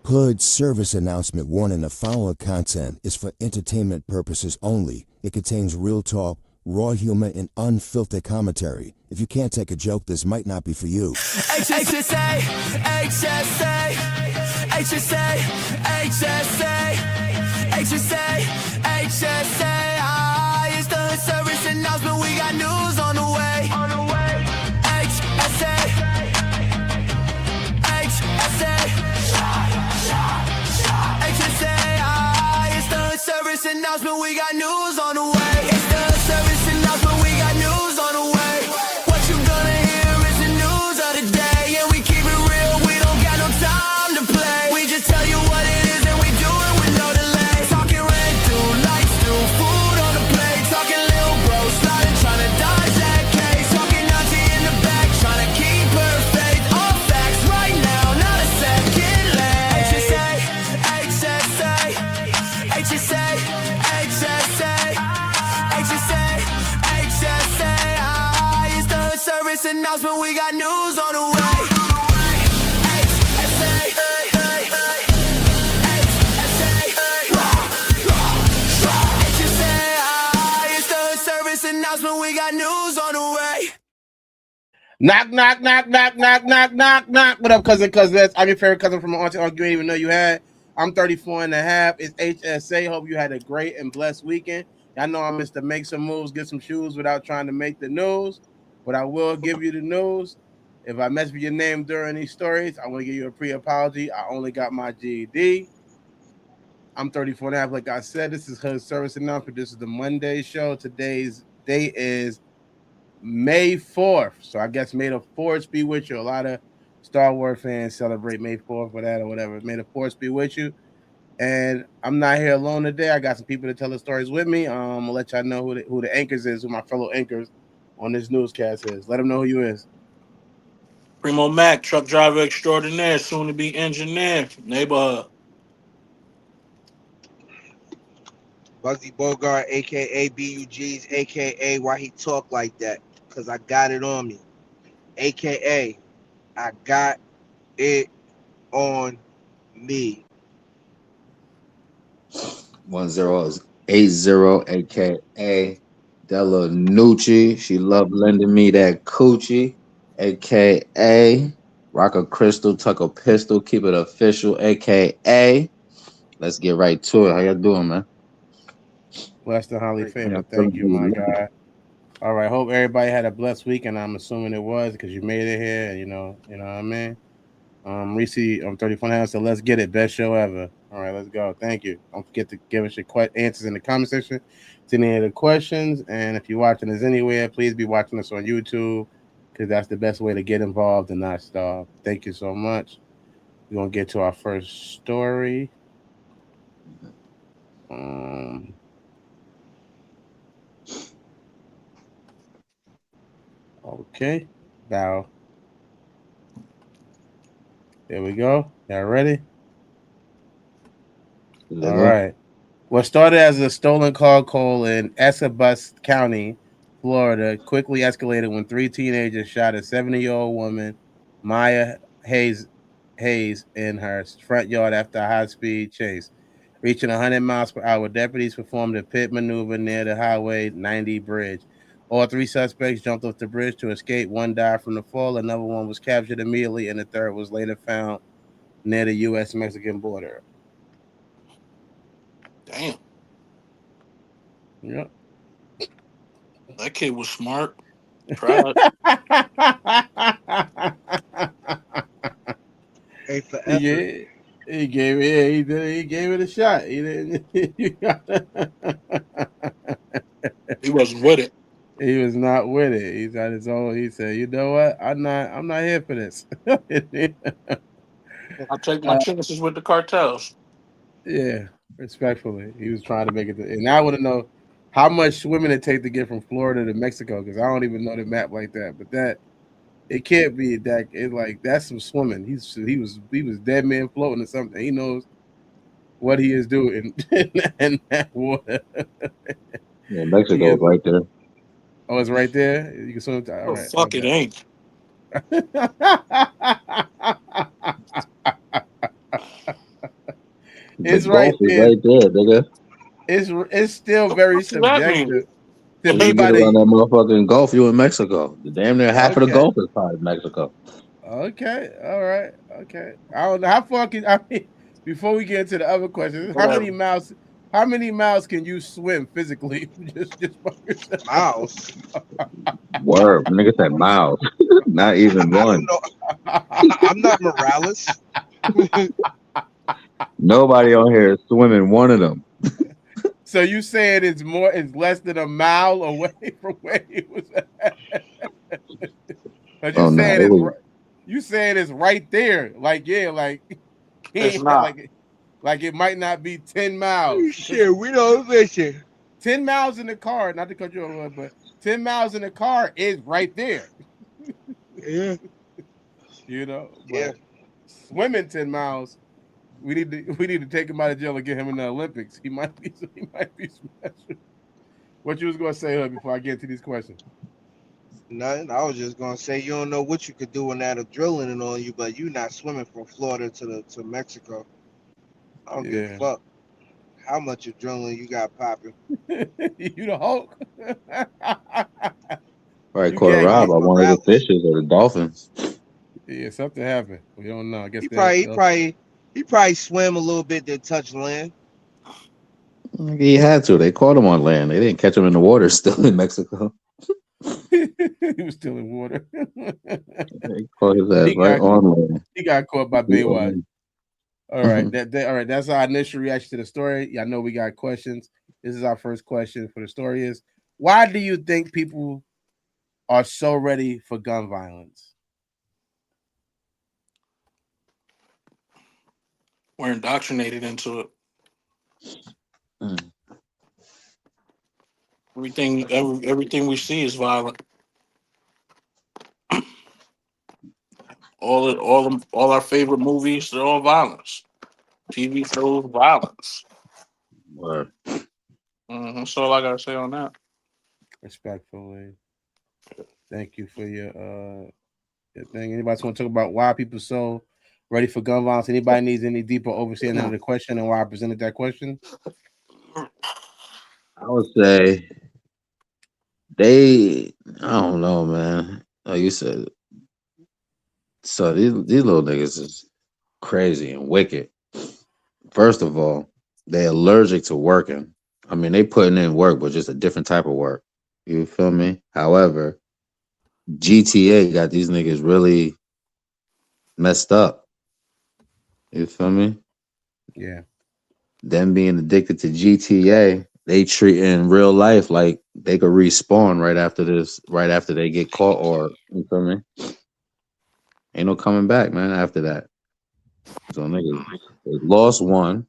Hood service announcement warning: the following content is for entertainment purposes only. It contains real talk, raw humor, and unfiltered commentary. If you can't take a joke, this might not be for you. HSA, HSA, HSA, HSA, HSA, HSA. It's the hood service announcement. We got news on the way. HSA, HSA, HSA. It's the hood service announcement. We got news on the way. It's the hood service announcement. We got news on the way. What you gonna hear is the news of the day, and we keep it real. We don't got no time to play. We just tell you what it is, and we do it with no delay. Talking rent through, lights through, food on the plate. Talking little bro, sliding, trying to dodge that case. Talking auntie in the back, trying to keep her faith. All facts right now, not a second late. HSA, HSA, HSA, HSA, HSA, HSA. It's the hood service announcement. We got news on the way. HSA, it's the hood service announcement. We got news on the way. Knock, knock, knock, knock, knock, knock, knock, knock. What up, cousin? I'm your favorite cousin from Auntie Uncle. You didn't even know you had. I'm 34 and a half. It's HSA. Hope you had a great and blessed weekend. I know I missed to make some moves, get some shoes without trying to make the news, but I will give you the news. If I mess with your name during these stories, I want to give you a pre-apology. I only got my GED. I'm 34 and a half. Like I said, this is Hood Service Announcement. This is the Monday show. Today's date is May 4th. So I guess May the 4th be with you. A lot of Star Wars fans celebrate May 4th for that or whatever. May the 4th be with you. And I'm not here alone today. I got some people to tell the stories with me. I'm gonna let y'all know who the anchors is, who my fellow anchors on this newscast is. Let them know who you is. Primo Mac, truck driver extraordinaire, soon to be engineer, neighborhood. Bugsy Bogart, a.k.a. BUGs, a.k.a. why he talk like that, because I got it on me. A.k.a. I got it on me. 1080, aka Della Nucci. She loved lending me that coochie, aka Rock a Crystal, Tuck a Pistol, Keep It Official, aka let's get right to it. How y'all doing, man? Blessed and highly favored. Thank you, my guy. All right. Hope everybody had a blessed week, and I'm assuming it was because you made it here. You know what I mean. Reese, I'm 34 now, so let's get it. Best show ever. All right, let's go. Thank you. Don't forget to give us your answers in the comment section to any of the questions. And if you're watching us anywhere, please be watching us on YouTube because that's the best way to get involved and not starve. Thank you so much. We're going to get to our first story. Okay. Bow. There we go. Y'all ready? All right. What started as a stolen car call in Escambia County, Florida, quickly escalated when 3 teenagers shot a 70-year-old woman, Myra Hayes, in her front yard after a high-speed chase. Reaching 100 miles per hour, deputies performed a pit maneuver near the Highway 90 bridge. All 3 suspects jumped off the bridge to escape. One died from the fall. Another one was captured immediately, and the third was later found near the U.S.-Mexican border. Damn. Yep. That kid was smart. Proud. Hey, forever. Yeah, he gave it a shot. He didn't. He wasn't with it. He was not with it. He's on his own. He said, "You know what? I'm not here for this." I'll take my chances with the cartels. Yeah, respectfully, he was trying to make it. And I want to know how much swimming it take to get from Florida to Mexico because I don't even know the map like that. But it can't be that. It like that's some swimming. He was dead man floating or something. He knows what he is doing in that water. Yeah, Mexico right there. Oh, it's right there. You can swim. All right. Fuck it ain't. The It's right golf is there. right there, nigga. It's still very What does that mean? subjective to If me you get by around the. that motherfucking Gulf, you in Mexico. The damn near half of the Okay. Gulf is part of Mexico. Okay. All right. Okay. I don't know how far can I mean before we get into the other questions. Whatever. How many miles can you swim physically just by yourself? Miles. Word, nigga said miles, not even I don't one. know. I'm not Morales. Nobody on here is swimming one of them. So you saying it's less than a mile away from where he was at? But Oh no, it was. you saying it's right there. Like yeah, like It's he not. like it might not be 10 miles. Because Shit, we don't listen. 10 miles in the car, not to cut you off, but 10 miles in the car is right there. Yeah, You know, yeah. but swimming 10 miles, we need to take him out of jail and get him in the Olympics. He might be special. What you was gonna say, Hood, before I get to these questions? Nothing. I was just gonna say you don't know what you could do when that drilling and on you, but you not swimming from Florida to Mexico. I don't give a Yeah. fuck how much adrenaline you got popping. You the Hulk. Probably You caught a I'm can't ride get not by one of the Morales. fishes or the dolphins. yeah, something happened. We don't know. I guess He probably he they'll probably he probably swam a little bit then touch land. He had to. They caught him on land. They didn't catch him in the water. Still in Mexico. he was still in water. They caught his ass he right got on land. he got caught by Baywatch. All right, all right. That's our initial reaction to the story. Y'all know we got questions. This is our first question for the story: is why do you think people are so ready for gun violence? We're indoctrinated into it. Mm. Everything we see is violent. All our favorite movies, they're all violence. TV shows, violence. Word. That's all I gotta say on that. Respectfully, thank you for your thing. Anybody want to talk about why people so ready for gun violence? Anybody needs any deeper understanding of the question and why I presented that question? I would say they. I don't know, man. Like you said, so these little niggas is crazy and wicked. First of all, they allergic to working. I mean, they putting in work, but just a different type of work. You feel me? However, GTA got these niggas really messed up. You feel me? Yeah. Them being addicted to GTA, they treat in real life like they could respawn right after this, right after they get caught, or you feel me? Ain't no coming back, man, after that. So niggas they lost one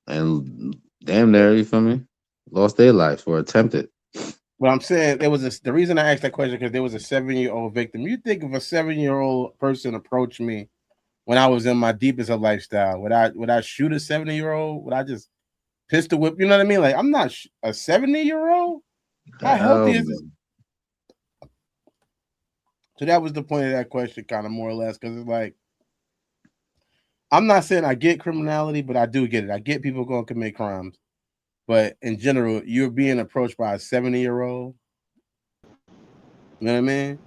and damn near, you feel me? Lost their lives or attempted. But I'm saying the reason I asked that question because there was a 7-year-old victim. You think if a 7-year-old person approached me when I was in my deepest of lifestyle, would I shoot a 70-year-old? Would I just pistol whip? You know what I mean? Like I'm not a 70-year-old. How healthy Hell is no. this? So that was the point of that question, kind of more or less, because it's like I'm not saying I get criminality, but I do get it. I get people going to commit crimes, but in general, you're being approached by a 70-year-old. You know what I mean?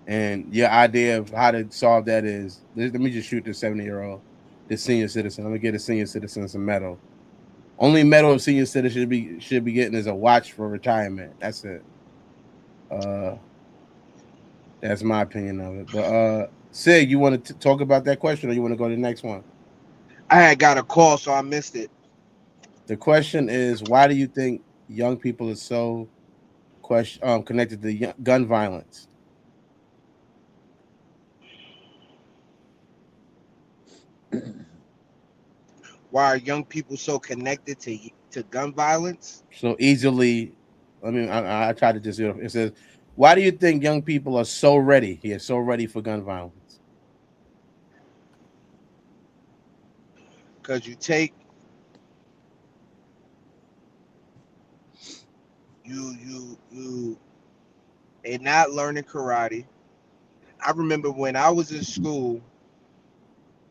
And your idea of how to solve that is let me just shoot this 70-year-old, this senior citizen. I'm gonna get a senior citizen some medal. Only medal a senior citizen should be getting is a watch for retirement. That's it. Uh, that's my opinion of it. But Sig, you want to talk about that question, or you want to go to the next one? I had got a call, so I missed it. The question is, why do you think young people are so connected to gun violence? Why are young people so connected to gun violence? So easily, I mean, I tried to just, it says, why do you think young people are so ready here, so ready for gun violence? Because you take you and not learning karate. I remember when I was in school,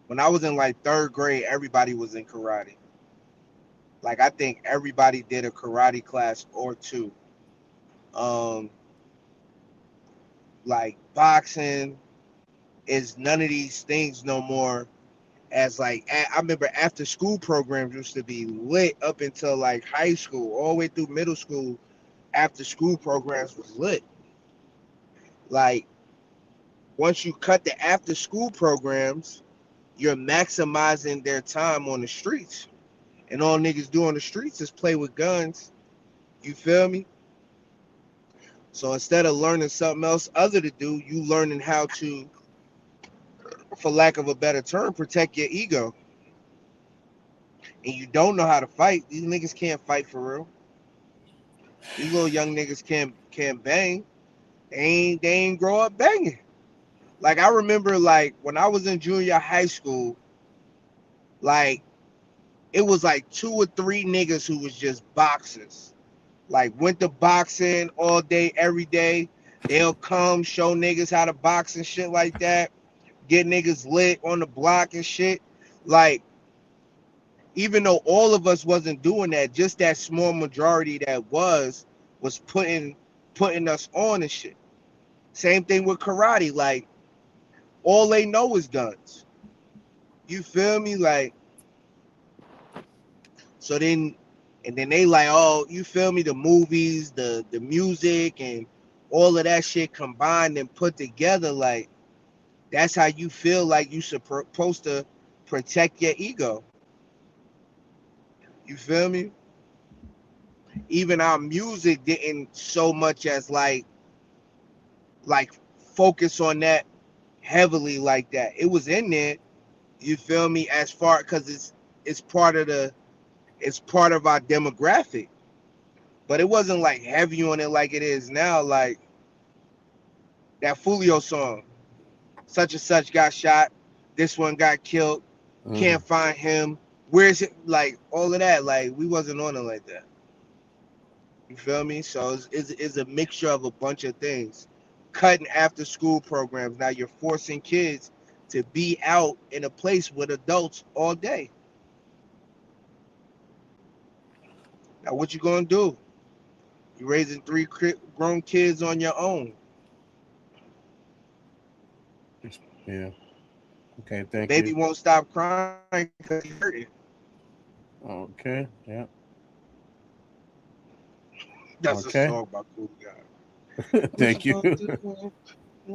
when I was in like third grade, everybody was in karate. Like I think everybody did a karate class or two. Um, like boxing is none of these things no more. As like I remember after school programs used to be lit up until like high school, all the way through middle school. After school programs was lit. Like once you cut the after school programs, you're maximizing their time on the streets. And all niggas do on the streets is play with guns. You feel me? So instead of learning something else other to do, you learning how to, for lack of a better term, protect your ego. And you don't know how to fight. These niggas can't fight for real. These little young niggas can't bang. They ain't grow up banging. Like I remember like when I was in junior high school, like it was like two or three niggas who was just boxers. Like went to boxing all day, every day. They'll come show niggas how to box and shit like that. Get niggas lit on the block and shit. Like, even though all of us wasn't doing that, just that small majority that was putting us on and shit. Same thing with karate. Like, all they know is guns. You feel me? Like, so then, and then they like, oh, you feel me? The movies, the music, and all of that shit combined and put together, like, that's how you feel like you supposed to protect your ego. You feel me? Even our music didn't so much as like focus on that heavily like that. It was in there, you feel me, as far because it's part of it's part of our demographic. But it wasn't like heavy on it like it is now. Like that Fulio song, such and such got shot, this one got killed, can't find him. Where's it? Like all of that. Like we wasn't on it like that. You feel me? So it's a mixture of a bunch of things. Cutting after school programs. Now you're forcing kids to be out in a place with adults all day. Now what you gonna do? You're raising three grown kids on your own. Yeah. Okay. Thank Baby you. won't stop crying because he hurting. Okay. Yeah. That's a Okay. song by Cool Guy. What you Thank you. gonna do?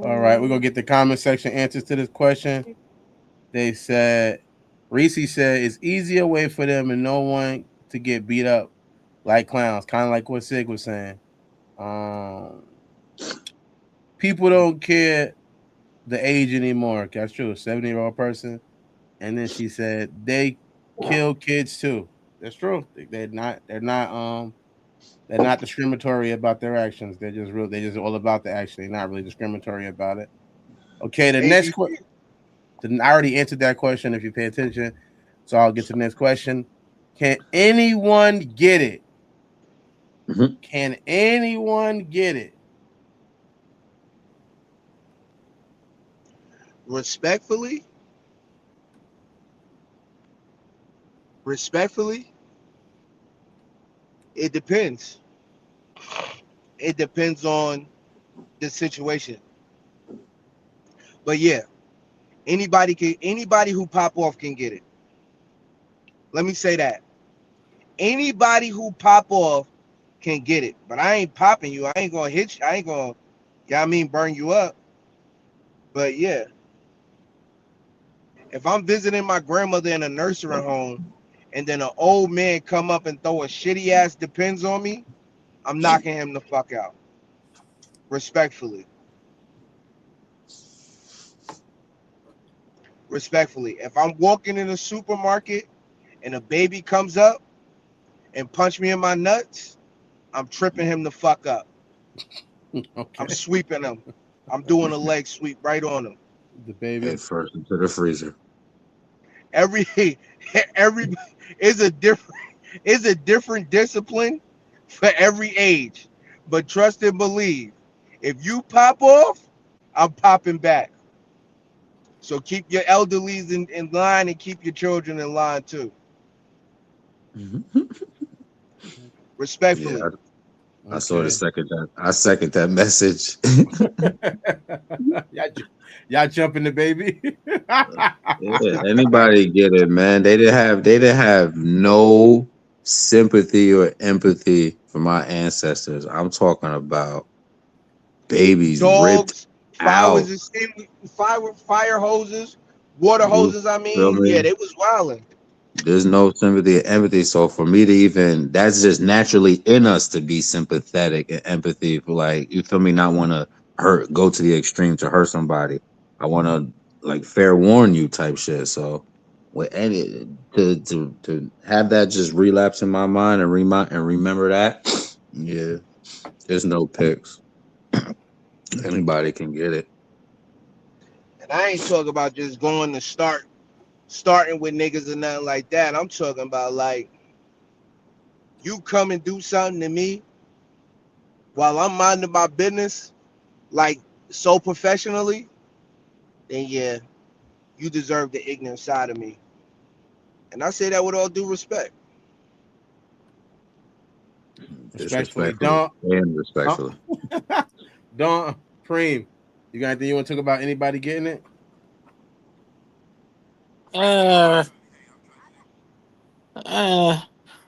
All right. We're gonna get the comment section answers to this question. They said Reese said it's easier way for them and no one to get beat up like clowns, kind of like what Sig was saying. Um, People don't care the age anymore. That's true. 70-year-old person. And then she said they kill kids too. That's true. They're not discriminatory about their actions. They're just real. They're just all about the action. They're not really discriminatory about it. Okay, the next ABC. question. I already answered that question if you pay attention. So I'll get to the next question. Can anyone get it? Mhm. Can anyone get it? Respectfully, respectfully, it depends. It depends on the situation. But yeah, anybody who pop off can get it. Let me say that. Anybody who pop off can get it. But I ain't popping you. I ain't gonna hit you. I ain't gonna, I mean, burn you up. But yeah, if I'm visiting my grandmother in a nursing home and then an old man come up and throw a shitty ass depends on me, I'm knocking him the fuck out. Respectfully. Respectfully. If I'm walking in a supermarket and a baby comes up and punch me in my nuts, I'm tripping him the fuck up. I'm Okay. sweeping him. I'm doing a leg sweep right on him. The baby. Head first into the freezer. Every every is a different discipline for every age. But trust and believe, if you pop off, I'm popping back. So keep your elderlies in line and keep your children in line too. Respectfully. I sort of Okay. second that. I second that message. y'all jumping the baby. Yeah, anybody get it, man. They didn't have no sympathy or empathy for my ancestors. I'm talking about babies ripped Dogs, out. fire hoses, water You hoses, I feel mean. Yeah, me? they was wilding. There's no sympathy or empathy. So for me to even, that's just naturally in us to be sympathetic and empathy for, like, you feel me, not want to go to the extreme to hurt somebody. I want to, like, fair warn you type shit. So with any to have that just relapse in my mind and remember that, yeah, there's no picks. Anybody can get it. And I ain't talking about just going to starting with niggas or nothing like that. I'm talking about like you come and do something to me while I'm minding my business, like so professionally, then yeah, you deserve the ignorant side of me. And I say that with all due respect. Respectfully, Disrespectfully don't and respectfully. don't Preem. You got anything you want to talk about? Anybody getting it? Uh,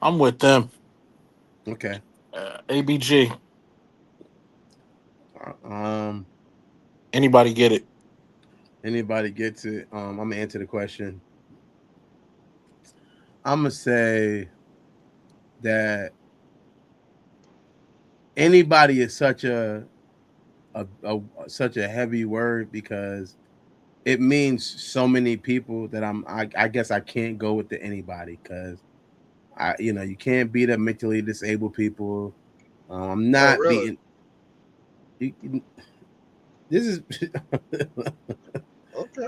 I'm with them. Okay. ABG. Um. Anybody get it? Anybody gets it? I'm gonna answer the question. I'm gonna say that anybody is such a heavy word because it means so many people that I guess I can't go with the anybody because you can't beat up mentally disabled people. I'm Oh, not really? beating. This is Okay.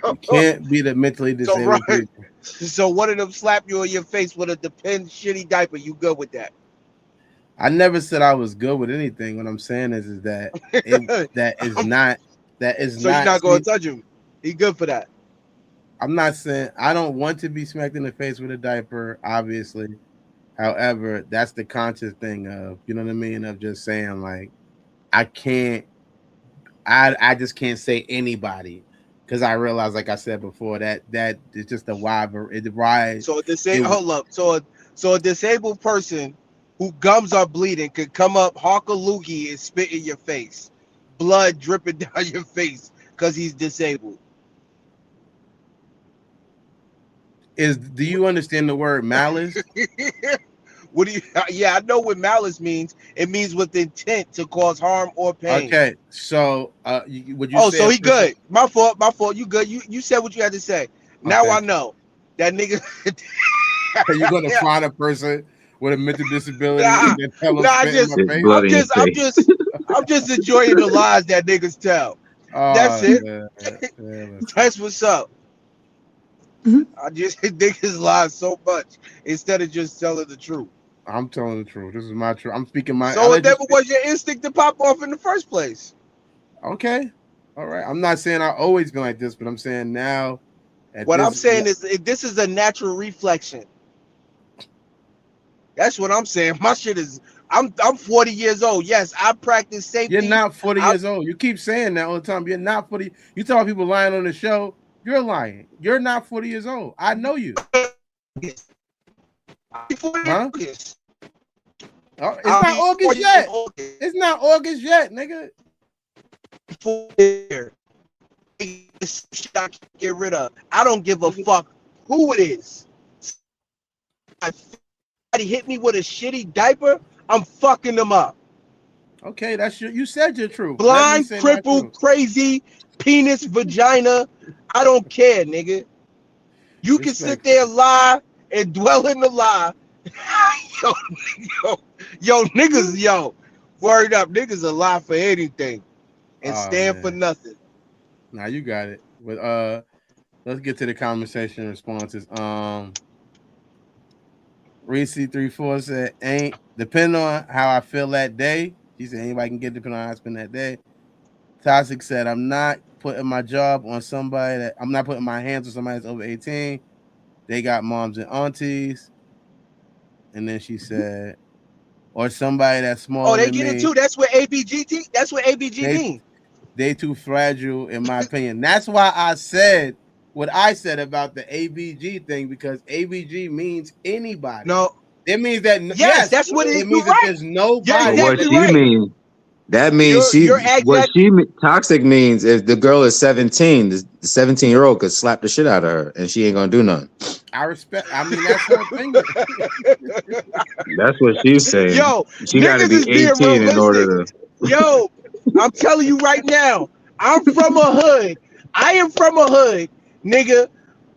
you can't beat up mentally So disabled right. people. So one of them slap you in your face with a depend shitty diaper. You good with that? I never said I was good with anything. What I'm saying is that it that is not that is So you're not not gonna see. touch him. He good for that. I'm not saying I don't want to be smacked in the face with a diaper, obviously. However, that's the conscious thing of, you know what I mean, of just saying like I can't I just can't say anybody because I realize, like I said before, that is just a wide it ride So it hold up. So a disabled person who gums are bleeding could come up, hawk a loogie, and spit in your face, blood dripping down your face because he's disabled. is. Do you understand the word malice? What do you? Yeah, I know what malice means. It means with intent to cause harm or pain. Okay, so would you Oh, say so a he person? good. My fault. My fault. You good. You said what you had to say. Now Okay, I know that nigga. are you going to find a person with a mental disability Nah, and then tell them nah. spit in my It's face? I'm bloody just, and I'm face. just, I'm just enjoying the lies that niggas tell. That's Oh it. man, listen, That's what's up. I just niggas lie so much instead of just telling the truth. I'm telling the truth. This is my truth. I'm speaking my. I So it let you never speak. was your instinct to pop off in the first place. Okay, all right. I'm not saying I always been like this, but I'm saying now at What I'm this. saying is, this is a natural reflection. That's what I'm saying. My shit is. I'm 40 years old. Yes, I practice You're safety. not 40 I'm years old. You keep saying that all the time. You're not 40. You tell people lying on the show. You're lying. You're not 40 years old. I know you. 40 in Huh? August. Oh, it's I'll not be August 40 in yet. August. It's not August yet, nigga. 40 shit I can get rid of. I don't give a fuck who it is. Somebody hit me with a shitty diaper, I'm fucking them up. Okay, that's you said your truth. Let me Blind, say my truth. crippled, crazy, penis, vagina. I don't care, nigga. You can sit there, Respectfully. lie, and dwell in the lie. yo, yo, niggas, word up, niggas will lie for anything and Oh stand for man. nothing. Now you got it. But let's get to the conversation responses. Reese34 said, ain't depending on how I feel that day. She said anybody can get depending on how I spend that day. Toxic said, I'm not putting my job on somebody that I'm not putting my hands on somebody that's over 18. they got moms and aunties. And then she said, or somebody that's smaller Oh, they than get it me. too. That's what ABGT. That's what ABG They mean. they too fragile, in my opinion. That's why I said what I said about the ABG thing, because ABG means anybody. No. It means that Yes, that's what it is. it You're means that right. there's You're But nobody what exactly that she right. means, that means You're what exactly toxic means if the girl is 17, the 17-year-old could slap the shit out of her and she ain't gonna do nothing. I respect. I mean, that's her opinion. That's what she's saying. Yo, She got to niggas be is being 18 in realistic. order to. Yo, I'm telling you right now, I'm from a hood. I am from a hood, nigga.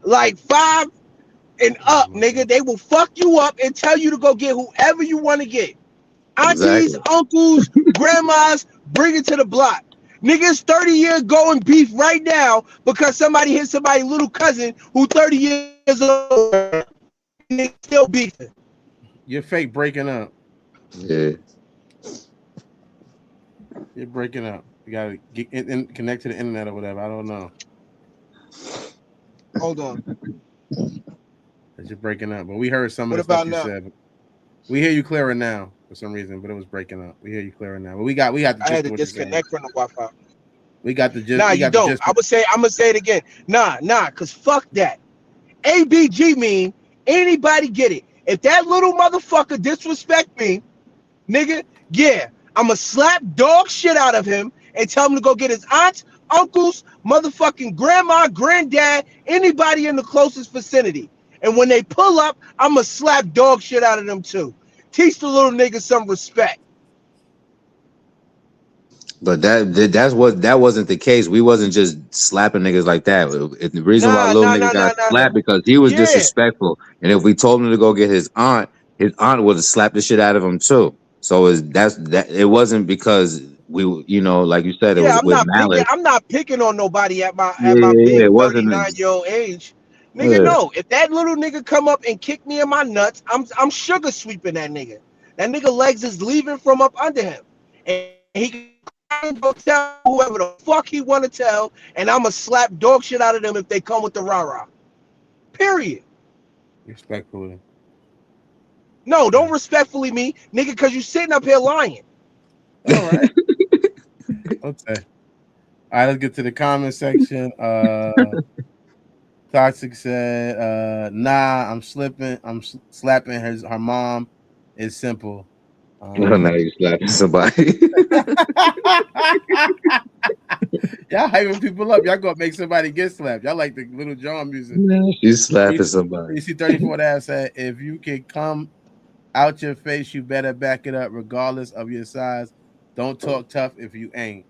Like 5 and up, nigga. They will fuck you up and tell you to go get whoever you want to get. Aunties, Exactly. uncles, grandmas, bring it to the block. Niggas 30 years going beef right now because somebody hit somebody's little cousin who 30 years old. Nigga still beefing. You're fake breaking up. Yeah. You're breaking up. You gotta get connect to the internet or whatever. I don't know. Hold on. Because you're breaking up. But we heard some of What the stuff about you now? said. We hear you clearer now for some reason, but it was breaking up. We hear you clearer now. But we got the I gist had to of what you're saying. disconnect from the Wi-Fi. We got the gist. Nah, We you got the don't. gist. I'm gonna say it again. Nah, cause fuck that. ABG mean anybody get it. If that little motherfucker disrespect me, nigga, yeah, I'ma slap dog shit out of him and tell him to go get his aunts, uncles, motherfucking grandma, granddad, anybody in the closest vicinity. And when they pull up, I'ma slap dog shit out of them too. Teach the little nigga some respect. But that wasn't the case. We wasn't just slapping niggas like that. The reason why Nah. little nigga got slapped because he was Yeah, disrespectful. And if we told him to go get his aunt would have slapped the shit out of him too. So it wasn't because we, like you said, it yeah, was with malice. I'm not picking on nobody at my Yeah, big it wasn't. 39-year-old age. Nigga, Yeah. no. If that little nigga come up and kick me in my nuts, I'm sugar sweeping that nigga. That nigga legs is leaving from up under him. And he can go tell whoever the fuck he wanna tell, and I'ma slap dog shit out of them if they come with the rah-rah. Period. Respectfully. No, don't respectfully me, nigga, cause you sitting up here lying. All right. Okay. All right, let's get to the comment section. Toxic said, nah, I'm slipping. I'm slapping her mom. It's simple. Now you slapping somebody. Y'all hyping people up. Y'all gonna make somebody get slapped. Y'all like the Little John music. She's slapping somebody. You see 34 said, if you can come out your face, you better back it up regardless of your size. Don't talk tough if you ain't.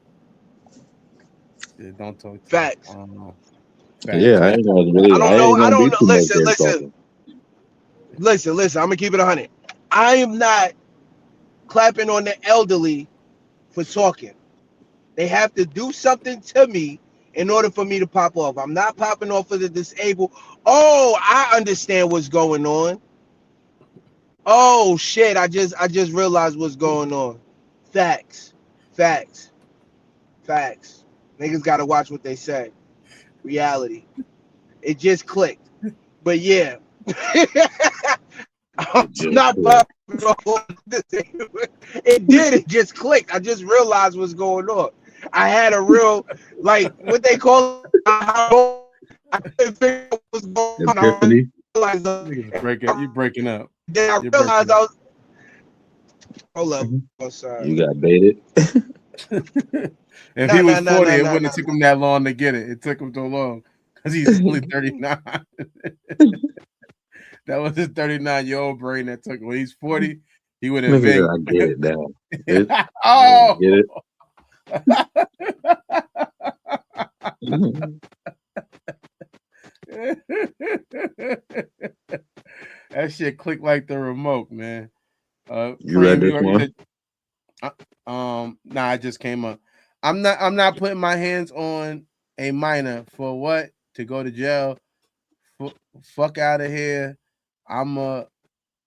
Don't talk tough. Facts. Facts. Yeah, I ain't gonna really. I don't know. Listen. I'm gonna keep it 100. I am not clapping on the elderly for talking. They have to do something to me in order for me to pop off. I'm not popping off for the disabled. Oh, I understand what's going on. Oh shit, I just realized what's going on. Facts. Niggas gotta watch what they say. Reality. It just clicked. But yeah. I'm not popping off this. It did, it just clicked. I just realized what's going on. I had a real, like, what they call it, I couldn't figure out what's going on. Epiphany? You breaking up. Then I realized I was. Hold up. Oh, sorry. You got baited. If he was 40, it wouldn't have took him that long to get it. It took him too long because he's only 39. That was his 39-year-old brain that took him. When he's 40, he would have been. I get it now. Oh, get it. That shit clicked like the remote, man. You read this one? Nah, I just came up. I'm not putting my hands on a minor for what? To go to jail. Fuck out of here. I'ma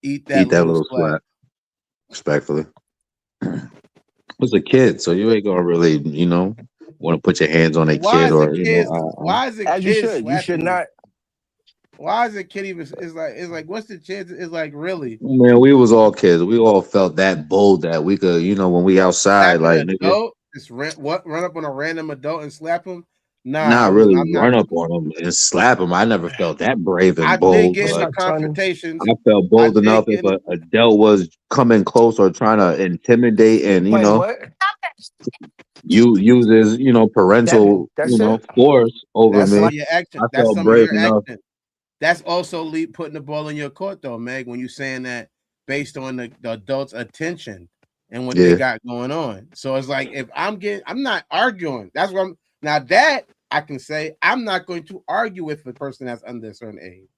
eat that little slap. Respectfully. It's a kid, so you ain't gonna really, want to put your hands on a kid or why is it as you kids should. You should not. Why is a kid even? It's like what's the chance? It's like really Man, we was all kids. We all felt that bold that we could, when we outside, slap an like nigga, adult? Just run up on a random adult and slap him? Nah, not I was. really I'm not. run up on them and slap them. I never felt that brave I and did bold, get What's into but up, Tony? confrontations. I felt I bold did enough if get into. a adult was coming close or trying to intimidate and Wait, what? you uses Seven. parental That's it. force over That's That's some me. of like your action. I That's felt some of brave your enough. action. That's also putting the ball in your court, though, Meg. When you saying that based on the adult's attention and what they Yeah. got going on. So it's like if I'm not arguing. That's what I'm now. That I can say I'm not going to argue with the person that's under a certain age.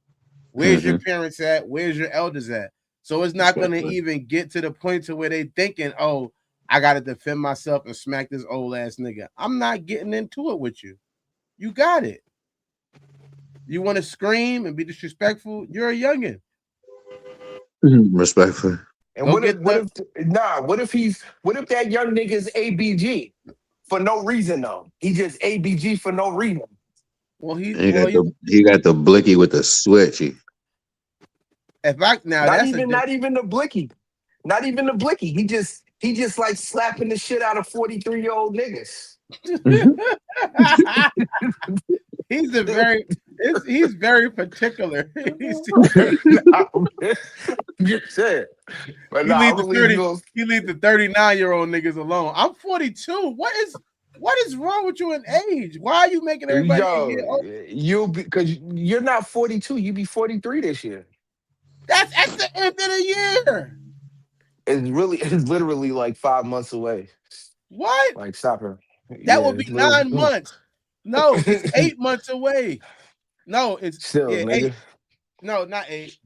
Where's your Mm-hmm. parents at? Where's your elders at? So it's not going to Respectfully. even get to the point to where they thinking, oh, I got to defend myself and smack this old ass nigga. I'm not getting into it with you. You got it. You want to scream and be disrespectful? You're a youngin. Respectfully. and Go get what the. if what if that young nigga's ABG for no reason though? He just ABG for no reason. Well, He got the blicky with the switch. if I now Not that's a even not even the blicky. Not even the blicky. He just like slapping the shit out of 43-year-old niggas. he's a very he's very particular. You said. But He nah, I leave the believe 30 you. he leave the 39-year-old niggas alone. I'm 42. What is wrong with you in age? Why are you making everybody think Yo, you're old? you'll be because you're not 42, you be 43 this year. That's at the end of the year. It's literally like 5 months away. What? Like stop her. That Yeah, would be it's literally 9 months. No, it's 8 months away. No, it's still, yeah, eight. nigga. No, not eight.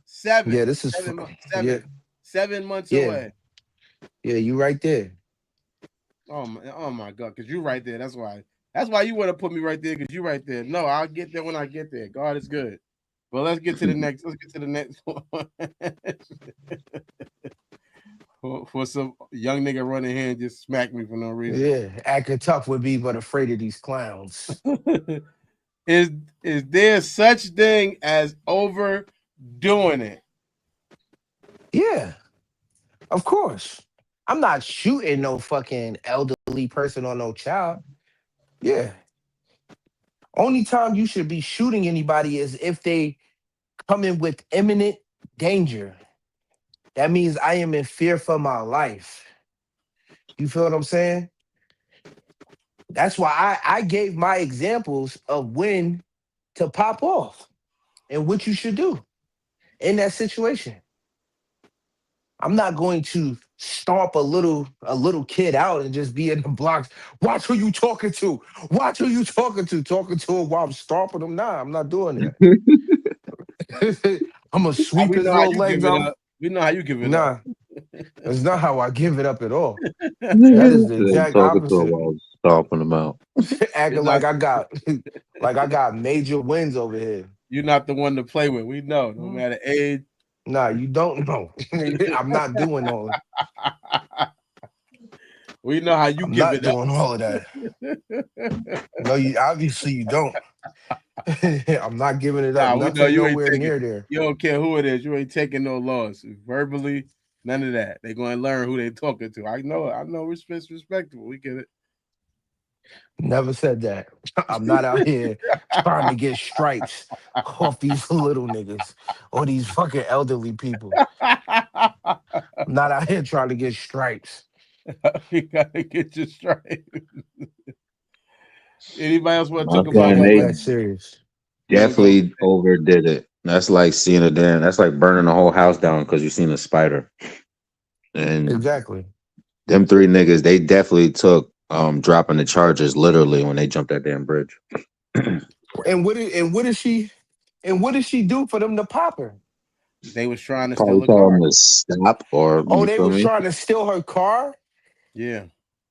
Yeah, Seven. this is 7 months. yeah, 7 months yeah, away. yeah, you right there. Oh my God, because you're right there. That's why. That's why you want to put me right there, because you're right there. No, I'll get there when I get there. God is good. Well, let's get to the next. Let's get to the next one. For some young nigga running here and just smack me for no reason. Yeah, acting tough would be but afraid of these clowns. is is there such thing as overdoing it? Yeah, of course. I'm not shooting no fucking elderly person or no child. Yeah. Only time you should be shooting anybody is if they come in with imminent danger. That means I am in fear for my life. You feel what I'm saying? That's why I gave my examples of when to pop off and what you should do in that situation. I'm not going to stomp a little kid out and just be in the blocks. Watch who you talking to. Watch who you talking to. Talking to him while I'm stomping him. Nah, I'm not doing that. I'm gonna sweep We his know how little you give legs it out. up. We know how you give it up. Nah, that's not how I give it up at all. That is the Then exact talking to him opposite. while I was stomping him out. Acting You're like not. I got like I got major wins over here. You're not the one to play with. We know. No matter age. Nah, you don't know. I'm not doing all. We know how you I'm give not it up. doing all of that. No, you obviously you don't. I'm not giving it up. Nah, we know Nothing you ain't nowhere taking. near there. You don't care who it is. You ain't taking no loss verbally. None of that. They're going to learn who they talking to. I know. I know. Respect's respectable. We get it. Never said that. I'm not out here trying to get stripes off these little niggas or these fucking elderly people. I'm not out here trying to get stripes. You gotta get you straight. Anybody else want to I'm talk It about saying ain't they that serious. we gonna go? definitely overdid it. That's like seeing a damn. That's like burning the whole house down because you seen a spider. And Exactly. them three niggas, they definitely took dropping the charges literally when they jumped that damn bridge. And what did she do for them to pop her? They was trying to steal Probably a tell them car. to stop, or Oh, you they feel was me? trying to steal her car Yeah.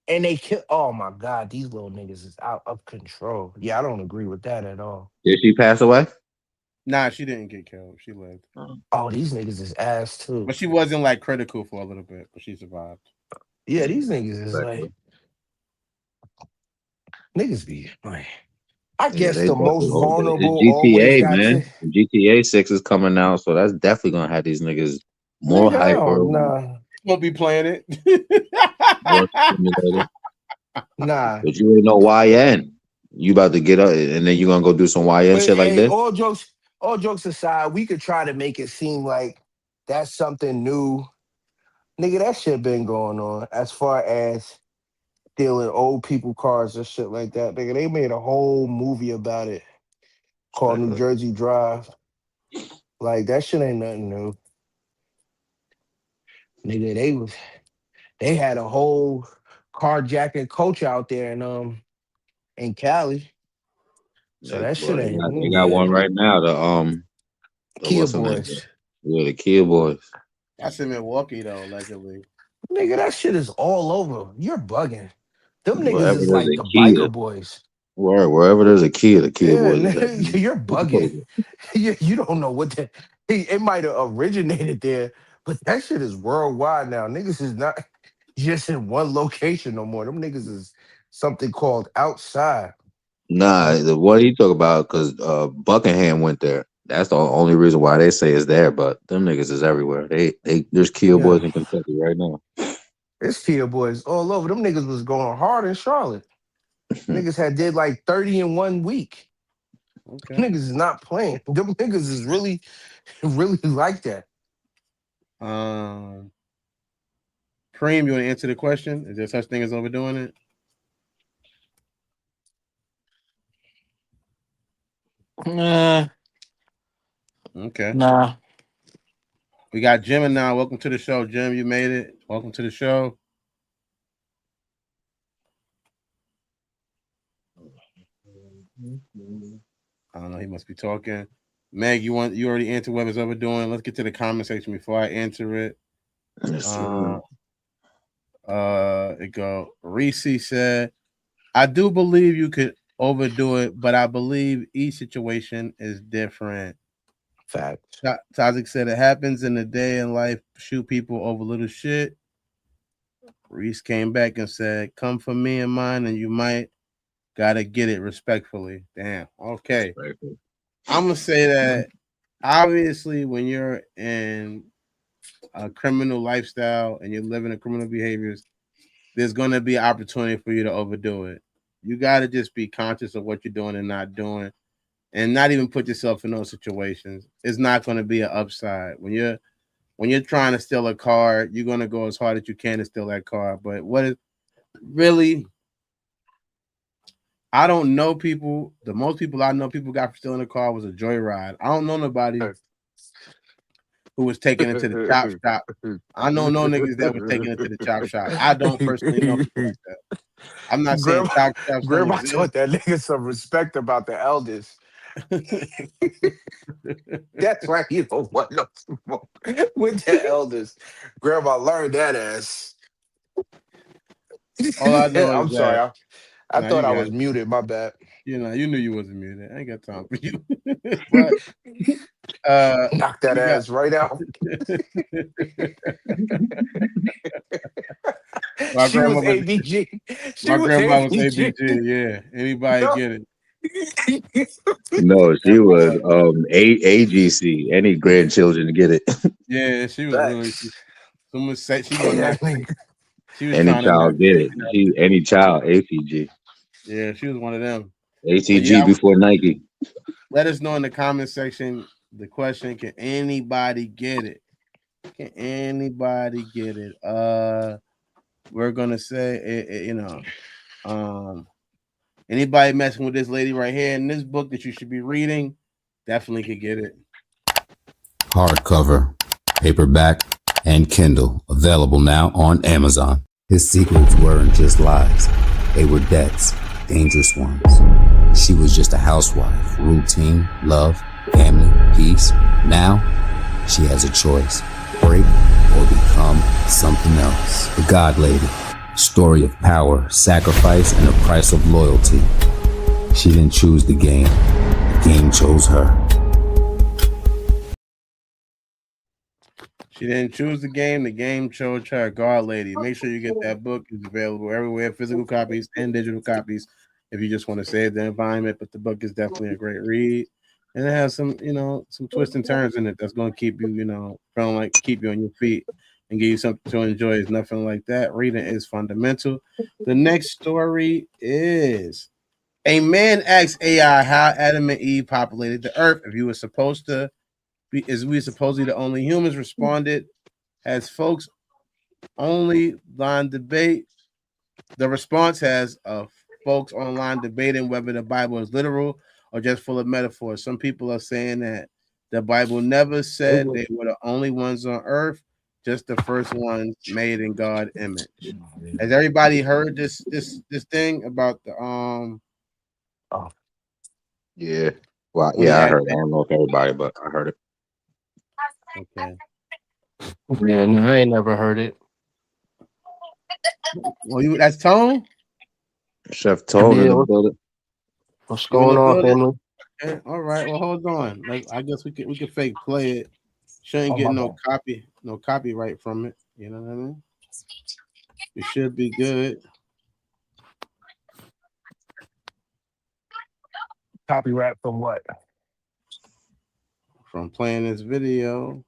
and they killed. Oh my God, these little niggas is out of control. Yeah, I don't agree with that at all. Did she pass away? Nah, she didn't get killed. She lived, Oh, these niggas is ass too. but she wasn't like critical for a little bit. But she survived. Yeah, these niggas is like Respectfully. niggas be like I Yeah, guess they the most definitely. vulnerable It's always GTA, got to. man. GTA 6 is coming out, so that's definitely gonna have these niggas more Nigga, I hyper, don't nah. Won't be playing it. more stimulated. Nah. But you ain't no YN. You about to get up and then you gonna go do some YN But shit like hey, this? all jokes aside, we could try to make it seem like that's something new. Nigga, that shit been going on as far as stealing old people cars and shit like that. Nigga, they made a whole movie about it called New Jersey Drive. Like that shit ain't nothing new. Nigga, they had a whole carjacking coach out there in Cali. So that Well, shit ain't they got yeah. one right now. The Kia what's the name? boys. Yeah, the Kid Boys. That's in Milwaukee though, allegedly. Nigga, that shit is all over. You're bugging. Them niggas Wherever is there's like a the Kia, biker boys. wherever there's a Kia, the Kid Yeah, Boys is at. nigga, you're bugging. You don't know what that it might have originated there, but that shit is worldwide now. Niggas is not just in one location no more. Them niggas is something called outside. Nah, the what he talk about because Buckingham went there. That's the only reason why they say it's there. But them niggas is everywhere. There's Kia Boys Yeah. in Kentucky right now. It's Kia boys all over. Them niggas was going hard in Charlotte. Niggas had did like 30 in 1 week. Okay. Niggas is not playing. Them niggas is really, really like that. Um, Cream, you want to answer the question? Is there such thing as overdoing it? Nah, Okay. nah. We got Jim and now. Welcome to the show, Jim. You made it. Welcome to the show. I don't know. He must be talking. Meg, you already answered what it's overdoing. Let's get to the comment section before I answer it. Yes, Uh, sir. it go. Reese said, I do believe you could overdo it, but I believe each situation is different. Fact. Tazik said it happens in the day in life. Shoot people over little shit. Reese came back and said, "Come for me and mine, and you might gotta get it respectfully." Damn. Okay. I'm gonna say that obviously when you're in a criminal lifestyle and you're living in criminal behaviors, there's gonna be opportunity for you to overdo it. You gotta just be conscious of what you're doing and not doing, and not even put yourself in those situations. It's not gonna be an upside when you're trying to steal a car. You're gonna go as hard as you can to steal that car. But what is really, I don't know people. The most people I know people got for stealing a car was a joyride. I don't know nobody who was taken into the chop shop. I know no niggas that were taken into the chop shop. I don't personally know people like that. I'm not saying grandma, chop shops don't grandma exist. taught that nigga some respect about the elders. That's why you don't want no smoke with the elders. Grandma learned that ass. All I know is I'm sorry. that I now thought you I got was it. muted. My bad. You knew you wasn't muted. I ain't got time for you. But Knock that you got ass right out. my She grandma was was ABG. She my was grandma was ABG. ABG. Yeah, anybody get it? No, she Grandma was was. AGC. Any grandchildren to get it. Yeah, she was really. Facts. Someone said she wasn't Yeah, not. She was Any trying to not child get take it. it out. Any child ACG. Yeah, she was one of them. But ACG yeah, before Nike. let us know in the comment section the question: can anybody get it? Can anybody get it? We're gonna say um, anybody messing with this lady right here in this book that you should be reading, definitely could get it. Hardcover, paperback, and Kindle, available now on Amazon. His secrets weren't just lies, they were debts, dangerous ones. She was just a housewife, routine, love, family, peace. Now, she has a choice, break or become something else. The God Lady, story of power, sacrifice, and the price of loyalty. She didn't choose the game chose her. She didn't choose the game chose her. God Lady. Make sure you get that book. It's available everywhere, physical copies and digital copies. if you just want to save the environment. But the book is definitely a great read, and it has some, some twists and turns in it that's going to keep you, feeling like keep you on your feet and give you something to enjoy. It's nothing like that. Reading is fundamental. The next story is a man asks AI how Adam and Eve populated the earth. If you were supposed to be, is we supposedly the only humans, responded as folks only line debate. The response has folks online debating whether the Bible is literal or just full of metaphors. Some people are saying that the Bible never said they were the only ones on earth, just the first ones made in God's image. Has everybody heard this thing about the Yeah. Well, when he yeah, I asked? heard it. I don't know if everybody, but I heard it. Okay. Yeah, no, I ain't never heard it. Well, that's Tone. Chef told Yeah, in the building. what's You in going the on, building? family? Okay. All right. Well, hold on. I guess we could fake play it. Shouldn't Oh, get my bad. no copyright from it. You know what I mean? It should be good. Copyright from what? From playing this video.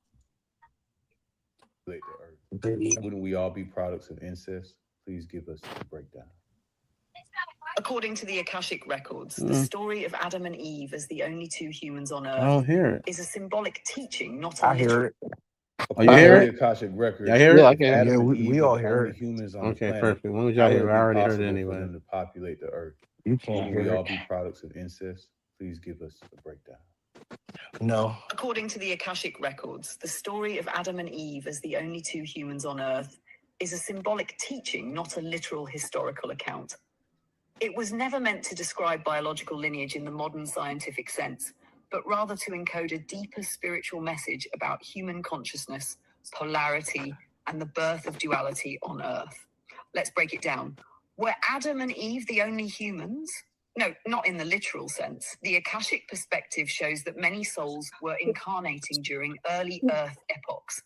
Wouldn't we all be products of incest? Please give us a breakdown. According to the Akashic records, the story of Adam and Eve as the only two humans on I don't Earth hear it. is a symbolic teaching, not a I hear literal. it. Oh, you hear it? The Akashic records. Y'all hear Yeah, it? I can. Adam Yeah, and we Eve all were the hear only it. humans on the Okay, planet. perfect. When was How y'all would hear it it? I be already heard it possible for anyway. them to populate the earth? You can't Wouldn't we hear all it. be products of incest? Please give us a breakdown. No. According to the Akashic records, the story of Adam and Eve as the only two humans on Earth is a symbolic teaching, not a literal historical account. It was never meant to describe biological lineage in the modern scientific sense, but rather to encode a deeper spiritual message about human consciousness, polarity, and the birth of duality on Earth. Let's break it down. Were Adam and Eve the only humans? No, not in the literal sense. The Akashic perspective shows that many souls were incarnating during early Earth epochs,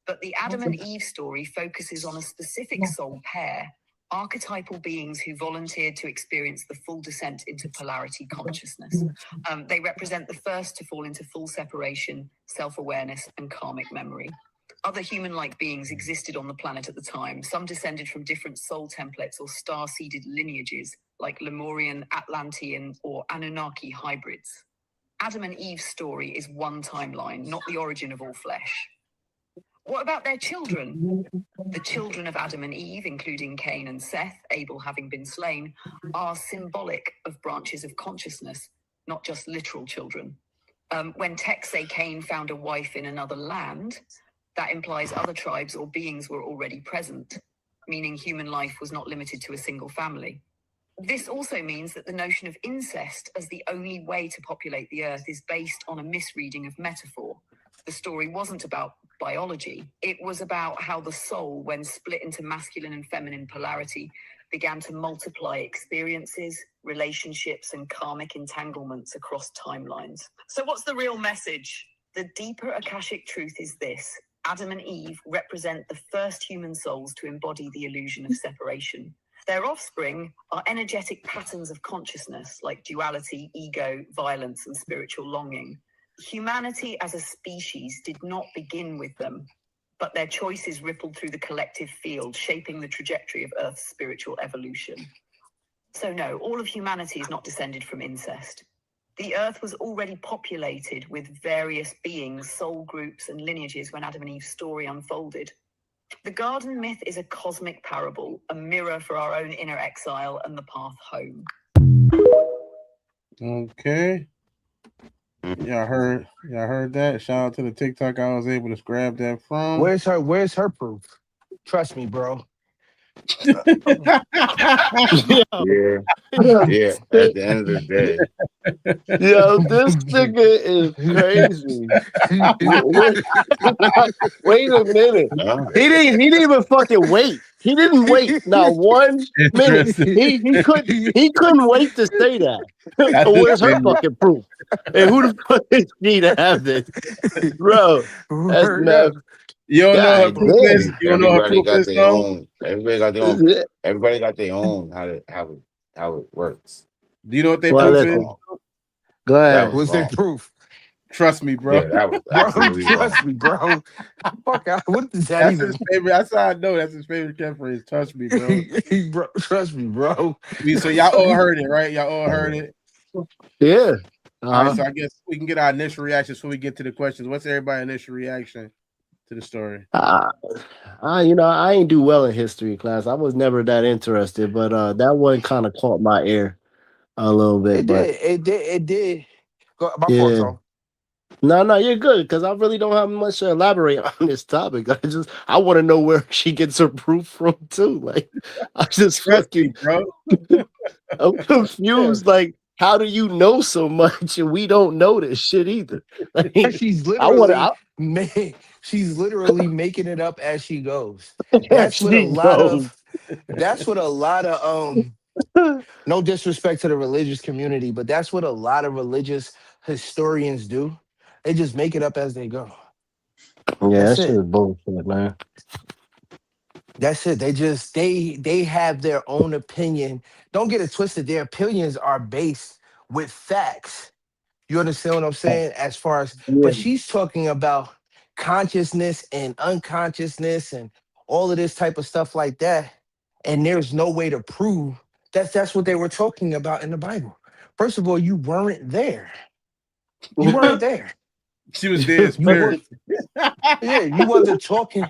but the Adam and Eve story focuses on a specific soul pair, archetypal beings who volunteered to experience the full descent into polarity consciousness. They represent the first to fall into full separation, self-awareness, and karmic memory. Other human-like beings existed on the planet at the time. Some descended from different soul templates or star-seeded lineages, like Lemurian, Atlantean, or Anunnaki hybrids. Adam and Eve's story is one timeline, not the origin of all flesh. What about their children? The children of Adam and Eve, including Cain and Seth, Abel having been slain, are symbolic of branches of consciousness, not just literal children. When texts say Cain found a wife in another land, that implies other tribes or beings were already present, meaning human life was not limited to a single family. This also means that the notion of incest as the only way to populate the earth is based on a misreading of metaphor. The story wasn't about biology. It was about how the soul, when split into masculine and feminine polarity, began to multiply experiences, relationships, and karmic entanglements across timelines. So what's the real message? The deeper Akashic truth is this: Adam and Eve represent the first human souls to embody the illusion of separation. Their offspring are energetic patterns of consciousness like duality, ego, violence, and spiritual longing. Humanity as a species did not begin with them, but their choices rippled through the collective field, shaping the trajectory of Earth's spiritual evolution. So no, all of humanity is not descended from incest. The Earth was already populated with various beings, soul groups, and lineages when Adam and Eve's story unfolded. The garden myth is a cosmic parable, a mirror for our own inner exile and the path home. Okay. Y'all heard that? Shout out to the TikTok I was able to grab that from. Where's her proof? Trust me, bro. Yeah. Yeah. At the end of the day. Yo, this nigga is crazy. Wait a minute. He didn't even fucking wait. He didn't wait not 1 minute. He couldn't wait to say that. Where's her fucking proof? And who the fuck is she to have this? Bro, that's nuts. You don't know her proof is? You don't know her proof is, though? Everybody got their own. Everybody got their own how it works. Do you know what they Well, proof listen. is? Go That ahead. was What's their wrong. proof? Trust me, bro. Yeah, that was Bro, absolutely wrong. trust me, bro. Fuck out. What does that That's even his favorite. That's how I know. That's his favorite catchphrase. Trust me, bro. bro, trust me, bro. So y'all all heard it, right? Y'all all heard it. Yeah. All right, so I guess we can get our initial reactions before we get to the questions. What's everybody's initial reaction to the story? I ain't do well in history class. I was never that interested, but that one kind of caught my ear a little bit. It But did. It did. My fault, yeah. Tom. No, you're good because I really don't have much to elaborate on this topic. I want to know where she gets her proof from too. Like, I just Trust me, fucking, bro. I'm confused. Like, how do you know so much and we don't know this shit either? Like, She's I want literally she's literally making it up as she goes. to. That's what a She lot goes. of no disrespect to the religious community, but that's what a lot of religious historians do. They just make it up as they go. Yeah, That's that shit it. is bullshit, man. That's it. They have their own opinion. Don't get it twisted. Their opinions are based with facts. You understand what I'm saying? As far as, Yeah. but she's talking about consciousness and unconsciousness and all of this type of stuff like that. And there's no way to prove that's what they were talking about in the Bible. First of all, you weren't there. You weren't there. She was there in You were, spirit. yeah, you wasn't talking.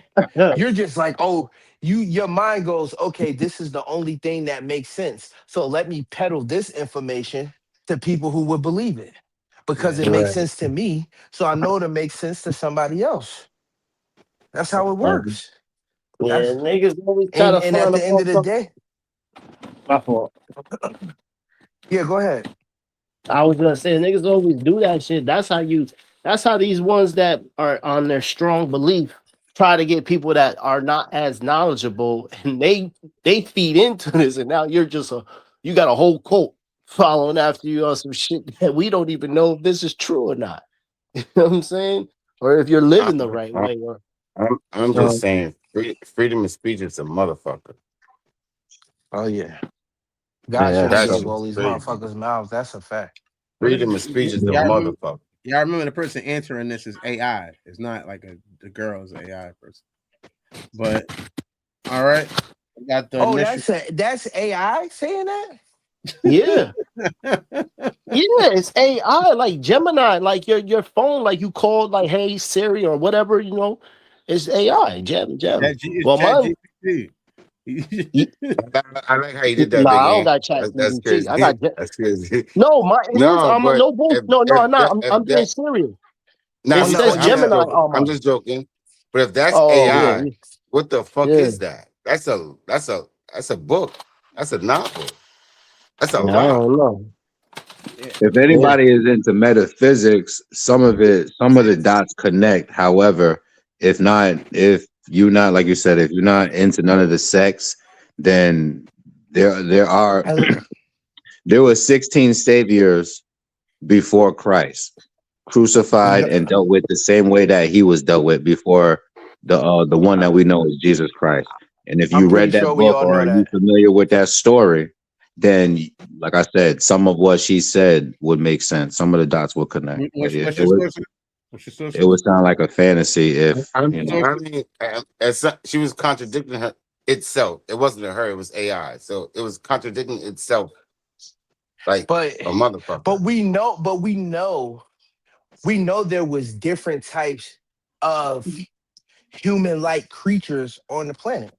You're just like, oh, your mind goes, okay, this is the only thing that makes sense. So let me peddle this information to people who would believe it. Because it makes Right. sense to me. So I know it makes sense to somebody else. That's how it Yeah, works. niggas always try to And at find a the end of the motherfucker. day, My fault. yeah, go ahead. I was gonna say niggas always do that shit. That's how these ones that are on their strong belief try to get people that are not as knowledgeable and they feed into this and now you got a whole cult following after you on some shit that we don't even know if this is true or not. You know what I'm saying? Or if you're living the right way. I'm just saying, freedom of speech is a motherfucker. Oh yeah. God Yeah, shouldn't That give shit all is these crazy. motherfuckers mouths. That's a fact. Freedom of speech is a motherfucker. Y'all remember the person answering this is AI. It's not like the girl's AI person. But all right. We got the that's AI saying that? Yeah. Yeah, it's AI like Gemini, like your phone, like you called like hey Siri or whatever, it's AI. Gem. Well, mine. I like how you did that, Nah, Big I don't Ant. got chat That's GPT. I crazy. got That's crazy. no, it is. No, I'm but no bull. No, I'm being serious. Nah, It says Gemini on I'm mine. just joking. But if that's Oh AI, yeah. what the fuck Yeah. is that? That's a book. That's a novel. That's a I lot. don't know. If anybody is into metaphysics, some of the dots connect. However, if you're not, like you said, if you're not into none of the sects, then there were 16 saviors before Christ, crucified and dealt with the same way that he was dealt with before the one that we know is Jesus Christ. And if you read that book or are you familiar with that story, then, like I said, some of what she said would make sense. Some of the dots will connect. What's your source? It would sound like a fantasy if she was contradicting her itself. It wasn't her, it was AI. So it was contradicting itself. Like a motherfucker. But we know there was different types of human-like creatures on the planet.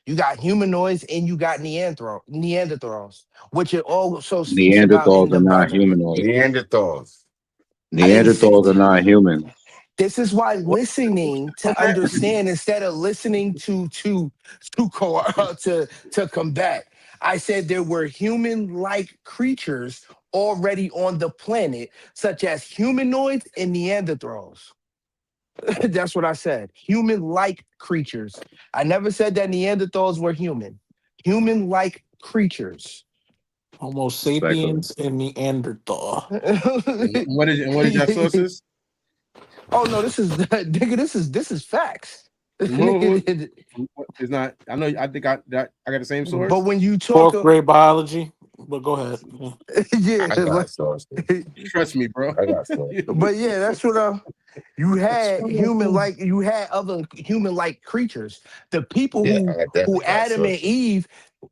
You got humanoids and you got Neanderthals, which it also speaks about in Neanderthals the are not Bible. humanoids. Neanderthals are not human. This is why listening to understand instead of listening to combat. I said there were human-like creatures already on the planet, such as humanoids and Neanderthals. That's what I said. Human-like creatures. I never said that Neanderthals were human. Human-like creatures. Homo sapiens and Neanderthal. What is your sources? Oh no, this is nigga. This is facts. It's not. I know. I think I got the same source. But when you talk fourth grade biology, But go ahead. Yeah, I got like, stars. Trust me, bro. I got stars. but yeah, that's what you had you had other human-like creatures. The people Yeah, who I definitely got Adam and stars. Eve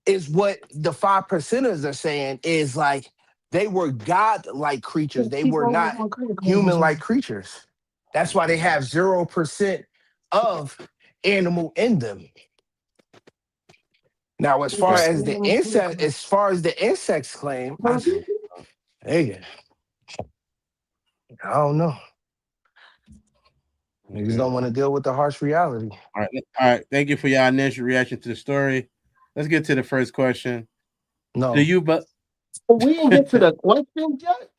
is what the 5%ers are saying is like they were God-like creatures. They were not human-like creatures. That's why they have 0% of animal in them. Now, as far as the insects claim, hey, I don't know. Niggas don't want to deal with the harsh reality. All right. Thank you for your initial reaction to the story. Let's get to the first question. No. Do you but we didn't get to the question yet?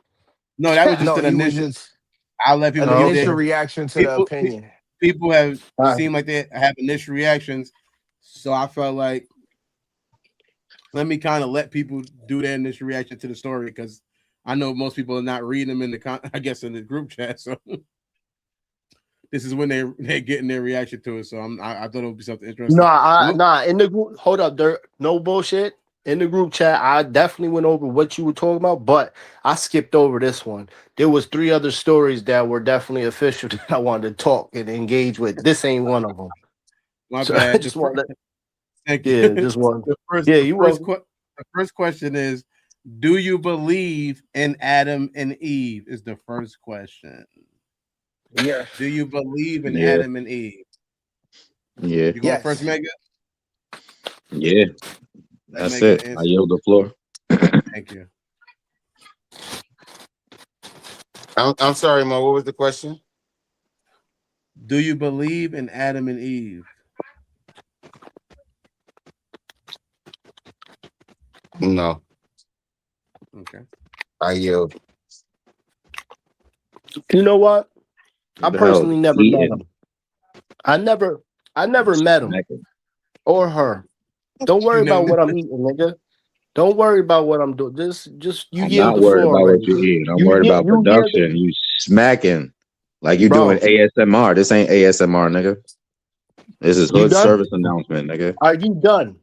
No, that was just No, an he was initial. just I'll let people an give initial their reaction to the opinion. people have seemed like they have initial reactions. So I felt like let me kind of let people do their initial reaction to the story because I know most people are not reading them in the group chat. So this is when they're getting their reaction to it. So I thought it would be something interesting. Nah. In the group, hold up, there, no bullshit. In the group chat, I definitely went over what you were talking about, but I skipped over this one. There was 3 other stories that were definitely official that I wanted to talk and engage with. This ain't one of them. My So bad. I just wanted to, Thank you. yeah, just one. The first question is, do you believe in Adam and Eve? Is the first question. Yeah. Do you believe in Yeah. Adam and Eve? Yeah. You going first, Mega? Yeah. That's it. I yield the floor. Thank you. I'm sorry, Mo. What was the question? Do you believe in Adam and Eve? No. Okay. I yield. You know what? I What the hell personally is never met eating? him. I never met him or her. Don't worry about what I'm eating, nigga. Don't worry about what I'm doing. Just you I'm yield not the worried floor about what already. you eating. I'm You worried get about you hear the production. You smacking like you bro. doing ASMR. This ain't ASMR, nigga. This is You hood done? service announcement, nigga. Are you done?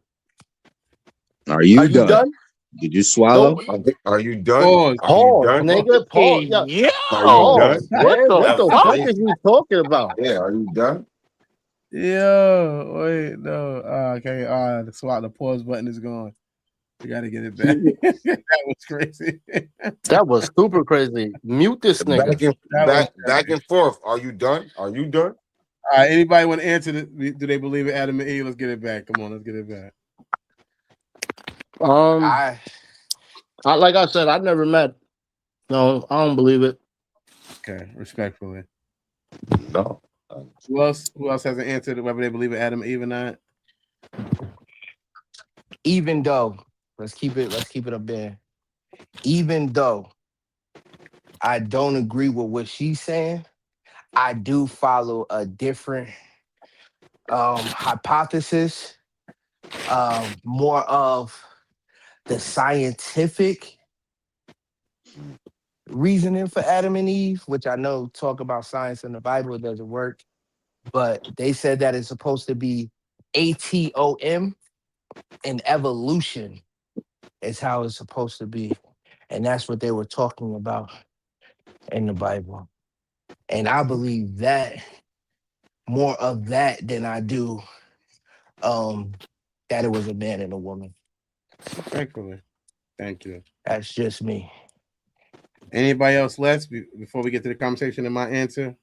Are you Are you done? done? Did you swallow? Are you done? Pause. Are you Pause, done? nigga. Pause. Yeah. Are you Pause, done? man. What That the was fuck crazy. is you talking about? Yeah, are you done? Yo, wait, no. Okay, the pause button is gone. We gotta get it back. That was crazy. That was super crazy. Mute this nigga. Back and forth. Are you done? Are you done? Anybody want to answer do they believe in Adam and Eve? Let's get it back. Come on, let's get it back. I like I said, I never met. No, I don't believe it. Okay, respectfully. No. Who else hasn't answered whether they believe in Adam and Eve or not? Even though, let's keep it up there. Even though I don't agree with what she's saying, I do follow a different hypothesis, more of the scientific reasoning for Adam and Eve, which I know talk about science in the Bible, it doesn't work. But they said that it's supposed to be ATOM, and evolution is how it's supposed to be. And that's what they were talking about in the Bible. And I believe that more of that than I do that it was a man and a woman. Respectfully. Thank you. That's just me. Anybody else left before we get to the conversation and my answer?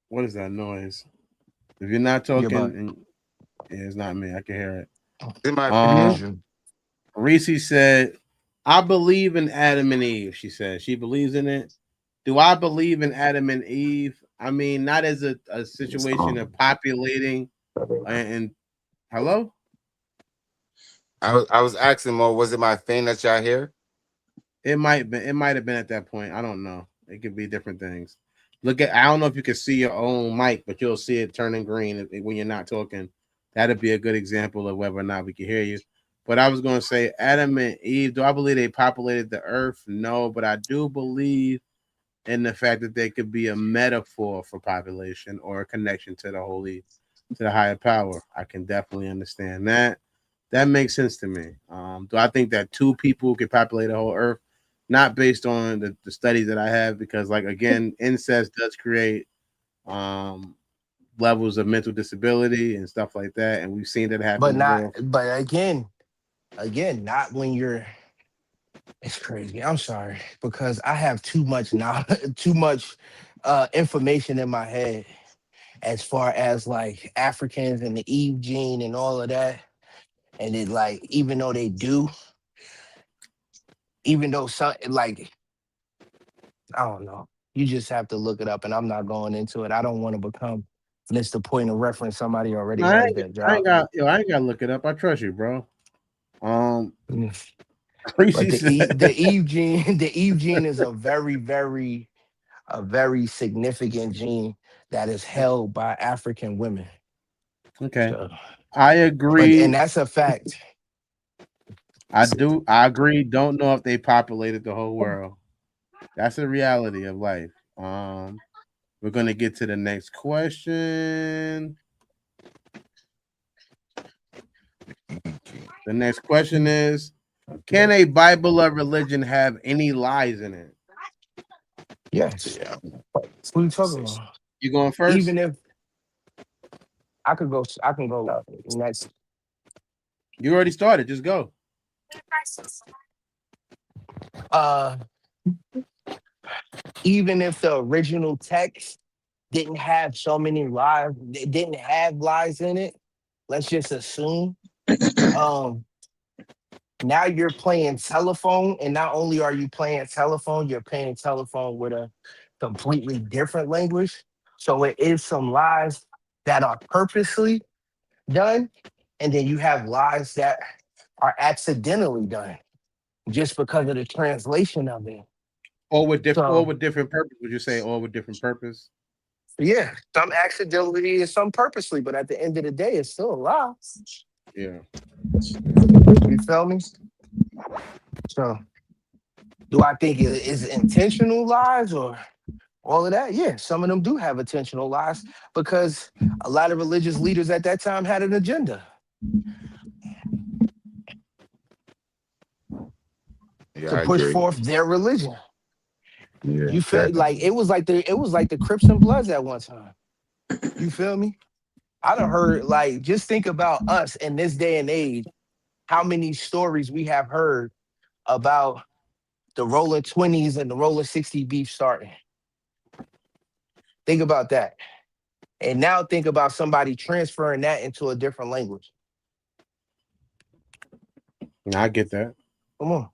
What is that noise? If you're not talking, it's not me. I can hear it. Reese said, I believe in Adam and Eve. She said she believes in it. Do I believe in Adam and Eve? I mean, not as a situation of populating and hello? I was asking Mo, was it my thing that y'all hear? It might have been at that point. I don't know. It could be different things. I don't know if you can see your own mic, but you'll see it turning green when you're not talking. That'd be a good example of whether or not we can hear you. But I was going to say Adam and Eve, do I believe they populated the earth? No, but I do believe in the fact that they could be a metaphor for population or a connection to the higher power. I can definitely understand that. That makes sense to me. Do I think that two people could populate the whole earth? Not based on the studies that I have, because like again, incest does create levels of mental disability and stuff like that, and we've seen that happen But in the not. world. But again, not when you're. It's crazy. I'm sorry because I have too much knowledge, too much information in my head as far as like Africans and the Eve gene and all of that. And it like even though they do, even though some like I don't know, you just have to look it up. And I'm not going into it. I don't want to become Mr. Point of Reference. Somebody already I has ain't, that I ain't job. got I ain't got to look it up. I trust you, bro. Mm. But Precy said, the Eve gene, the Eve gene is a very significant gene that is held by African women. okay, So, I and agree. that's a fact. I agree. Don't know if they populated the whole world. That's a reality of life. We're gonna get to the next question. The next question is: can a Bible of religion have any lies in it? Yes. What are you talking about? You going first? Even if I can go next. You already started. Just go. Uh, even if the original text didn't have so many lies, it didn't have lies in it. Let's just assume. Um, Now you're playing telephone, and not only are you playing telephone, you're playing telephone with a completely different language. So it is some lies that are purposely done, and then you have lies that are accidentally done just because of the translation of it. Or So with different purpose. Would you say all with different purpose? yeah, some accidentally and some purposely, but at the end of the day, it's still a lie. Yeah. You feel me? So do I think it is intentional lies or all of that? Yeah, some of them do have intentional lies because a lot of religious leaders at that time had an agenda Yeah, to I push agree. forth their religion. Yeah, You feel like definitely. it was like the Crips and Bloods at one time. You feel me? I done heard like just think about us in this day and age, how many stories we have heard about the Rolling 20s and the Rolling 60 beef starting. Think about that. And now think about somebody transferring that into a different language. I get that. Come on.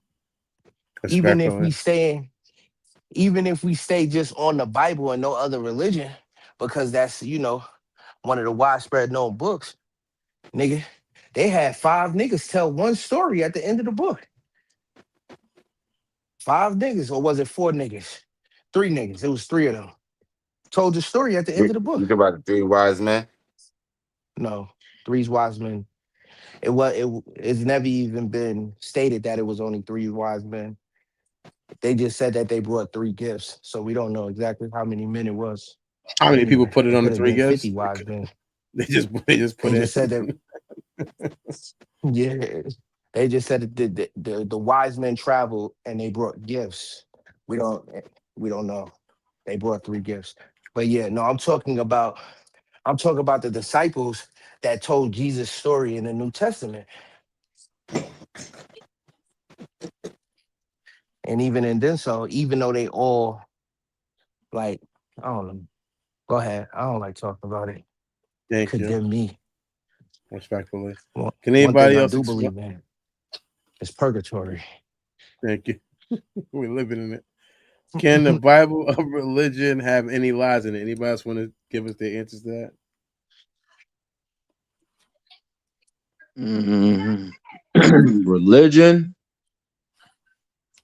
Even if Respectfully. we stay, even if we stay just on the Bible and no other religion, because that's one of the widespread known books, nigga. They had 5 niggas tell one story at the end of the book. 5 niggas, or was it 4 niggas? 3 niggas. It was 3 of them. Told the story at the end of the You book. talk about the three wise men? No, three's wise men. It's never even been stated that it was only 3 wise men. They just said that they brought 3 gifts. So we don't know exactly how many men it was. How many people Anyway, put it it on the could have three been gifts? 50 wise men. They just put They in. just said that, yeah. They just said that the wise men traveled and they brought gifts. We don't we don't know. They brought 3 gifts. But yeah, no, I'm talking about the disciples that told Jesus' story in the New Testament. And even in then so, even though they all like, I don't know. Go ahead. I don't like talking about it. Thank you. Condemn me. Respectfully. Well, Can one thing anybody I else do explain? believe in is purgatory. Thank you. We're living in it. Can the Bible of religion have any lies in it? Anybody else want to give us their answers to that? Religion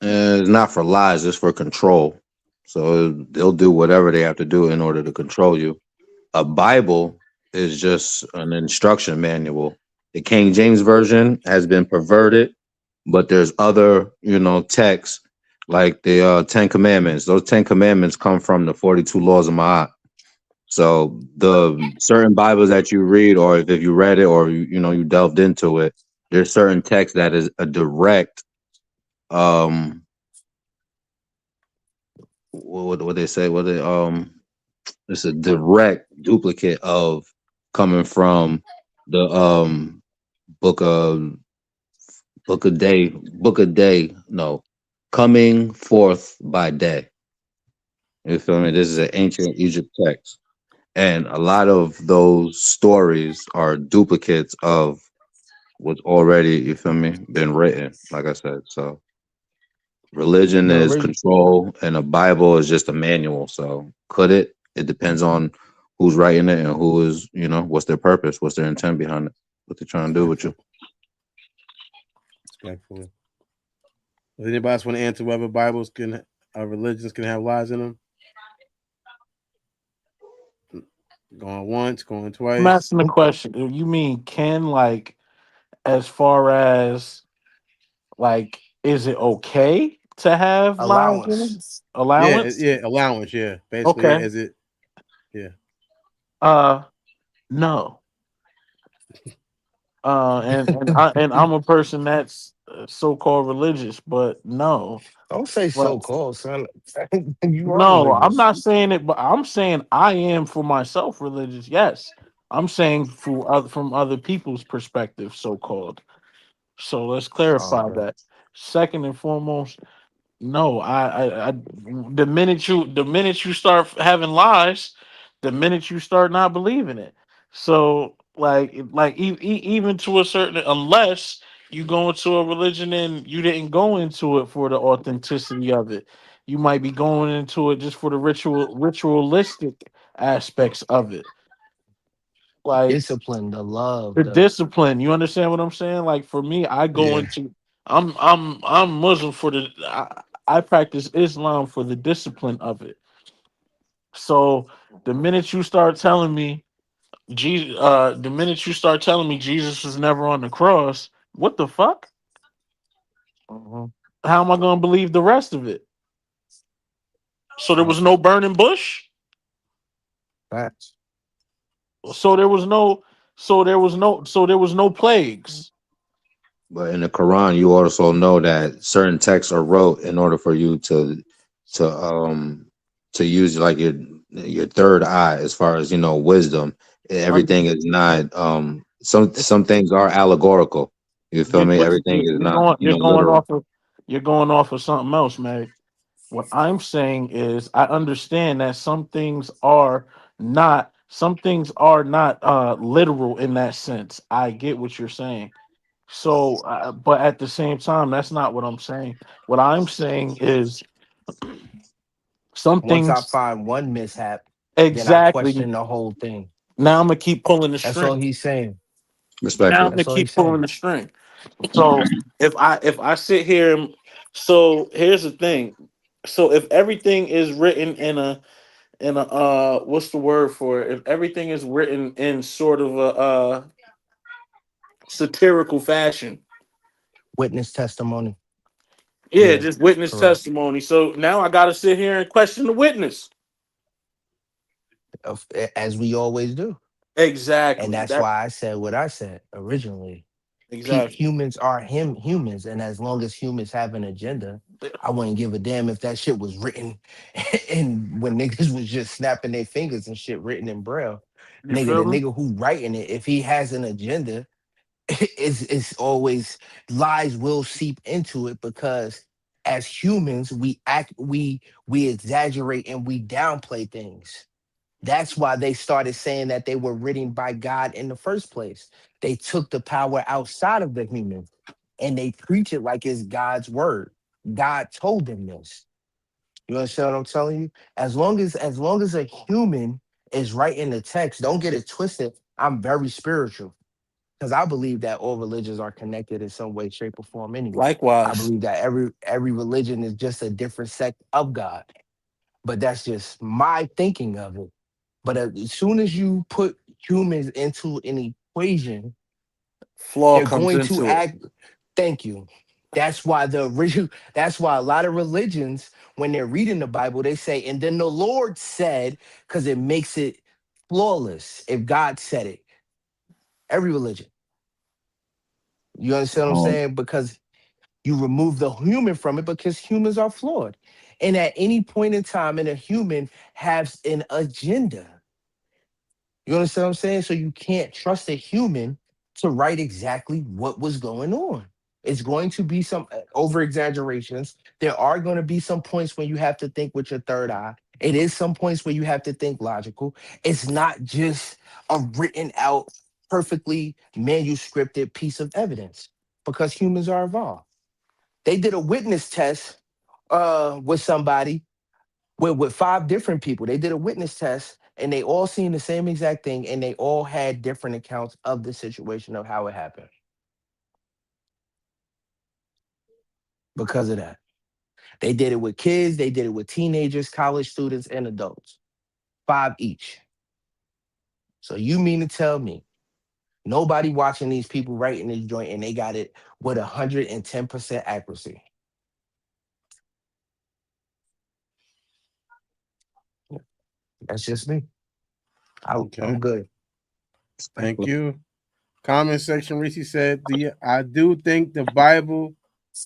is not for lies, it's for control. So they'll do whatever they have to do in order to control you. A Bible is just an instruction manual. The King James Version has been perverted, but there's other, texts like the 10 Commandments. Those 10 Commandments come from the 42 laws of Ma'at. So the certain Bibles that you read, or if you read it or you delved into it, there's certain text that is a direct what they say, it's a direct duplicate of coming from the book of book of day, no, coming forth by day. You feel me? This is an ancient Egypt text. And a lot of those stories are duplicates of what's already, you feel me, been written, like I said. So religion The is original. control and a Bible is just a manual. So could it? It depends on who's writing it and who is, what's their purpose, what's their intent behind it, what they're trying to do with you. Respectfully. Does anybody else want to answer whether Bibles can, religions can have lies in them? Going once, going I'm twice. asking the question. You mean can, like, as far as, like, is it okay to have lies in them? Allowance. Yeah, Allowance? yeah, allowance. Yeah, basically, Okay. is it? Yeah. Uh, no. I'm a person that's so-called religious, but no. Don't say But so called, son. You are no, I'm religious. not saying it, but I'm saying I am for myself religious. Yes, I'm saying from other people's perspective, so-called. So let's clarify Okay. that. Second and foremost, no, the minute you start having lies, the minute you start not believing it. So even to a certain, unless you go into a religion and you didn't go into it for the authenticity of it, you might be going into it just for the ritualistic aspects of it, like Discipline, the love, the the discipline. You understand what I'm saying? Like for me, I go yeah. into I'm Muslim for I practice Islam for the discipline of it. So the minute you start telling me Jesus was never on the cross, what the fuck? Mhm. How am I gonna believe the rest of it? So there was Facts. no burning bush. Facts. So there was no. So there was no plagues. But in the Quran, you also know that certain texts are wrote in order for you to um to use like your third eye as far as wisdom. Under, Everything is not it's, some things are allegorical. You feel you're, me? what Everything is you're not going. You're going literal. off of. You're going off of something else, man. What I'm saying is, I understand that some things are not literal in that sense. I get what you're saying. So, but at the same time, that's not what I'm saying. What I'm saying is some Once I things find one mishap, then I exactly. question the whole thing. Now I'm gonna keep pulling the That's all string. he's saying. Now I'm Respectfully. gonna That's all he's keep pulling saying. the string. So if I sit here so here's the thing. So if everything is written in a what's the word for it? If everything is written in sort of a satirical fashion, Witness testimony. yeah, Yeah, just witness correct. testimony. So now I gotta sit here and question the witness. As we always do. And Exactly. that's That why I said what I said originally. exactly. Humans are humans, and as long as humans have an agenda, I wouldn't give a damn if that shit was written and when niggas was just snapping their fingers and shit written in braille. You Nigga, the feel me? nigga who writing it, if he has an agenda, it's always lies will seep into it because as humans we exaggerate and we downplay things. That's why they started saying that they were written by God in the first place. They took the power outside of the human and they preach it like it's God's word. God told them this. You understand what I'm telling you? As long as a human is writing the text, don't get it twisted. I'm very spiritual because I believe that all religions are connected in some way, shape, or form. Anyway, I Likewise. believe that every religion is just a different sect of God. But that's just my thinking of it. But as soon as you put humans into an equation, Flaw they're comes going to into it. act. Thank you. That's why the original. That's why a lot of religions, when they're reading the Bible, they say, "And then the Lord said," because it makes it flawless. If God said it, every religion. You understand what I'm Um, saying? Because you remove the human from it because humans are flawed. And at any point in time, and a human has an agenda. You understand what I'm saying? So you can't trust a human to write exactly what was going on. It's going to be some over exaggerations. There are going to be some points when you have to think with your third eye. It is some points where you have to think logical. It's not just a written out, perfectly manuscripted piece of evidence because humans are involved. They did a witness test with somebody with five different people. They did a witness test and they all seen the same exact thing and they all had different accounts of the situation of how it happened because of that. They did it with kids, they did it with teenagers, college students, and adults. Five each. So you mean to tell me nobody watching these people writing this joint and they got it with 110% accuracy? That's just me. Okay. I'm good. Thank you. Comment section, Reese said, I do think the Bible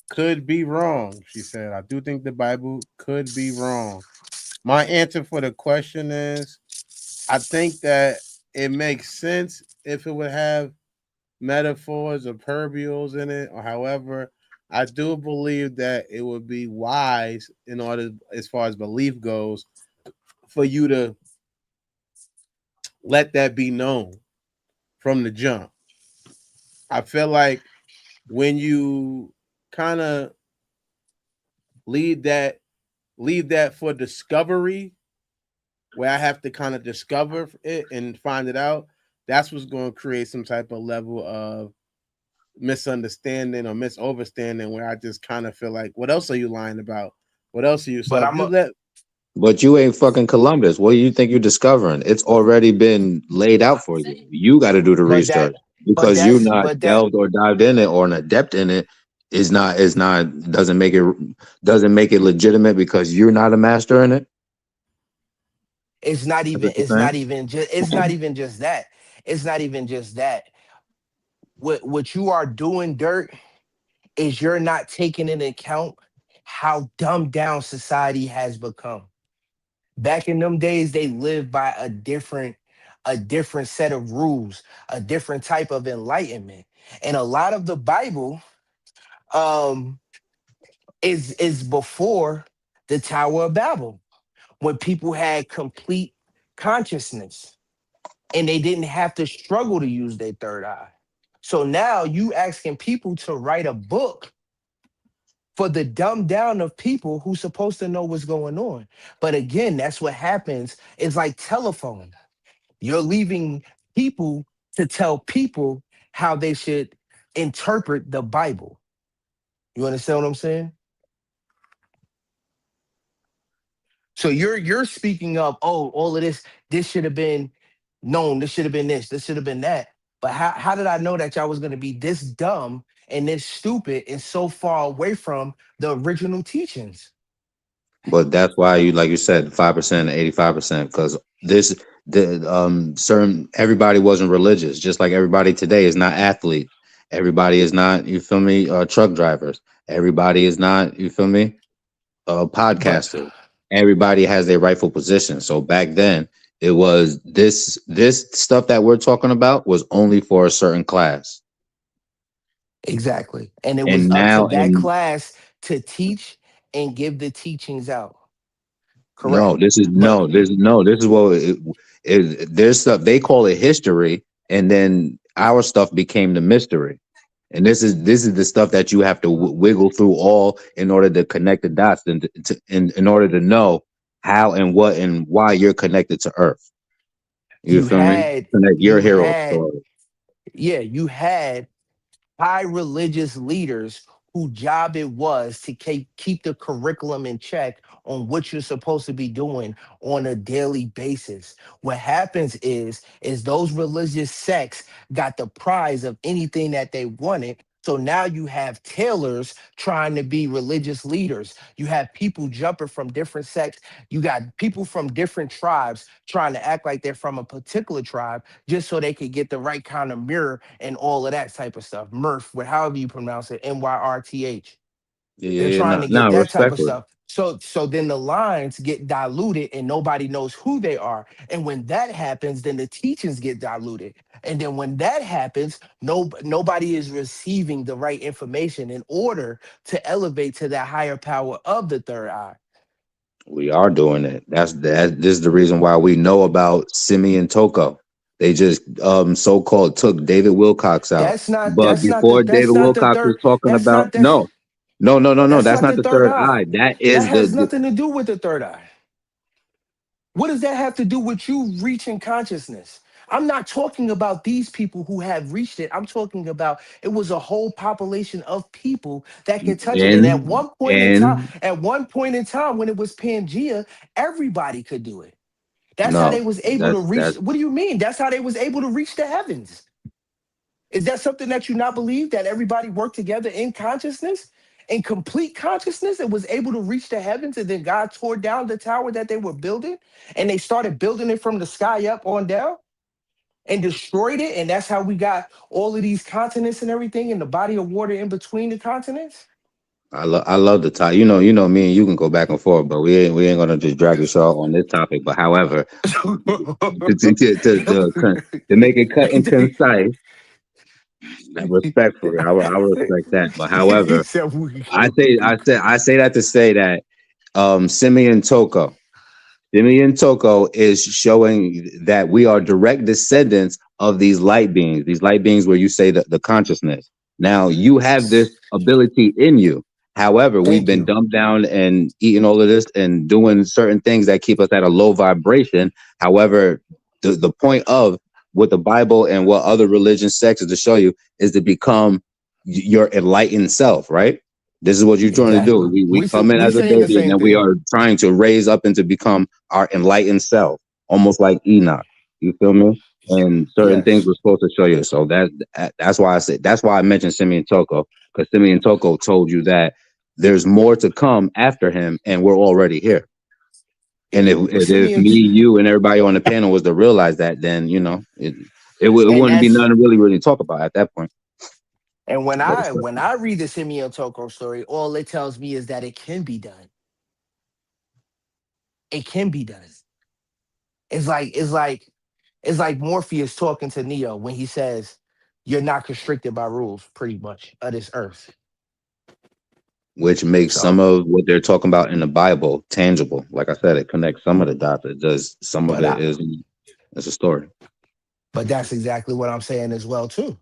could be wrong. She said, I do think the Bible could be wrong. My answer for the question is I think that it makes sense if it would have metaphors or parables in it, or however. I do believe that it would be wise in order, as far as belief goes, for you to let that be known from the jump. I feel like when you kind of leave that leave that for discovery, where I have to kind of discover it and find it out, that's what's going to create some type of level of misunderstanding or misoverstanding, where I just kind of feel like, what else are you lying about? What else are you? But So I'm just a let. but you ain't fucking Columbus. What do you think you're discovering? It's already been laid out for you. You got to do the but that research but because you that's not but that delved or dived in it or an adept in it is not doesn't make it legitimate because you're not a master in it. it's not That's even what you're saying. it's not even just that. It's not even just that. What you are doing, Dirt, is you're not taking into account how dumbed down society has become. Back in them days, they lived by a different set of rules, a different type of enlightenment. And a lot of the Bible um is before the Tower of Babel, when people had complete consciousness and they didn't have to struggle to use their third eye. So now you asking people to write a book for the dumbed down of people who's supposed to know what's going on. But again, that's what happens. It's like telephone. You're leaving people to tell people how they should interpret the Bible. You understand what I'm saying? So you're speaking of, oh, all of this should have been known, this should have been this should have been that. But how did I know that y'all was gonna be this dumb and this stupid and so far away from the original teachings? But that's why you, like you said, 5% 85%, because this the certain everybody wasn't religious, just like everybody today is not athlete. Everybody is not, you feel me, truck drivers. Everybody is not, you feel me, But podcaster. Everybody has their rightful position. So back then, it was this stuff that we're talking about was only for a certain class. exactly. And it was And up to now, that and class to teach and give the teachings out. no, Correct. this is But no, this is no, this is what there's stuff they call it history, and then our stuff became the mystery. And this is the stuff that you have to wiggle through all in order to connect the dots, and in order to know how and what and why you're connected to Earth. You you feel me? had Connect your you hero had story. yeah, you had high religious leaders whose job it was to keep the curriculum in check on what you're supposed to be doing on a daily basis. What happens is those religious sects got the prize of anything that they wanted So now you have tailors trying to be religious leaders. You have people jumping from different sects. You got people from different tribes trying to act like they're from a particular tribe just so they could get the right kind of mirror and all of that type of stuff. Murph, however you pronounce it, MYRTH. They're trying to get No, that type of respectfully. stuff. So then the lines get diluted and nobody knows who they are. And when that happens, then the teachings get diluted. And then when that happens, nobody is receiving the right information in order to elevate to that higher power of the third eye. We are doing it. This is the reason why we know about Simeon Toko. They just so-called took David Wilcox out. That's not But that's not the before that's David not the Wilcox was third talking that's about not the no. that's That's not not the the third third eye. eye. That That is has nothing to do with the third eye. What does that have to do with you reaching consciousness? I'm not talking about these people who have reached it. I'm talking about it was a whole population of people that could touch it. And and at one point in time, when it was Pangea, everybody could do it. That's how they no. was able to reach. That's What do you mean? That's how they was able to reach the heavens. Is that something that you not believe, that everybody worked together in consciousness, in complete consciousness, and was able to reach the heavens? And then God tore down the tower that they were building, and they started building it from the sky up on down and destroyed it. And that's how we got all of these continents and everything, and the body of water in between the continents. I love the topic. Me and you can go back and forth, but we ain't gonna just drag the show on this topic. But however, to make it cut and concise, respectfully, I would respect that. But He however, said we I say that to say that Simeon Toko. Simeon Toko is showing that we are direct descendants of these light beings where you say the consciousness. Now you have this ability in you. However, we've Thank been you. dumbed down and eating all of this and doing certain things that keep us at a low vibration. However, the point of what the Bible and what other religion sects is to show you is to become your enlightened self, right? This is what you're trying to do. Exactly. We come in We as a saying the baby and same then we thing. are trying to raise up and to become our enlightened self, almost like Enoch. You feel me? And certain things Yes. we're supposed to show you. So that's why I mentioned Simeon Toko, because Simeon Toko told you that there's more to come after him, and we're already here. And With if Simeon, me, you, and everybody on the panel was to realize that, then it and wouldn't be that's nothing really to talk about at that point. and when But I read the Simeon Toko story, all it tells me is that it can be done. It can be done. It's like it's like it's like Morpheus talking to Neo when he says, "You're not constricted by rules, pretty much, of this earth." which makes some So, of what they're talking about in the Bible tangible. Like I said, it connects some of the dots. It does. Some of but it I is it's a story. but that's exactly what I'm saying as well too.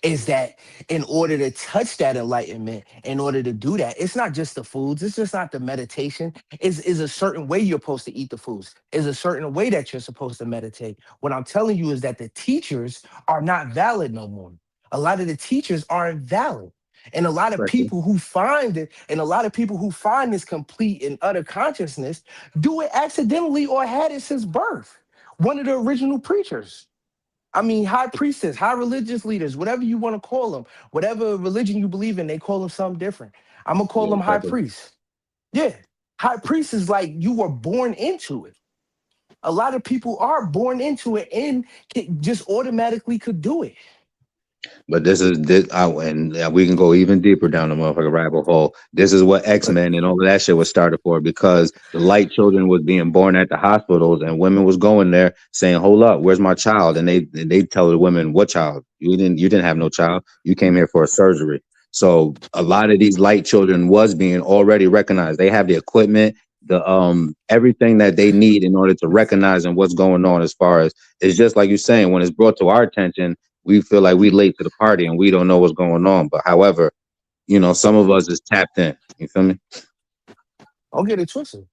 Is that in order to touch that enlightenment, in order to do that, it's not just the foods, it's just not the meditation. Is a certain way you're supposed to eat the foods, is a certain way that you're supposed to meditate. What I'm telling you is that the teachers are not valid no more. A lot of the teachers aren't valid. And a lot of Correct. people who find it, and a lot of people who find this complete and utter consciousness do it accidentally or had it since birth. One of the original preachers. I mean, high priestess, high religious leaders, whatever you want to call them, whatever religion you believe in, they call them something different. I'm gonna call Yeah, them high respectfully. priest. Yeah, high priest is like you were born into it. A lot of people are born into it and just automatically could do it. But and we can go even deeper down the motherfucking rabbit hole. This is what But X-Men and all of that shit was started for, because the light children was being born at the hospitals, and women was going there saying, "Hold up, where's my child?" And they tell the women, "What child? You didn't have no child. You came here for a surgery." So a lot of these light children was being already recognized. They have the equipment, the everything that they need in order to recognize and what's going on. As far as it's just like you're saying, when it's brought to our attention, we feel like we late to the party and we don't know what's going on. But however, some of us is tapped in. You feel me? I'll get it twisted.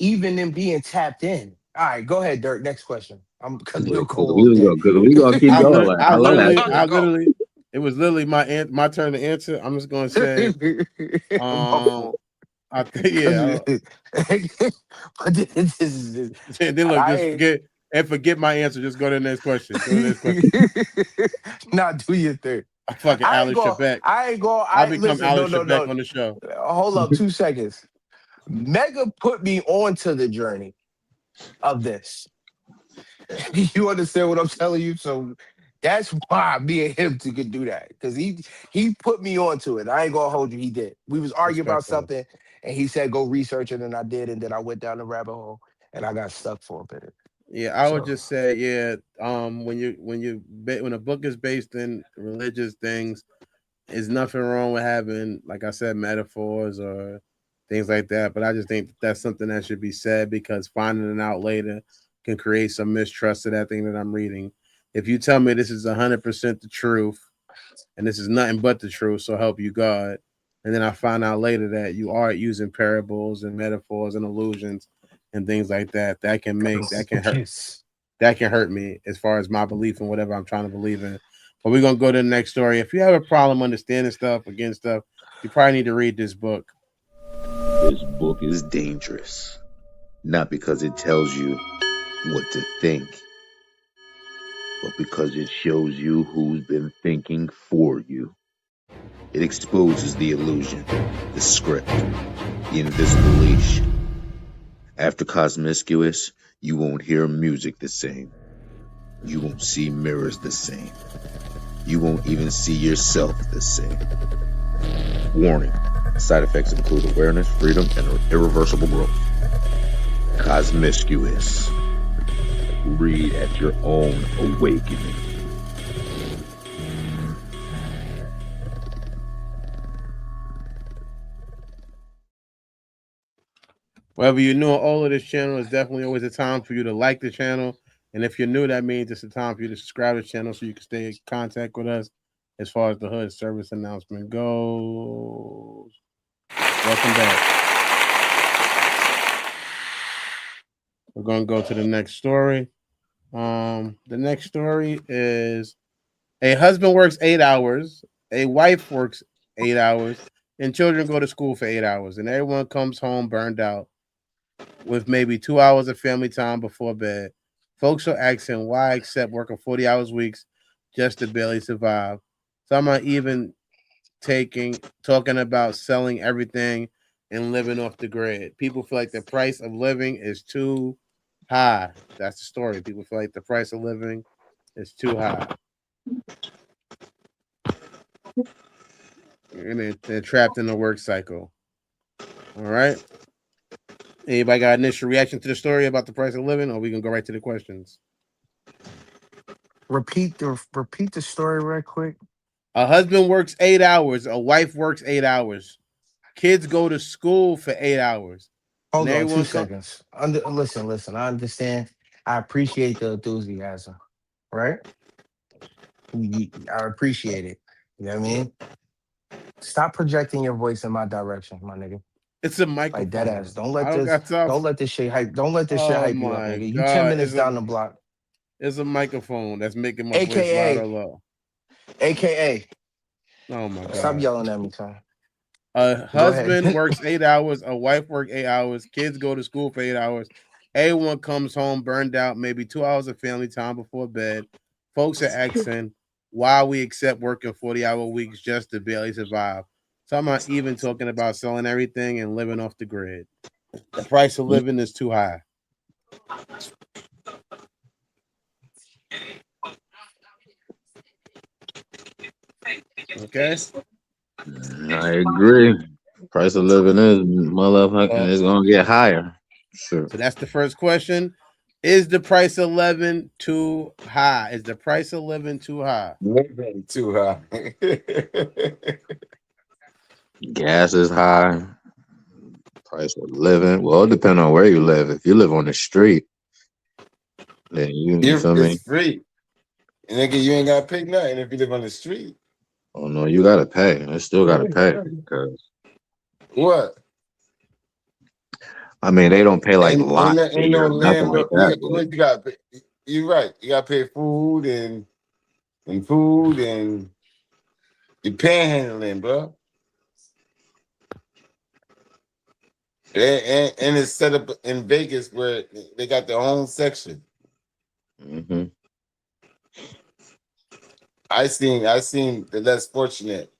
Even in being tapped in. All right, go ahead, Dirk. Next question. I'm because we'll go Because all day. we gonna keep going. Like, I love that shit. It was literally my turn to answer. I'm just gonna say, My fault. I think yeah. But this is And then look, just I forget my answer. Just go to the next question. Go to the next question. Nah, do your thing. Fucking I Ali ain't go. Shebeck. I ain't go. I'll I become listen. Ali No, no, Shebeck no. on the show. Hold up, 2 seconds. Mega put me onto the journey of this. You understand what I'm telling you? So that's why me and him could do that because he put me onto it. I ain't gonna hold you. He did. We was arguing about Respectfully. something, and he said go research it, and I did, and then I went down the rabbit hole, and I got stuck for a minute. Yeah, I would So just say, yeah, when a book is based in religious things, there's nothing wrong with having, like I said, metaphors or things like that. But I just think that's something that should be said because finding it out later can create some mistrust of that thing that I'm reading. If you tell me this is 100% the truth and this is nothing but the truth, so help you God, and then I find out later that you are using parables and metaphors and allusions and things like that, that can hurt me as far as my belief in whatever I'm trying to believe in. But we're gonna go to the next story. If you have a problem understanding stuff, against stuff, you probably need to read this book. This book is dangerous, not because it tells you what to think, but because it shows you who's been thinking for you. It exposes the illusion, the script, the invisible leash. After Cosmiscuous, you won't hear music the same. You won't see mirrors the same. You won't even see yourself the same. Warning. Side effects include awareness, freedom, and irreversible growth. Cosmiscuous. Read at your own awakening. Whether you're new or old of this channel, it's definitely always a time for you to like the channel. And if you're new, that means it's a time for you to subscribe to the channel so you can stay in contact with us as far as the hood service announcement goes. Welcome back. We're going to go to the next story. The next story is a husband works 8 hours, a wife works 8 hours, and children go to school for 8 hours, and everyone comes home burned out with maybe 2 hours of family time before bed. Folks are asking why accept working 40 hours weeks just to barely survive. Some are even talking about selling everything and living off the grid. People feel like the price of living is too high. That's the story. People feel like the price of living is too high. And they're trapped in the work cycle. All right. Anybody got initial reaction to the story about the price of living, or we can go right to the questions? repeat the story right quick. A husband works 8 hours. A wife works 8 hours. Kids go to school for 8 hours. Hold on 2 seconds. Listen. I understand. I appreciate the enthusiasm. Right? I appreciate it. You know what I mean? Stop projecting your voice in my direction, my nigga. It's a Like dead microphone. ass. Don't I let don't got time. this shit hype. Don't let this shit Oh hype you up, my nigga. You 10 God. minutes down the block. It's a microphone that's making my voice loud or low. AKA. Oh my God. Stop yelling at me, son. A husband works 8 hours. A wife works 8 hours. Kids go to school for 8 hours. Everyone comes home burned out, maybe 2 hours of family time before bed. Folks are asking why we accept working 40-hour weeks just to barely survive. Some are even talking about selling everything and living off the grid. The price of living is too high. Okay. I agree. Price of living is motherfucking is gonna get higher. Sure. So that's the first question. Is the price of living too high? Is the price of living too high? Living too high. Gas is high. Price of living. Well, it depends on where you live. If you live on the street, then you feel me? It's free. Nigga, you ain't gotta pay nothing if you live on the street. Oh no, you gotta pay. You still gotta pay because What? I mean they don't pay like lots Ain't no or nothing like landlord. that. You got. You're right. You got to pay food and food and you're panhandling, bro. And it's set up in Vegas where they got their own section. Mm-hmm. I seen the less fortunate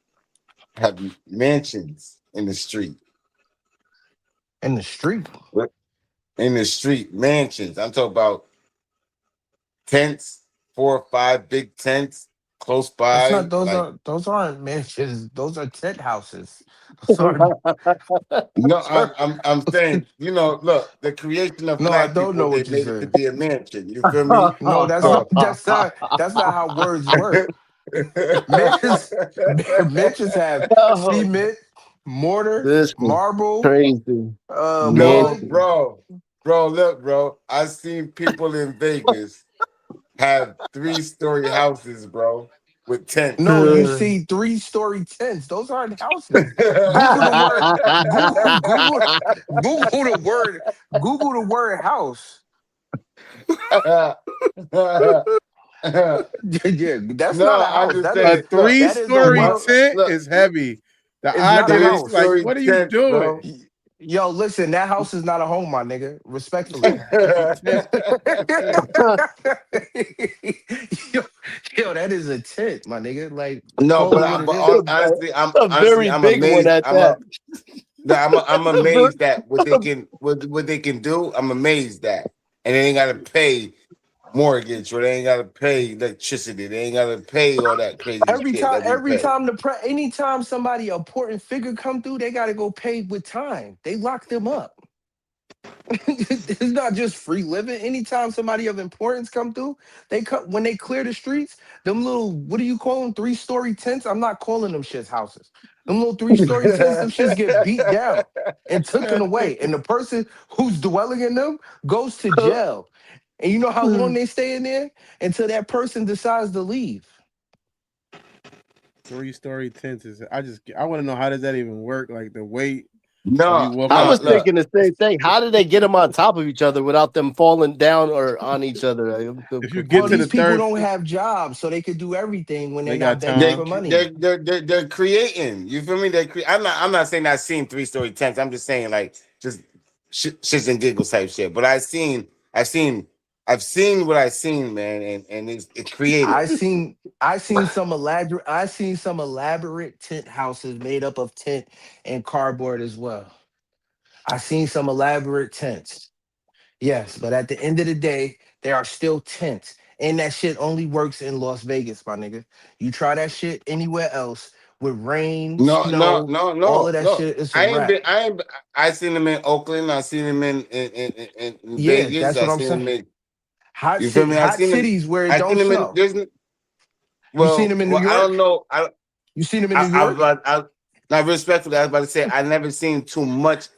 have mansions in the street. In the street. In the street, mansions. I'm talking about tents, 4 or 5 big tents close That's by. not. Like Those aren't mansions. Those are tent houses. Those aren't. no, Those are, I'm saying, look, the creation of no, I black don't people, know they what you made it to said. be a mansion. You feel me? No, that's not. So That's not how words work. Mansions. Mansions have Oh, cement, mortar, this is marble, crazy. no, wood. Mansion. look, bro. I've seen people in Vegas have 3-story houses, bro, with No, tents. you see 3-story tents. Those aren't houses. Google the word. Google the word. Google the word house. Yeah, that's not No, a I'm house. just That A saying. is Look, that is a three-story look, well. tent look. is heavy. The It's not a idea is house. like, 3-story what are you tent, doing? bro. Yo, listen, that house is not a home, my nigga. Respectfully. A tent. yo, yo, that is a tent, my nigga. Like, No, call but it what I'm it but is. honestly, A very I'm big one amazed. at that. I'm amazed that what they can do. I'm amazed that, and they ain't got to pay mortgage or they ain't got to pay electricity. They ain't got to pay all that crazy shit that we Every pay. time anytime somebody important figure come through, they gotta go pay with time. They lock them up. It's not just free living. Anytime somebody of importance come through, they come when they clear the streets. Them little, what do you call them? 3-story tents. I'm not calling them shits houses. Them little 3-story tents. Them shits get beat down and taken away, and the person who's dwelling in them goes to jail. And you know how long they stay in there until that person decides to leave. 3-story tents is. I want to know, how does that even work? Like the weight of you No, walking I no, up. was look. thinking the same thing. How did they get them on top of each other without them falling down or on each other? I'm If you get Well, to confused. the these people third, don't have jobs, so they could do everything when they're they not got begging They for time. money. they're creating. You feel me? I'm not saying I've seen 3-story tents. I'm just saying like just shits and giggles type shit. But I've seen what I've seen, man, and it's creative. I seen some elaborate tent houses made up of tent and cardboard as well. I seen some elaborate tents. Yes, but at the end of the day, there are still tents. And that shit only works in Las Vegas, my nigga. You try that shit anywhere else with rain, snow, all of that Look, shit, it's a wrap. I seen them in Oakland. I seen them in Yeah, Vegas. that's I what I'm seen them saying. in. You feel me? Hot cities where it I seen don't them in. snow. There's You seen them in New I don't York? know. You seen them in New I was York? not respectfully. I was about to say I never seen too much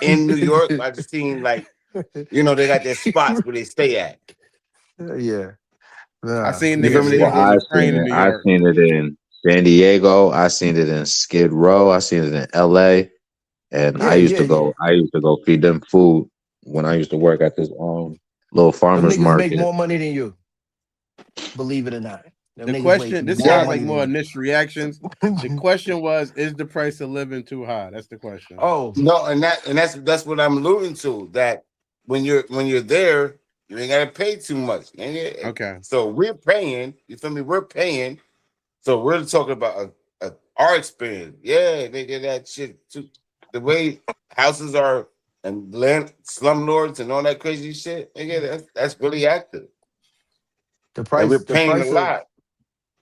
in New York. I just seen like they got their spots where they stay at. Yeah. I Nah, seen You feel niggas me? Well, sleeping on yeah. the I seen train in it. New I York. seen it in San Diego. I seen it in Skid Row. I seen it in LA. And Yeah, yeah, yeah. I used to go feed them food when I used to work at this little Them farmers niggas make market. more money than you, believe it or not. Them The niggas make question, this more sounds like Yes. money more than initial reactions. The you. question was, is the price of living too high? That's the question. Oh, No, and that's what I'm alluding to. That when you're there, you ain't gotta pay too much. Okay. So we're paying. You feel me? We're paying. So we're talking about our experience. Yeah, they did that shit too. The way houses are and land slumlords and all that crazy shit. Nigga, that's really active, the and we're price, the paying a price of lot.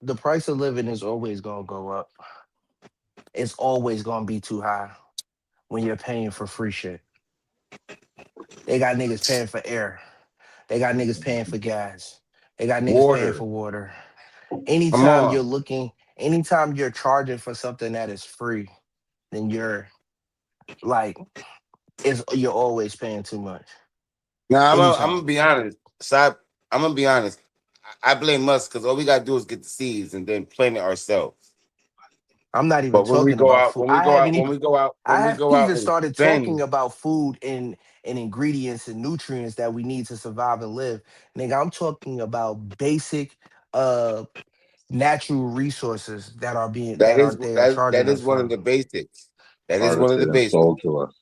the price of living is always gonna go up. It's always gonna be too high when you're paying for free shit. They got niggas paying for air. They got niggas paying for gas. They got niggas paying Water. for water. Come on. Anytime you're charging for something that is free, then like you're always paying too much. Now I'm Anytime. gonna be honest. I'm gonna be honest. I blame us because all we gotta do is get the seeds and then plant it ourselves. I'm not even But when we talking go about out, food. I when we haven't go out even and started talking spend, about food and ingredients and nutrients that we need to survive and live. Nigga, I'm talking about basic uh natural resources they are charging that us is one of for. the basics. That is one of Harvested the and basics. sold to us.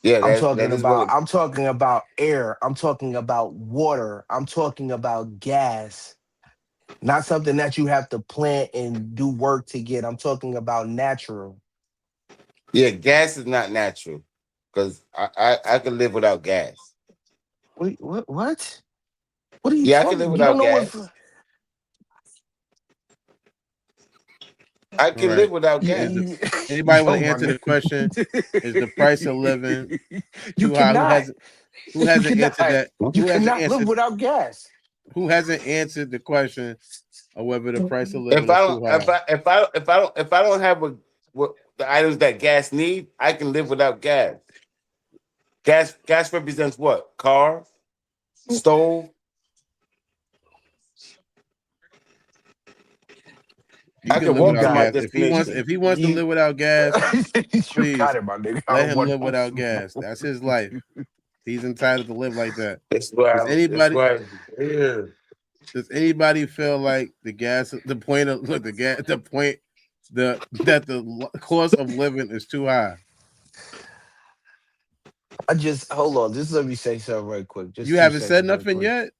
Yeah, that is one of I'm talking about air. I'm talking about water. I'm talking about gas. Not something that you have to plant and do work to get. I'm talking about natural. Yeah, gas is not natural because I can live without gas. Wait, what? What are you Yeah, I can live talking? You don't without know what? gas. I All can right. live without Is gas. the anybody want Yo, to my answer the question? Is the price of living nigga. You too high? cannot. Who You hasn't answered cannot. that? You cannot live without gas. Who hasn't answered the question of whether the price of If living I is don't too high? if I don't have what the items that gas need, I can live without gas. Gas represents what? Car, stove. You I can can live You walk to without my got gas. it. destination. If he wants to You, live without gas, you got please it, my nigga. I let don't him want live no without smoke. gas. That's his life. He's entitled to live like that. That's why. Does anybody Yeah. does anybody feel like the point of look the gas the point that the cost of living is too high? I just hold on. Just let me say something right quick. You Just two haven't said seconds, right nothing quick. yet?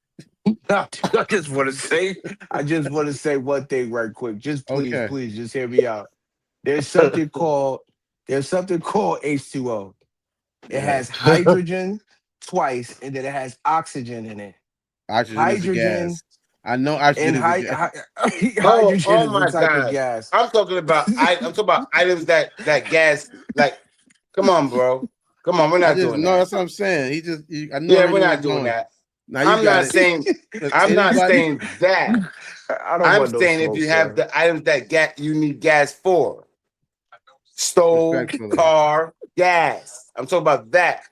I just want to say, I just want to say one thing right quick. Just please, Okay. please, just hear me out. There's something called H2O. It Yeah. has hydrogen twice, and then it has oxygen in it. Oxygen is a Hydrogen gas. I know oxygen and is a gas. hydrogen Oh is the my type of God. gas. I'm talking about items that gas like. Come on, bro. Come on, we're I not just doing know that. that's what I'm saying. I know Yeah, already we're where not he's doing going. that. Now you I'm got not it. saying Does I'm not anybody saying that. I don't I'm want no saying if smoke, you have sir. the items that you need gas for. Stove, respectfully? car, gas. I'm talking about that.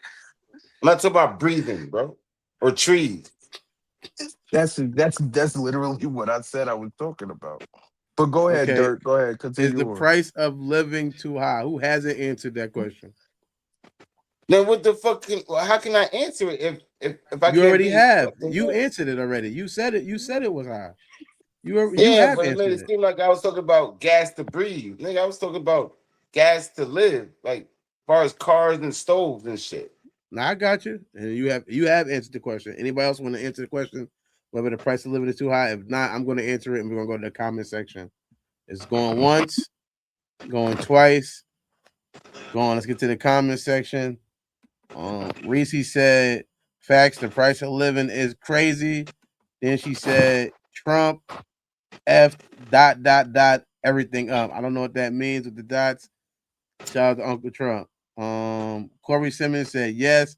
I'm not talking about breathing, bro. Or trees. That's literally what I said I was talking about. But go ahead, Okay. Dirk. Go ahead. Is Continue the on. price of living too high? Who hasn't answered that question? Then what the fuck how can I answer it if I You can't already be have. fucking You good? answered it already. You said it. You said it was high. You Yeah, have but it made answered it it. seem like I was talking about gas to breathe. Nigga, I was talking about gas to live, like as far as cars and stoves and shit. Now I got you, and you have answered the question. Anybody else want to answer the question whether the price of living is too high? If not, I'm going to answer it, and we're going to go to the comment section. It's going once, going twice, going. Let's get to the comment section. Reese said, "Facts. The price of living is crazy." Then she said, "Trump F everything up." I don't know what that means with the dots. Shout out to Uncle Trump. Corey Simmons said yes,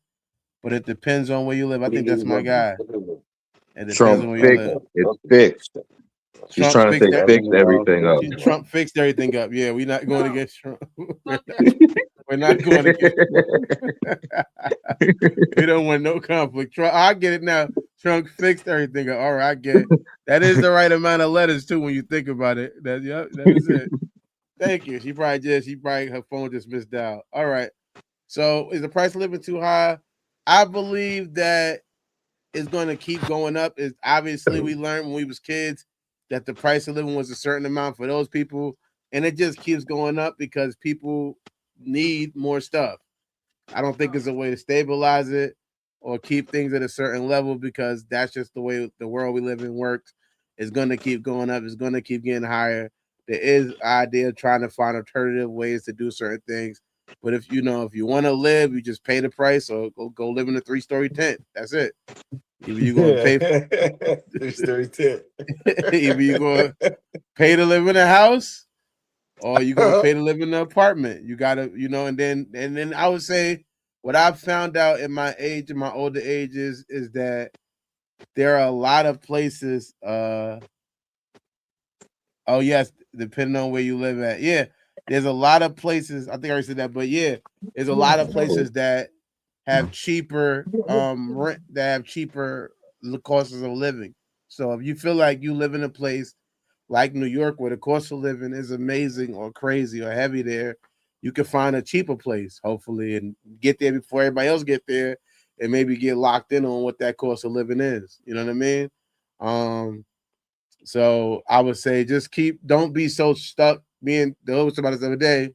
but it depends on where you live. I think that's my guy. It depends on Trump where you fixed live. it's fixed. He's Trump trying to fixed say that. fix everything up. Trump fixed everything up. Yeah, we're not going against Trump. We're not going against Trump. We don't want no conflict. Trump, I get it now. Trump fixed everything up. All right, I get it. That is the right amount of letters too when you think about it. That is it. Thank you. She probably her phone just missed out. All right. So is the price of living too high? I believe that it's going to keep going up. Is obviously we learned when we was kids that the price of living was a certain amount for those people, and it just keeps going up because people need more stuff. I don't think it's a way to stabilize it or keep things at a certain level because that's just the way the world we live in works. It's going to keep going up. It's going to keep getting higher. There is idea of trying to find alternative ways to do certain things. But if you want to live, you just pay the price or go live in a 3-story tent. That's it. Either you're going to pay for 3-story tent. either you're going to pay to live in a house or you're going to pay to live in an apartment. You got to, and then I would say what I've found out in my older ages is that there are a lot of places. Oh yes, depending on where you live at. Yeah, there's a lot of places. I think I already said that, but yeah, there's a lot of places that have cheaper rent, that have cheaper costs of living. So if you feel like you live in a place like New York where the cost of living is amazing or crazy or heavy there, you can find a cheaper place, hopefully, and get there before everybody else get there and maybe get locked in on what that cost of living is. You know what I mean? So I would say don't be so stuck. Me and the host about this other day.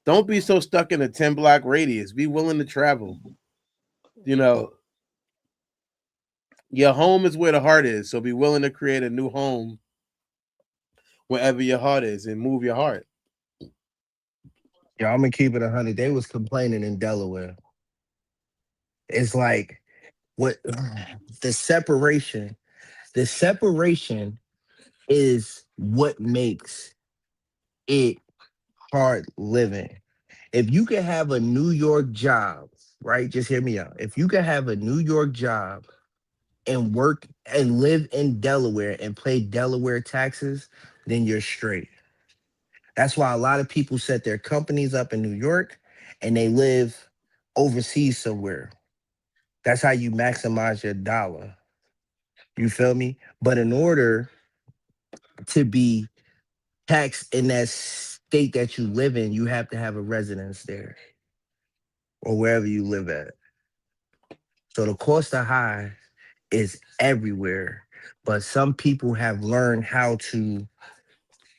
Don't be so stuck in a 10-block radius. Be willing to travel. Your home is where the heart is, so be willing to create a new home wherever your heart is and move your heart. Yo, I'm gonna keep it 100. They was complaining in Delaware. It's like what the separation. The separation is what makes it hard living. If you can have a New York job, right? Just hear me out. If you can have a New York job and work and live in Delaware and pay Delaware taxes, then you're straight. That's why a lot of people set their companies up in New York and they live overseas somewhere. That's how you maximize your dollar. You feel me? But in order to be taxed in that state that you live in, you have to have a residence there or wherever you live at. So the cost of high is everywhere. But some people have learned how to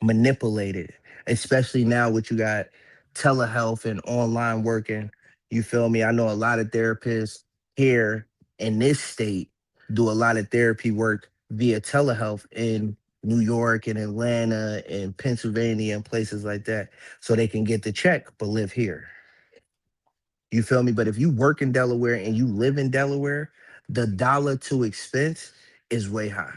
manipulate it, especially now what you got telehealth and online working. You feel me? I know a lot of therapists here in this state do a lot of therapy work via telehealth in New York and Atlanta and Pennsylvania and places like that so they can get the check but live here. You feel me? But if you work in Delaware and you live in Delaware, the dollar to expense is way high.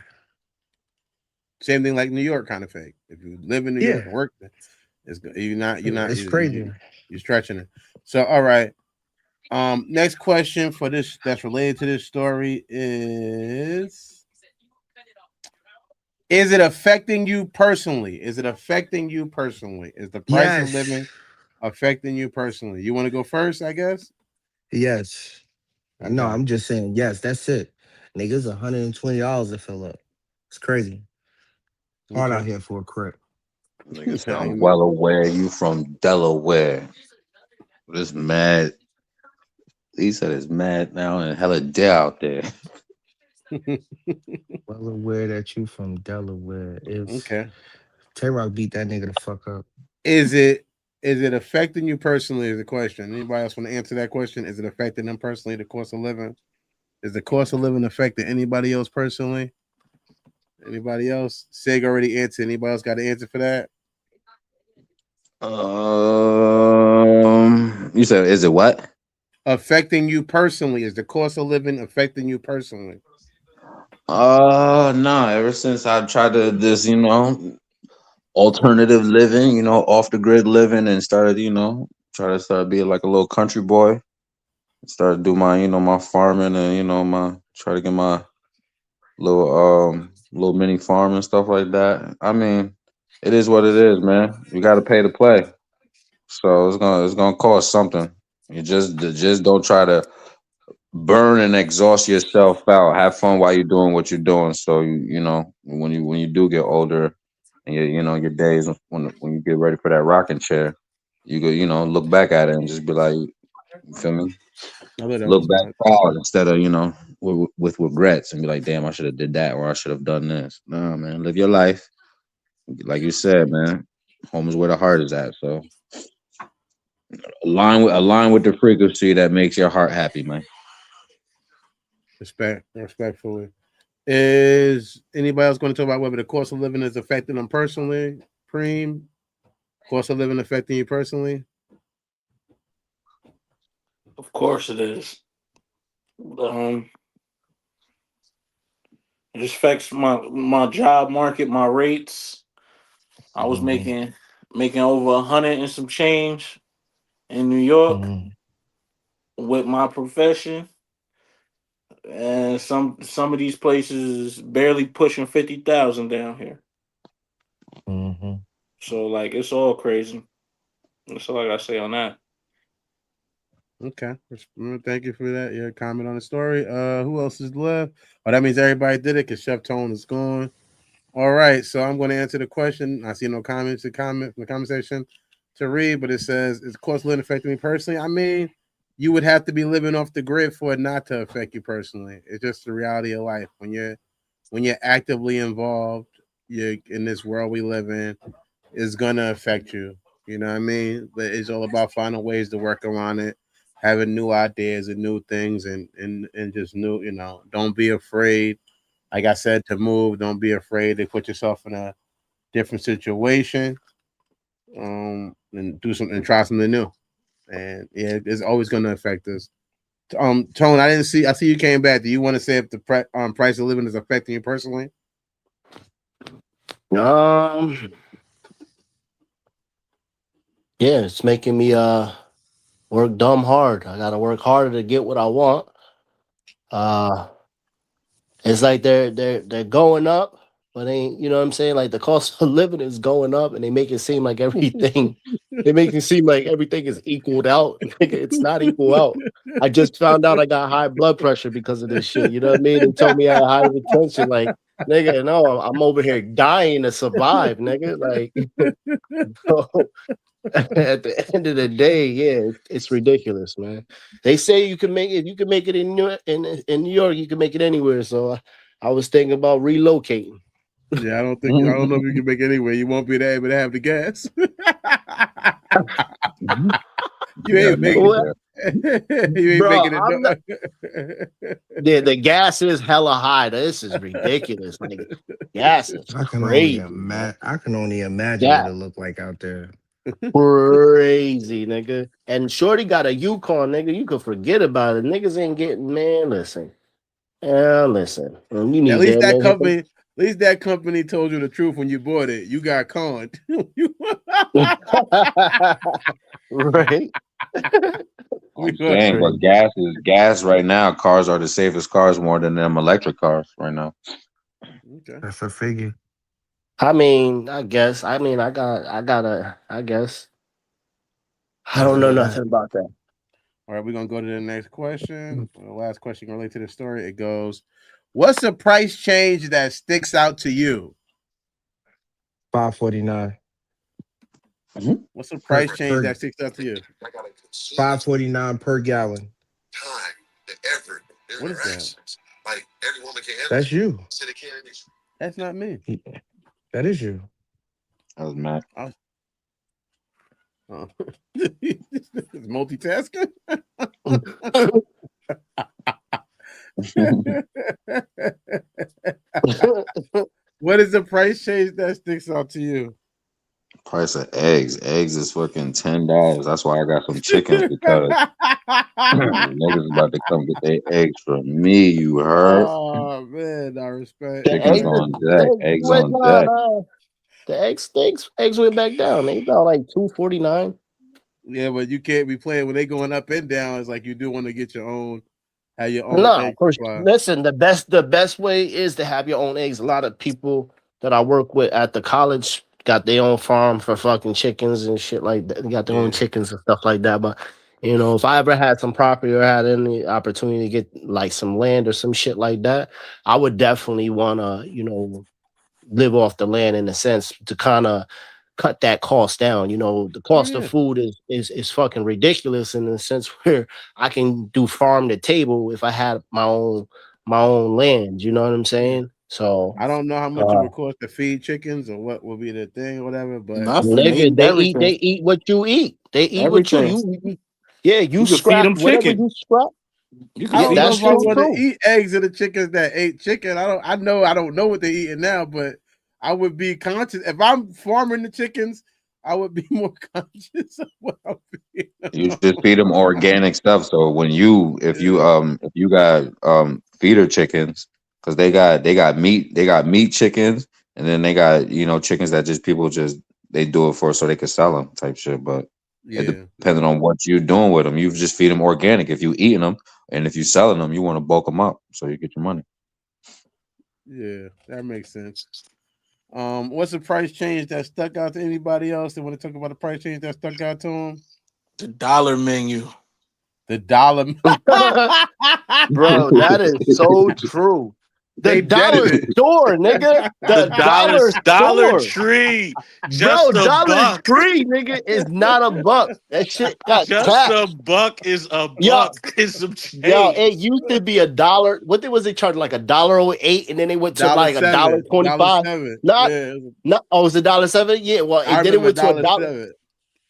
Same thing like New York kind of thing. If you live in New York Yeah, and work there, it's crazy. you're stretching it. So all right. Next question for this that's related to this story is it affecting you personally? Is it affecting you personally? Is the price of Yes, living affecting you personally? You want to go first, I guess? yes. No, Okay. I'm just saying, yes, that's it. Niggas $120 to fill up. It's crazy. Hard out Okay. here for a crib. Nigga said, Yeah, I'm you know. well aware you from Delaware. This mad. He said it's mad now and hella dead out there. Well aware that you from Delaware. If Okay. Tay Rock beat that nigga the fuck up. Is it affecting you personally? Is the question. Anybody else want to answer that question? Is it affecting them personally? The cost of living. Is the cost of living affecting anybody else personally? Anybody else? Sig already answered. Anybody else got an answer for that? You said, is it what? Affecting you personally. Is the cost of living affecting you personally? No. Ever since I tried to this, alternative living, off the grid living, and started, try to start being like a little country boy. Started do my, my farming and my try to get my little mini farm and stuff like that. I mean, it is what it is, man. You got to pay to play, so it's gonna cost something. You just don't try to burn and exhaust yourself out. Have fun while you're doing what you're doing. So when you do get older and your days when you get ready for that rocking chair, you go look back at it and just be like, you feel me? I thought that Look was back about. proud instead of with regrets and be like, damn, I should have did that or I should have done this. No, man, live your life like you said, man. Home is where the heart is at. So align with the frequency that makes your heart happy, man. Respectfully. Is anybody else going to talk about whether the cost of living is affecting them personally? Preem, cost of living affecting you personally? Of course it is. It affects my job market, my rates. I was Mhm, making over 100 and some change in New York mhm, with my profession, and some of these places is barely pushing 50,000 down here. mhm. So like it's all crazy. That's all I gotta say on that. Okay. Thank you for that. Your comment on the story. Who else is left? Oh, that means everybody did it because Chef Tone is gone. All right. So I'm going to answer the question. I see no comments to comment from the conversation to read, but it says, is cost of living affecting me personally? I mean, you would have to be living off the grid for it not to affect you personally. It's just the reality of life. When you're actively involved, you're in this world we live in, is gonna affect you. You know what I mean? But it's all about finding ways to work around it, having new ideas and new things and just new, don't be afraid. Like I said, to move, don't be afraid to put yourself in a different situation. And do something and try something new. And yeah, it's always going to affect us. Tone, I see you came back. Do you want to say if the price of living is affecting you personally? Yeah, it's making me work dumb hard. I gotta work harder to get what I want. It's like they're going up, but ain't, you know what I'm saying? Like the cost of living is going up, and they make it seem like everything. They make it seem like everything is equaled out. It's not equal out. I just found out I got high blood pressure because of this shit. You know what I mean? They told me I had high hypertension. Like, nigga, no, I'm over here dying to survive, nigga. Like, at the end of the day, yeah, it's ridiculous, man. They say you can make it. You can make it in New York. You can make it anywhere. So I was thinking about relocating. Yeah, I don't know if you can make it anywhere. You won't be able to have the gas. You ain't making it. You ain't Bro, making it. The gas is hella high. This is ridiculous. Like, gas is crazy. I can only imagine what it look like out there. Crazy, nigga. And Shorty got a Yukon, nigga. You could forget about it. Niggas ain't getting, man. Listen. You need at least that company told you the truth when you bought it. You got conned. Right. Dang, but gas right now. Cars are the safest cars more than them electric cars right now. Okay. That's a figure. I guess. I guess. I don't know nothing about that. All right, we're gonna go to the next question. The last question related to the story. It goes, what's the price change that sticks out to you? $5.49. What's the price change that sticks out to you? $5.49 per gallon. What is that? That's you. That's not me. That is you. That was Matt. Multitasking. What is the price change that sticks out to you? Price of eggs. Eggs is fucking $10. That's why I got some chickens, because niggas about to come get their eggs from me. You heard? Oh man, I respect. Chickens on deck. Eggs on deck. The eggs went back down. They about like $2.49. Yeah, but you can't be playing when they going up and down. It's like you do want to get your own. Have your own. No, listen. The best way is to have your own eggs. A lot of people that I work with at the college got their own farm for fucking chickens and shit like that. They got their own chickens and stuff like that. But if I ever had some property or had any opportunity to get like some land or some shit like that, I would definitely want to, live off the land in a sense to kind of cut that cost down. The cost of food is fucking ridiculous in the sense where I can do farm to table if I had my own land. You know what I'm saying? So I don't know how much it would cost to feed chickens or what would be the thing or whatever. But nigga, they eat what you eat. They eat what you eat. Yeah, you scrap feed them whatever chicken. you scrap. I don't know if I want to eat eggs of the chickens that ate chicken. I don't know what they're eating now, but I would be conscious if I'm farming the chickens. I would be more conscious of what I'm feeding. You just feed them organic stuff. So if you got feeder chickens, because they got meat chickens, and then they got chickens that just people they do it for so they can sell them type shit. But depending on what you're doing with them, you just feed them organic. If you eating them and if you selling them, you want to bulk them up so you get your money. Yeah, that makes sense. What's the price change that stuck out to anybody else that want to talk about the price change that stuck out to them? The dollar menu. The dollar, bro. That is so true. The dollar store, nigga. The dollar tree. Just bro, dollar tree, nigga, is not a buck. That shit got just a buck is a buck. Is some change. Yo, it used to be $1. What was they charging, like $1.08, and then they went to like $1.25. Not, oh, it was $1.07. Yeah, well, and then it went to $1.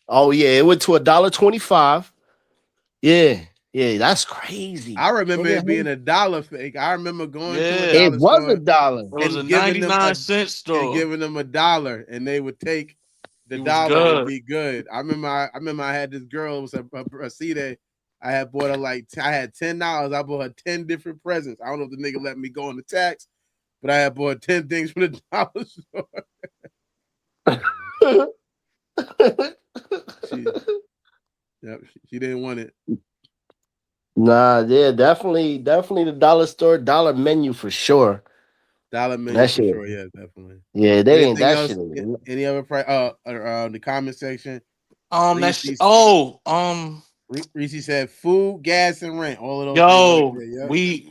Oh yeah, it went to $1.25. Yeah, that's crazy. I remember Nigga, it being $1 fake. I remember going to a Yeah. it dollar was store $1. It was a and giving them 99-cent store. $1, and they would take the It was dollar and good. be good. I remember I had this girl. It was a CD. I had bought her I had $10. I bought her 10 different presents. I don't know if the nigga let me go on the tax, but I had bought 10 things for the dollar store. She didn't want it. Nah, yeah, definitely the dollar store, dollar menu for sure. Dollar menu That for shit. sure. Yeah, definitely. Yeah, they ain't Anything that else? shit. Any other price? The comment section. Reese said food, gas, and rent. All of those things right Yo, there. Yep.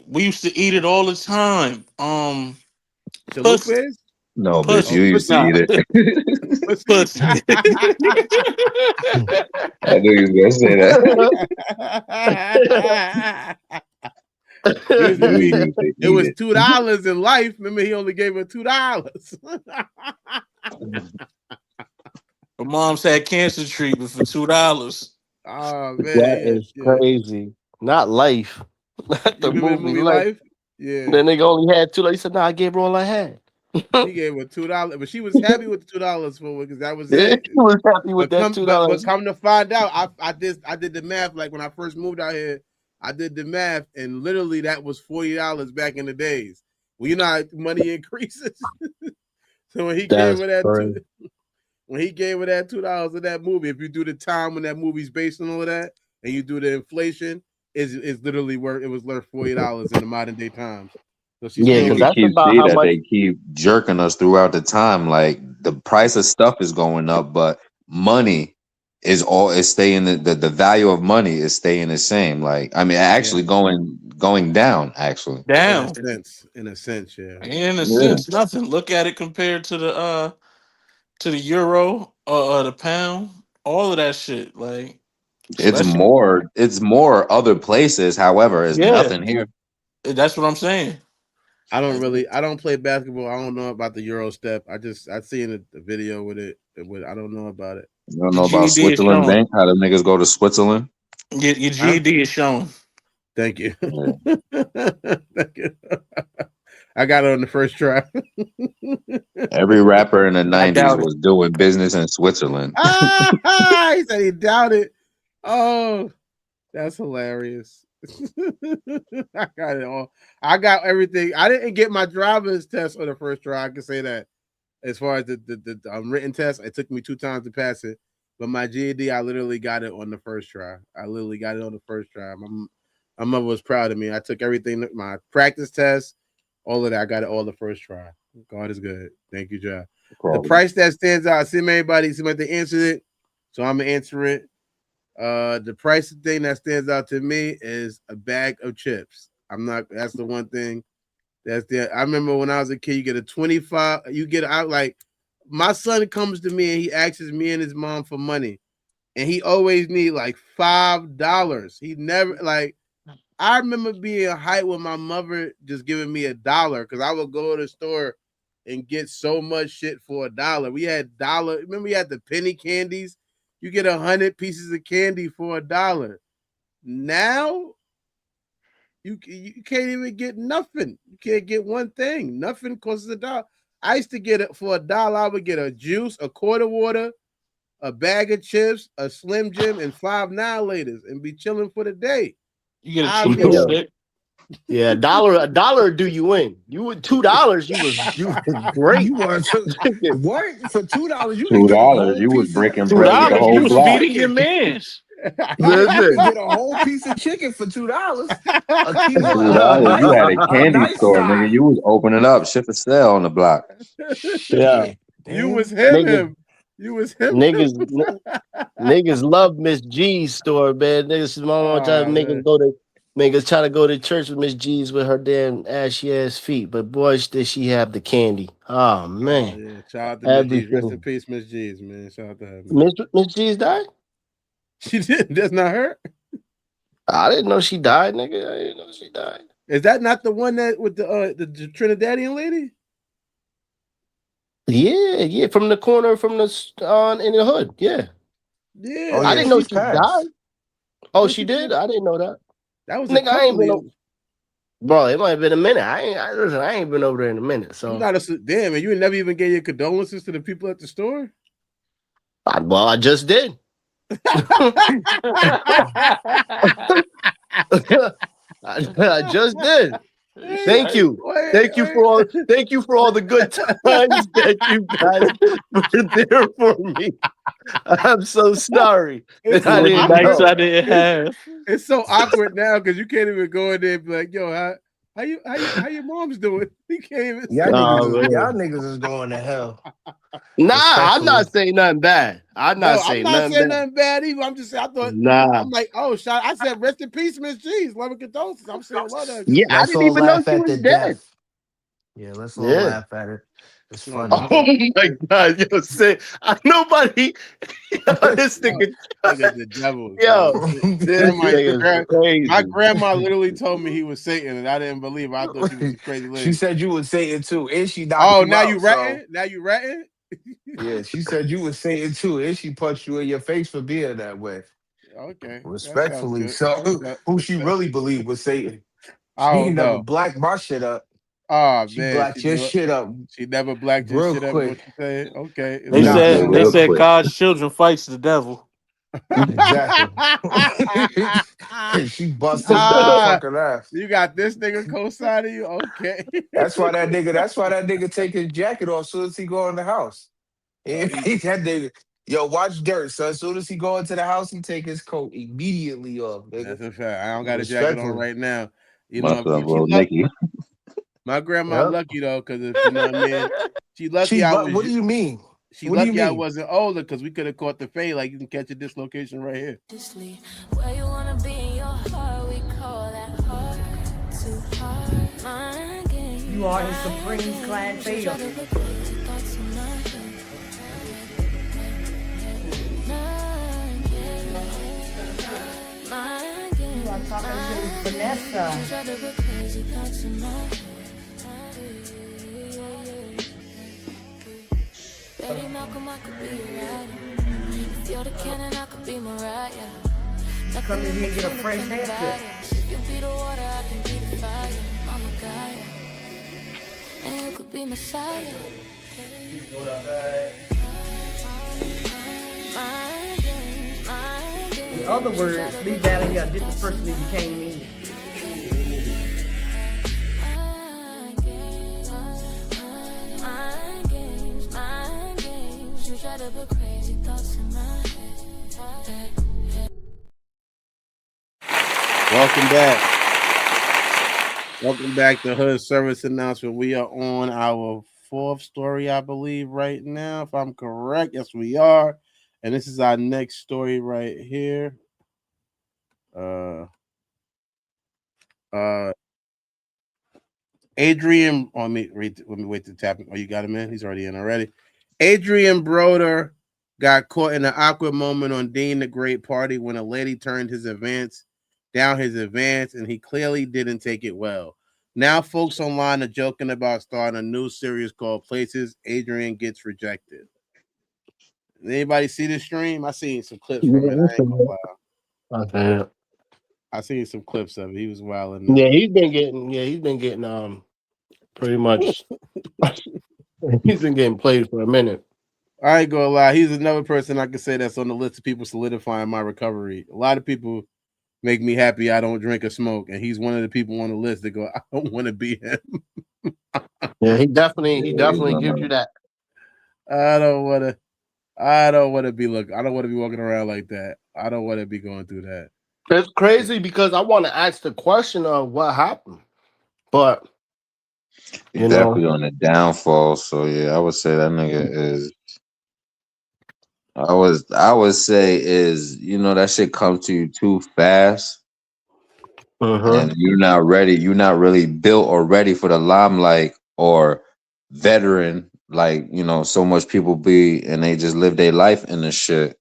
we used to eat it all the time. Pussy. Chalupas? No, bitch, Oh, you used to pussy. eat it. Pussy. I knew you was gonna say that. It was $2 in life. Remember, he only gave her $2. My mom's had cancer treatment for $2. Oh man, That is crazy. Not Life. Not the remember the movie movie Life. Life? Yeah. Then nigga only had $2. He said, "Nah, I gave her all I had." He gave her $2, but she was happy with the $2 for it because that was Yeah, it. he was happy with that But $2. come to find out, I did the math. Like when I first moved out here, I did the math, and literally that was $40 back in the days. Well, you know how money increases. So when he gave her that $2 in that movie, if you do the time when that movie's based on all of that, and you do the inflation, is literally worth. It was worth $40 in the modern day times. So she's Yeah, still because You that's keep about see how that much. they keep jerking us throughout the time. Like the price of stuff is going up, but money is staying the value of money is staying the same. Like I mean, actually going down. Actually, Down. in a sense, yeah. In a yeah, sense, nothing. Look at it compared to the euro or the pound. All of that shit. Like it's especially more other places. However, it's yeah. nothing here. That's what I'm saying. I don't play basketball. I don't know about the Euro step. I seen the video with it. I don't know about it. You don't Your know about GED is Switzerland showing. Bank? How the niggas go to Switzerland? Your Huh? GED is showing. Thank you. Yeah. Thank you. I got it on the first try. Every rapper in the I '90s doubt it. was doing business in Switzerland. He said he doubted. Oh, that's hilarious. I got it all. I got everything. I didn't get my driver's test on the first try. I can say that. As far as the written test, it took me 2 times to pass it. But my GED, I literally got it on the first try. My mother was proud of me. I took everything, my practice test, all of that. I got it all the first try. God is good. Thank you, John. The price that stands out, I see everybody seems like they answered it, so I'm gonna answer it. The price thing that stands out to me is a bag of chips. That's the one thing. I remember when I was a kid, you get a 25, you get out like my son comes to me and he asks me and his mom for money, and he always need like $5. He never like. I remember being hyped with my mother just giving me $1 because I would go to the store and get so much shit for $1. We had dollar. Remember, we had the penny candies. You get 100 pieces of candy for $1. Now you can't even get nothing. You can't get one thing. Nothing costs $1. I used to get it for $1. I would get a juice, a quart of water, a bag of chips, a Slim Jim, and 5 9-laters, and be chilling for the day. You get a Cheeto stick. Yeah, a dollar do you win. You would $2, you was great. You want what for $2? You could get a $2, whole you was piece of breaking bread with the $2, whole you block. feeding your mans. You could get a whole piece of chicken for $2. A kilo, $2, you had a candy nice store, nigga. size. You was opening up shit for sale on the block. Yeah, You was him. You was him. Niggas love Miss G's store, man. Niggas, mama try to niggas try to go to church with Miss G's with her damn ashy ass feet. But boy, did she have the candy. Oh man. Yeah. Shout out to Miss G's. Rest in peace, Miss G's, man. Shout out to her, man. Miss G's died? She didn't. That's not her. I didn't know she died, nigga. I didn't know she died. Is that not the one that with the Trinidadian lady? Yeah, from the corner, from the in the hood. Yeah. Yeah. Oh, I yeah, didn't know she she passed. died. Oh, Yeah, she did? I didn't know that. That was a Nigga, I ain't couple been of. over. Bro, it might have been a minute. I ain't been over there in a minute. So You gotta damn, man. You never even gave your condolences to the people at the store. I just did. I just did. Thank you. Thank you for all the good times that you guys were there for me. I'm so sorry It's that I so didn't nights know. I didn't have. It's so awkward now because you can't even go in there and be like, "Yo, how your mom's doing?" You can't even say. Y'all niggas is going to hell. Nah, I'm Respectfully. not saying nothing bad. I'm No, not I'm saying not nothing saying bad. nothing bad either. I'm just saying. I thought Nah. I'm like, oh, shot. I said, rest in peace, Miss G's. Love and condolences. I'm saying, love that. Yeah, I Let's didn't all even know laugh she at was the dead. death. Yeah, let's all Yeah. laugh at it. It's Oh funny. my Oh my God, yo, say nobody. This nigga, nigga, the devil. yo, Son. this nigga is crazy. My grandma literally told me he was Satan, and I didn't believe her. I thought she was a crazy She lady. said you was Satan too, and she knocked Oh, you now out. you ratting? Now you ratting? Yeah, she said you was Satan too, and she punched you in your face for being that way. Okay, that sounds Respectfully. good. So who she really believed was Satan. I She don't ain't never know. blacked my shit up. Oh She man, blacked your shit up she never blacked your real shit up. Is what quick. you say? Okay, it's They Nah, okay. said nah, they nah. said God's children fights the devil. Exactly. She bust his Ah, motherfucking ass. you got this nigga co-signing you? Okay. That's why that nigga take his jacket off as soon as he go in the house. That nigga, yo, watch Dirt. So as soon as he go into the house, he take his coat immediately off, nigga. That's a fact. I don't got a jacket on Respectfully. right now. You know, Must have she rolled lucky. Nicky. My grandma Yep. lucky though, because if you know what I mean, she lucky She I but was. what do you mean? She What do you lucky I mean? wasn't older because we could have caught the fade. Like you can catch a dislocation right here. Where you wanna be in your heart, we call that heart to heart. Mind game. You are his supreme clientele. You are talking to Vanessa. Betty Malcolm, I could be your rider. If you're the cannon, I could be Mariah. Come in here and get a fresh haircut. If you be the water, I can be the fire. Mama Gaia. And you could be Messiah. In other words, leave out of here. This is the person that you came in. Welcome back. Welcome back to Hood Service Announcement. We are on our fourth story, I believe, right now. If I'm correct, yes, we are. And this is our next story right here. Adrian, let me wait to tap him. Oh, you got him in? He's already in already. Adrian Broder got caught in an awkward moment on Dean the Great Party when a lady turned down his advance, and he clearly didn't take it well. Now folks online are joking about starting a new series called Places Adrian Gets Rejected. Anybody see this stream? I seen some clips from it. I ain't gonna lie. Okay. I seen some clips of it. He was wilding. Yeah, he's been getting pretty much he's been getting played for a minute. I ain't gonna lie. He's another person I can say that's on the list of people solidifying my recovery. A lot of people make me happy I don't drink or smoke, and he's one of the people on the list that go, I don't want to be him. Yeah, he definitely gives you that. I don't want to be I don't want to be walking around like that. I don't want to be going through that. It's crazy because I want to ask the question of what happened, but He's definitely on the downfall. So yeah, I would say that nigga is. I would say is that shit comes to you too fast, and you're not ready. You're not really built or ready for the limelight or veteran. Like so much people be, and they just live their life in this shit.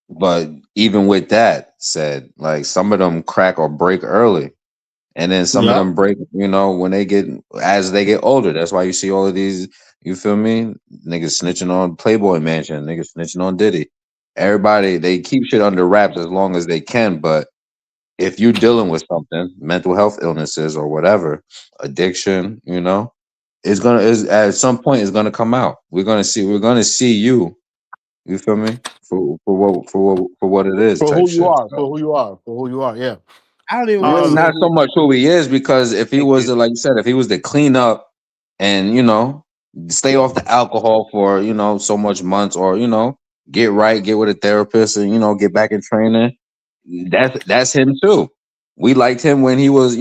But even with that said, like some of them crack or break early. And then some of them break, when as they get older. That's why you see all of these, you feel me? Niggas snitching on Playboy Mansion, niggas snitching on Diddy. everybody they keep shit under wraps as long as they can, but if you're dealing with something, mental health illnesses or whatever, addiction, is at some point it's gonna come out. We're gonna see you. You feel me? For what it is, For type who you shit. are, So, for who you are. Yeah. I don't even want to really, say not so who. much who he is, because if he Thank was you. to, like you said, if he was to clean up and stay off the alcohol for so much months, or get right, get with a therapist, and get back in training, that's him too. We liked him when he was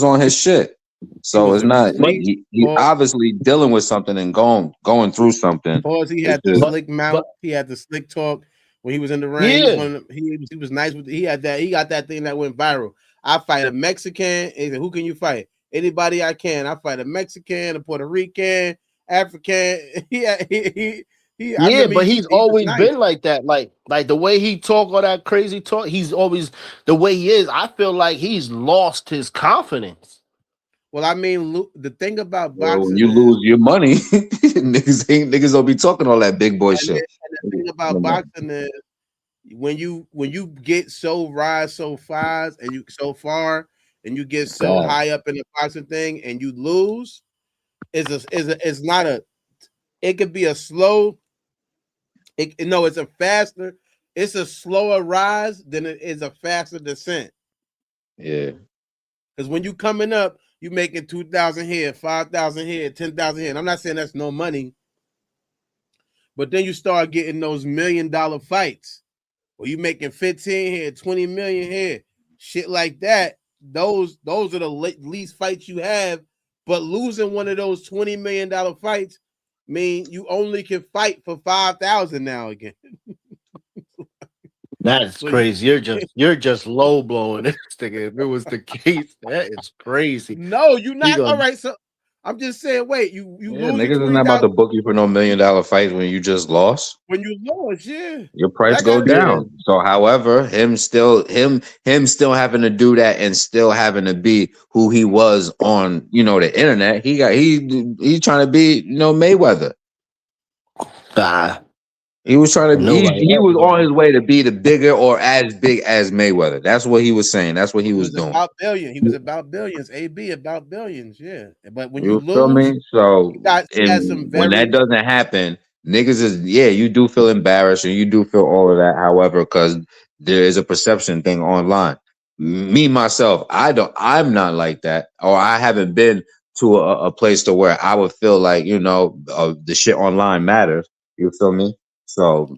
on his shit. He So was it's the not But sleep. he obviously dealing with something and going through something. Pause. He It's had the just but slick mouth. but He had the slick talk when he was in the ring. He was yeah. one of the, he was nice with. He had that. He got that thing that went viral. I fight a Mexican. He said, "Who can you fight? Anybody I can. I fight a Mexican, a Puerto Rican, African." He I Yeah, remember but he's he was always nice. been like that. Like the way he talk, all that crazy talk, he's always the way he is. I feel like he's lost his confidence. Well, I mean, the thing about when boxing you is, lose your money, niggas don't be talking all that big boy and shit. the thing about boxing is, when you get so rise so fast and you so far and you get so God. high up in the boxing thing and you lose, is not a. It could be a slow. No, it's a faster. It's a slower rise than it is a faster descent. Yeah. Because when you coming up, you making 2,000 here, 5,000 here, 10,000 here. And I'm not saying that's no money, but then you start getting those $1 million fights. Or you making 15 here, 20 million here, shit like that. Those are the least fights you have. But losing one of those $20 million fights mean you only can fight for 5,000 now again. That's So crazy. You're just low blowing this nigga. If it was the case, that is crazy. no, you He not all gonna right. So I'm just saying, wait, you Yeah, lose your niggas is not about $20 to book you for no $1 million fights when you just lost. when you lost, yeah. Your price That go gotta be yeah. down. So, however, him still having to do that and still having to be who he was on the internet. He trying to be Mayweather. Ah, He was trying to nobody he was on ever. his way to be the bigger or as big as Mayweather. That's what he was saying. That's what he he was was doing. about billion. He was about billions. AB about billions, yeah. But when you You feel lose, me? So, he has and some when that very doesn't happen, niggas is you do feel embarrassed and you do feel all of that. However, because there is a perception thing online. Me myself, I'm not like that, or I haven't been to a place to where I would feel like the shit online matters. You feel me? So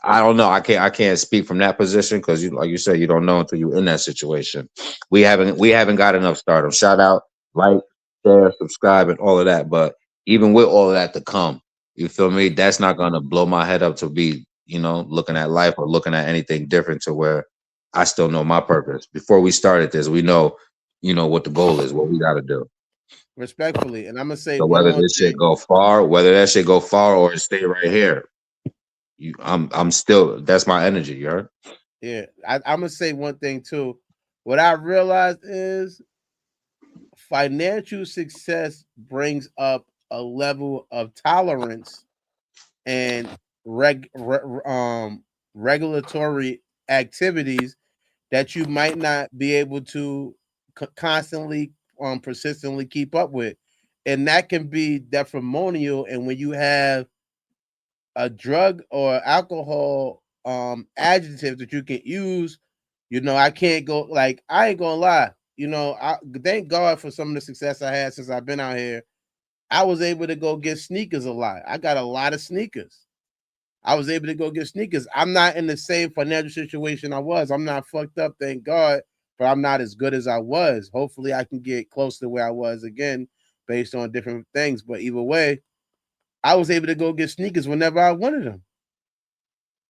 I don't know. I can't speak from that position because like you said, you don't know until you're in that situation. We haven't got enough stardom. Shout out, like, share, subscribe, and all of that. But even with all of that to come, you feel me? That's not gonna blow my head up to be, looking at life or looking at anything different to where I still know my purpose. Before we started this, we know, what the goal is, what we gotta do. respectfully. And I'm gonna say So one whether more this shit thing. go far, whether that shit go far or stay right here, I'm still that's my energy, you heard? Yeah, I'm gonna say one thing too. What I realized is financial success brings up a level of tolerance and regulatory activities that you might not be able to constantly persistently keep up with, and that can be detrimental. And when you have a drug or alcohol adjective that you can use, I can't go, like, I ain't gonna lie, I thank God for some of the success I had since I've been out here. I was able to go get sneakers a lot. I got a lot of sneakers. I was able to go get sneakers. I'm not in the same financial situation I was. I'm not fucked up, thank God, but I'm not as good as I was. Hopefully I can get close to where I was again based on different things. But either way, I was able to go get sneakers whenever I wanted them.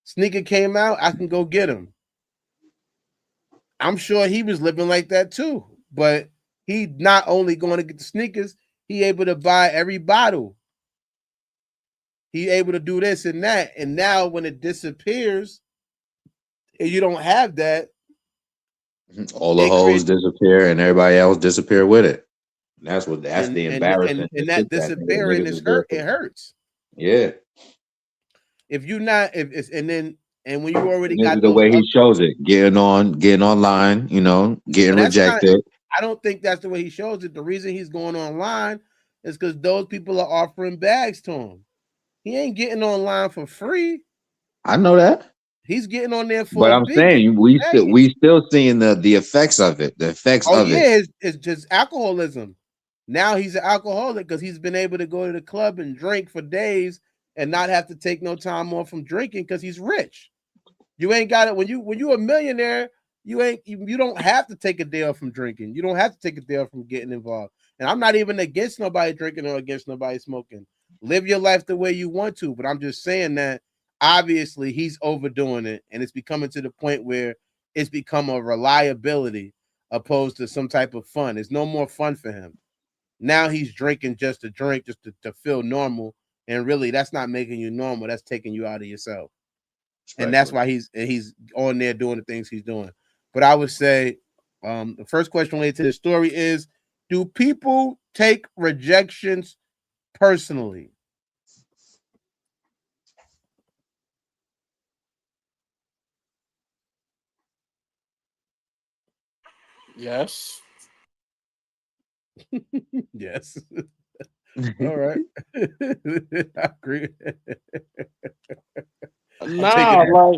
Sneaker came out, I can go get them. I'm sure he was living like that too, but he not only going to get the sneakers, he able to buy every bottle. He able to do this and that, and now when it disappears, and you don't have that, All the it hoes creates disappear and everybody else disappear with it. That's and the and embarrassing and and that shit that disappearing niggas is is there hurt. for. It hurts Yeah. if you not if it's and then And when you already This got is the those way he other, shows it. Getting online, getting but that's not. rejected. I don't think that's the way he shows it. The reason he's going online is because those people are offering bags to him. He ain't getting online for free. I know that. He's getting on there for But a I'm big saying package. we still seeing the effects of it. The effects Oh of it. yeah, it's just alcoholism. Now he's an alcoholic because he's been able to go to the club and drink for days and not have to take no time off from drinking because he's rich. You ain't got it when you're a millionaire. You don't have to take a day off from drinking. You don't have to take a day off from getting involved. And I'm not even against nobody drinking or against nobody smoking. Live your life the way you want to. But I'm just saying that obviously he's overdoing it, and it's becoming to the point where it's become a reliability opposed to some type of fun. It's no more fun for him. Now he's drinking just to drink, just to feel normal. And really, that's not making you normal. That's taking you out of yourself. And that's why he's on there doing the things he's doing. But I would say the first question related to the story is, do people take rejections personally? Yes. Yes. All right. I agree. Nah,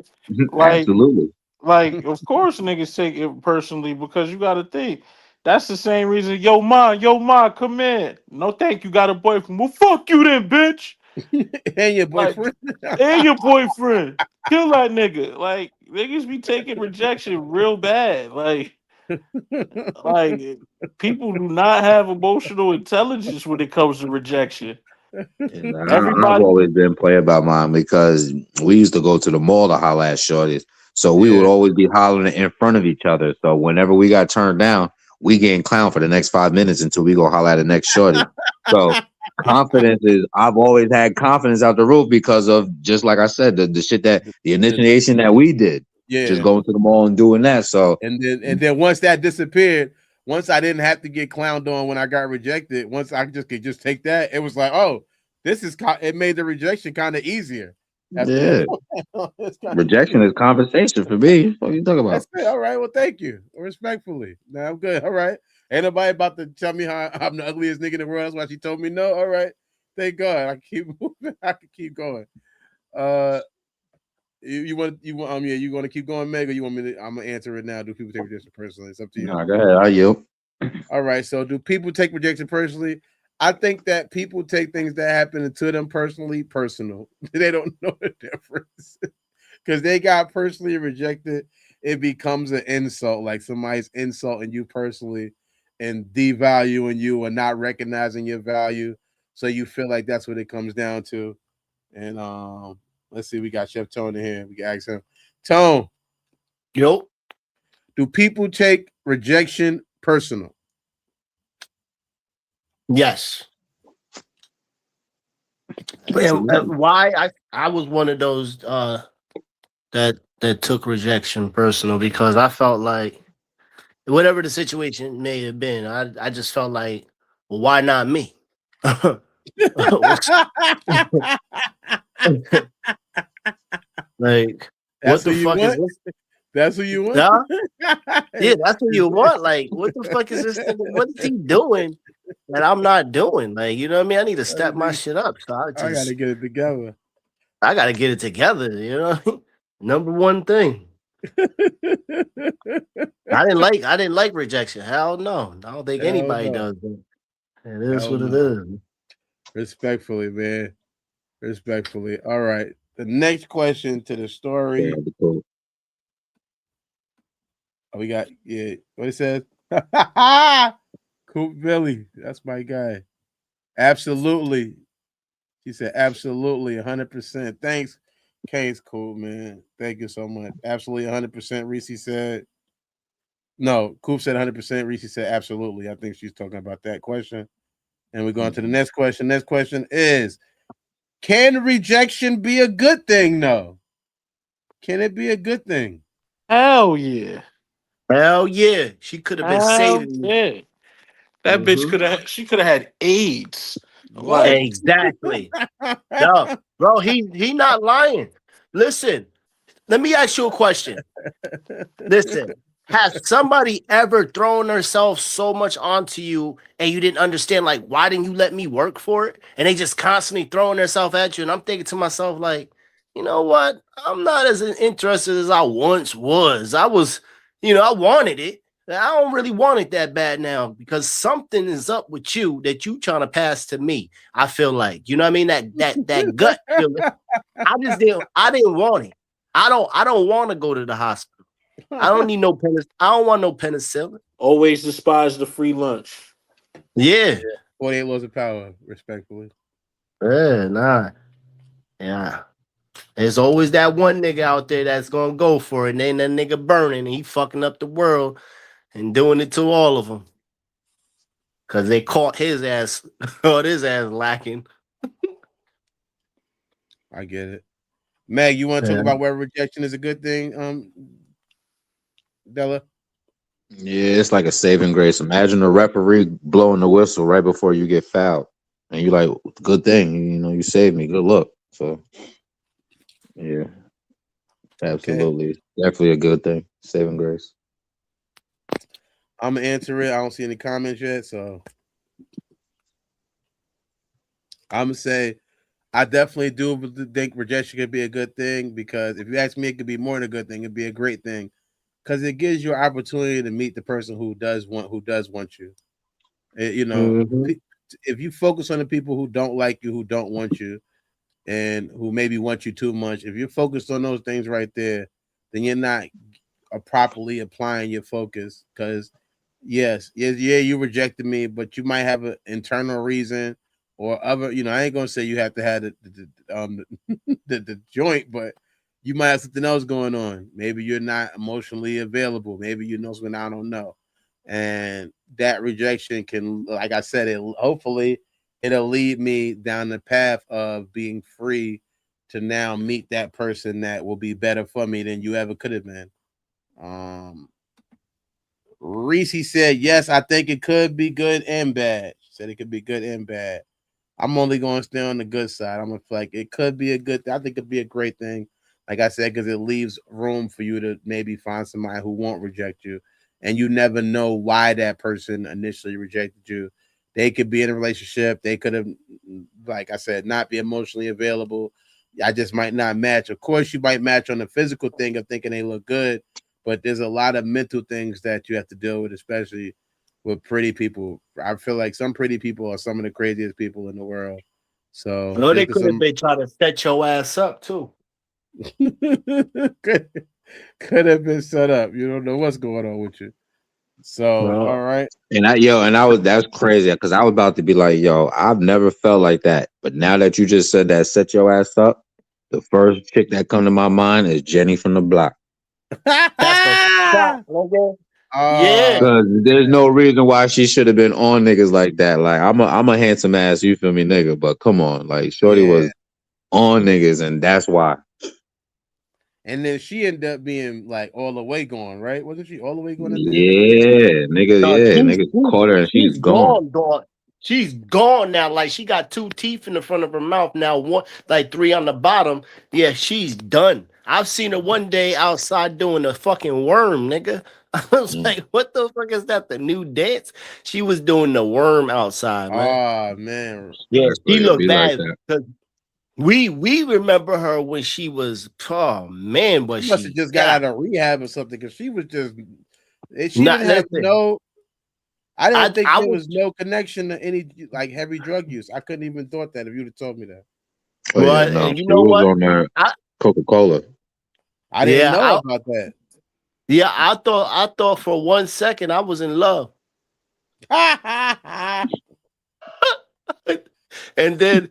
Absolutely. like, of course niggas take it personally because you gotta think. That's the same reason, yo, ma, come in. No, thank you, got a boyfriend. Well, fuck you then, bitch. And your Like, boyfriend. and your boyfriend. Kill that nigga. Like, niggas be taking rejection real bad. Like people do not have emotional intelligence when it comes to rejection. And I've Everybody, always been play about mine because we used to go to the mall to holler at shorties. So we would Yeah. always be hollering in front of each other. So whenever we got turned down, we getting clown for the next 5 minutes until we go holler at the next shorty. So I've always had confidence out the roof because of, just like I said, the shit that the initiation that we did. Just Yeah. going to the mall and doing that. So And then once that disappeared, once I didn't have to get clowned on when I got rejected, once I could just take that, it was like, oh, it made the rejection kind of easier. After yeah. that. Rejection is conversation for me. What are you talking about? That's it. All right. Well, thank you. Respectfully. Now I'm good. All right. Ain't nobody about to tell me how I'm the ugliest nigga in the world. That's why she told me no. All right. Thank God. I keep moving. I can keep going. You want to keep going, Meg, or you want me to? I'm gonna answer it now. Do people take rejection personally? It's up to you. No, go ahead. How you? All right. So, do people take rejection personally? I think that people take things that happen to them personally personal. They don't know the difference because they got personally rejected. It becomes an insult, like somebody's insulting you personally and devaluing you or not recognizing your value. So you feel like that's what it comes down to. And let's see, we got Chef Tone in here. We can ask him. Tone, Yo, do people take rejection personal? yes. And why I was one of those that took rejection personal because I felt like whatever the situation may have been, I just felt like, well, why not me? Like, That's what the fuck is this? That's who you want? Yeah, that's what you want. Like, what the fuck is this? What is he doing that I'm not doing? Like, you know what I mean? I need to step my shit up. So I gotta get it together. I gotta get it together, you know. Number one thing. I didn't like rejection. Hell no. I don't think anybody does. It is what it is. Respectfully, man. Respectfully. All right. The next question to the story. We got what it says. Cool Billy. That's my guy. Absolutely. He said absolutely 100%. Thanks. Kane's cool, man. Thank you so much. Absolutely 100%. Reese said. No, Coop said 100%. Reese said absolutely. I think she's talking about that question. And we're going to the next question. Next question is, can rejection be a good thing, though? Can it be a good thing? Hell yeah. Hell yeah. She could have been saving me. Yeah. That bitch could have had AIDS. Exactly. No, bro, he not lying. Listen, let me ask you a question. Listen, has somebody ever thrown themselves so much onto you and you didn't understand, like, why didn't you let me work for it? And they just constantly throwing themselves at you. And I'm thinking to myself, like, you know what? I'm not as interested as I once was. I was, I wanted it. I don't really want it that bad now because something is up with you that you trying to pass to me. I feel like, you know what I mean? That gut feeling. I didn't want it. I don't want to go to the hospital. I don't need no penicillin. I don't want no penicillin. Always despise the free lunch. Yeah. 48 laws of power, respectfully. Nah. Yeah. There's always that one nigga out there that's gonna go for it, and then that nigga burning, and he fucking up the world and doing it to all of them. Cause they caught his ass lacking. I get it. Meg, you want to talk about where rejection is a good thing? Della? Yeah, it's like a saving grace. Imagine a referee blowing the whistle right before you get fouled. And you're like, good thing, you saved me. Good luck. So yeah. Absolutely. Okay. Definitely a good thing. Saving grace. I'm gonna answer it. I don't see any comments yet, so I'm gonna say I definitely do think rejection could be a good thing because if you ask me, it could be more than a good thing. It'd be a great thing because it gives you an opportunity to meet the person who does want you. If you focus on the people who don't like you, who don't want you, and who maybe want you too much, if you're focused on those things right there, then you're not properly applying your focus. Because yes, you rejected me, but you might have an internal reason or other. I ain't gonna say you have to have the joint, but you might have something else going on. Maybe you're not emotionally available. Maybe you know something I don't know, and that rejection can, like I said, hopefully it'll lead me down the path of being free to now meet that person that will be better for me than you ever could have been. Reese said, yes, I think it could be good and bad. She said it could be good and bad. I'm only going to stay on the good side. I'm going to feel like it could be a good thing. I think it'd be a great thing. Like I said, because it leaves room for you to maybe find somebody who won't reject you. And you never know why that person initially rejected you. They could be in a relationship. They could have, like I said, not be emotionally available. I just might not match. Of course, you might match on the physical thing of thinking they look good, but there's a lot of mental things that you have to deal with, especially with pretty people. I feel like some pretty people are some of the craziest people in the world. So no, they could have been trying to set your ass up too. could have been set up. You don't know what's going on with you. So all right. And that's crazy because I was about to be like, yo, I've never felt like that. But now that you just said that, set your ass up, the first chick that come to my mind is Jenny from the block. That's a fact, nigga. Yeah, because there's no reason why she should have been on niggas like that. Like I'm a handsome ass, you feel me, nigga. But come on, like Shorty was on niggas, and that's why. And then she ended up being like all the way gone, right? Wasn't she all the way going? Yeah, niggas caught her and she's gone. She's gone now. Like she got 2 teeth in the front of her mouth now, one like 3 on the bottom. Yeah, she's done. I've seen her one day outside doing a fucking worm, nigga. I was like, what the fuck is that? The new dance? She was doing the worm outside, man. Oh man. Yeah, she looked bad. Like we remember her when she was, oh man, was she must have just got out of rehab or something because she was just she didn't have no. I didn't think there was no connection to any like heavy drug use. I couldn't even thought that if you'd have told me that. And you know what? On there Coca-Cola. I didn't know about that. Yeah, I thought for 1 second I was in love. and then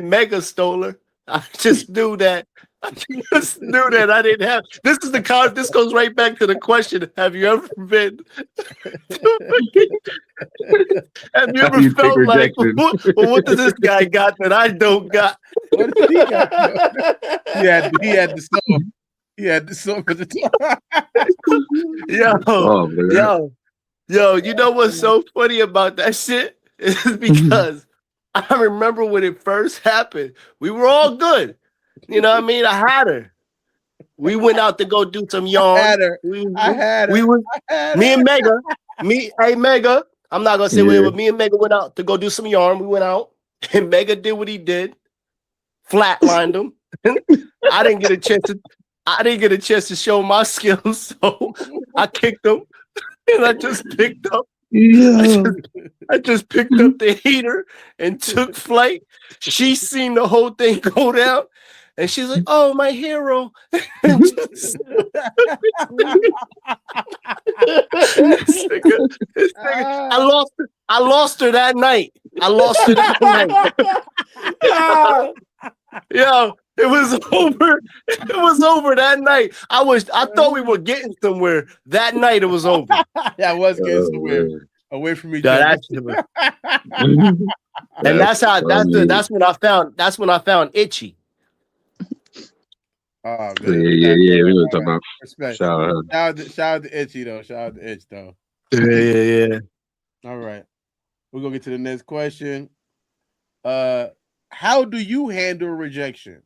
Mega stole her. I just knew that. I didn't have. This goes right back to the question: have you ever been? Have you ever felt like, what does this guy got that I don't got? What did he got? He had the song. He had the song for the top. Yo, you know what's so funny about that shit is because I remember when it first happened, we were all good. You know what I mean? I had her. We went out to go do some I yarn. had her. I had her. We were, I had me her. and Mega. Hey Mega. I'm not gonna say where, but me and Mega went out to go do some yarn. We went out, and Mega did what he did, flatlined him. I didn't get a chance to show my skills, so I kicked him, and I just picked up. I just picked up the heater and took flight. She seen the whole thing go down, and she's like, "Oh, my hero!" And just, this nigga, I lost her that night. Yo, it was over. It was over that night. I thought we were getting somewhere. That night it was over. Yeah, I was getting somewhere away from each No, other. And that's when I found Itchy. Oh, Yeah. We were talking about respect. shout out. Shout out to Itchy though. Shout out to Itch though. Yeah. All right. We're gonna get to the next question. How do you handle rejection?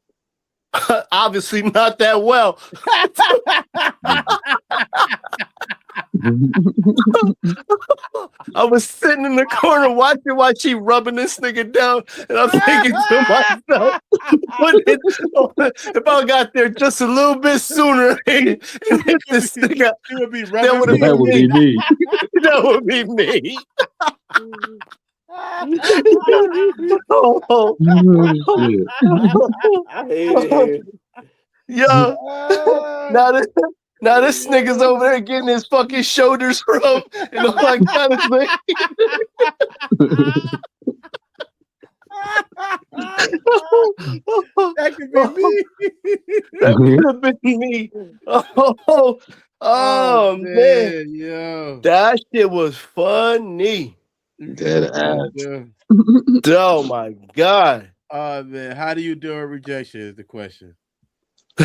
Obviously not that well. I was sitting in the corner watching while she rubbing this nigga down, and I'm thinking to myself, if I got there just a little bit sooner and hit this nigga, that would be me. That would be me. Yo, now this nigga's over there getting his fucking shoulders rubbed and all that kind of thing. That could be me. That could have been me. Oh man. Yo. That shit was funny. Dead ass. Oh my god. Oh man, how do you do a rejection is the question.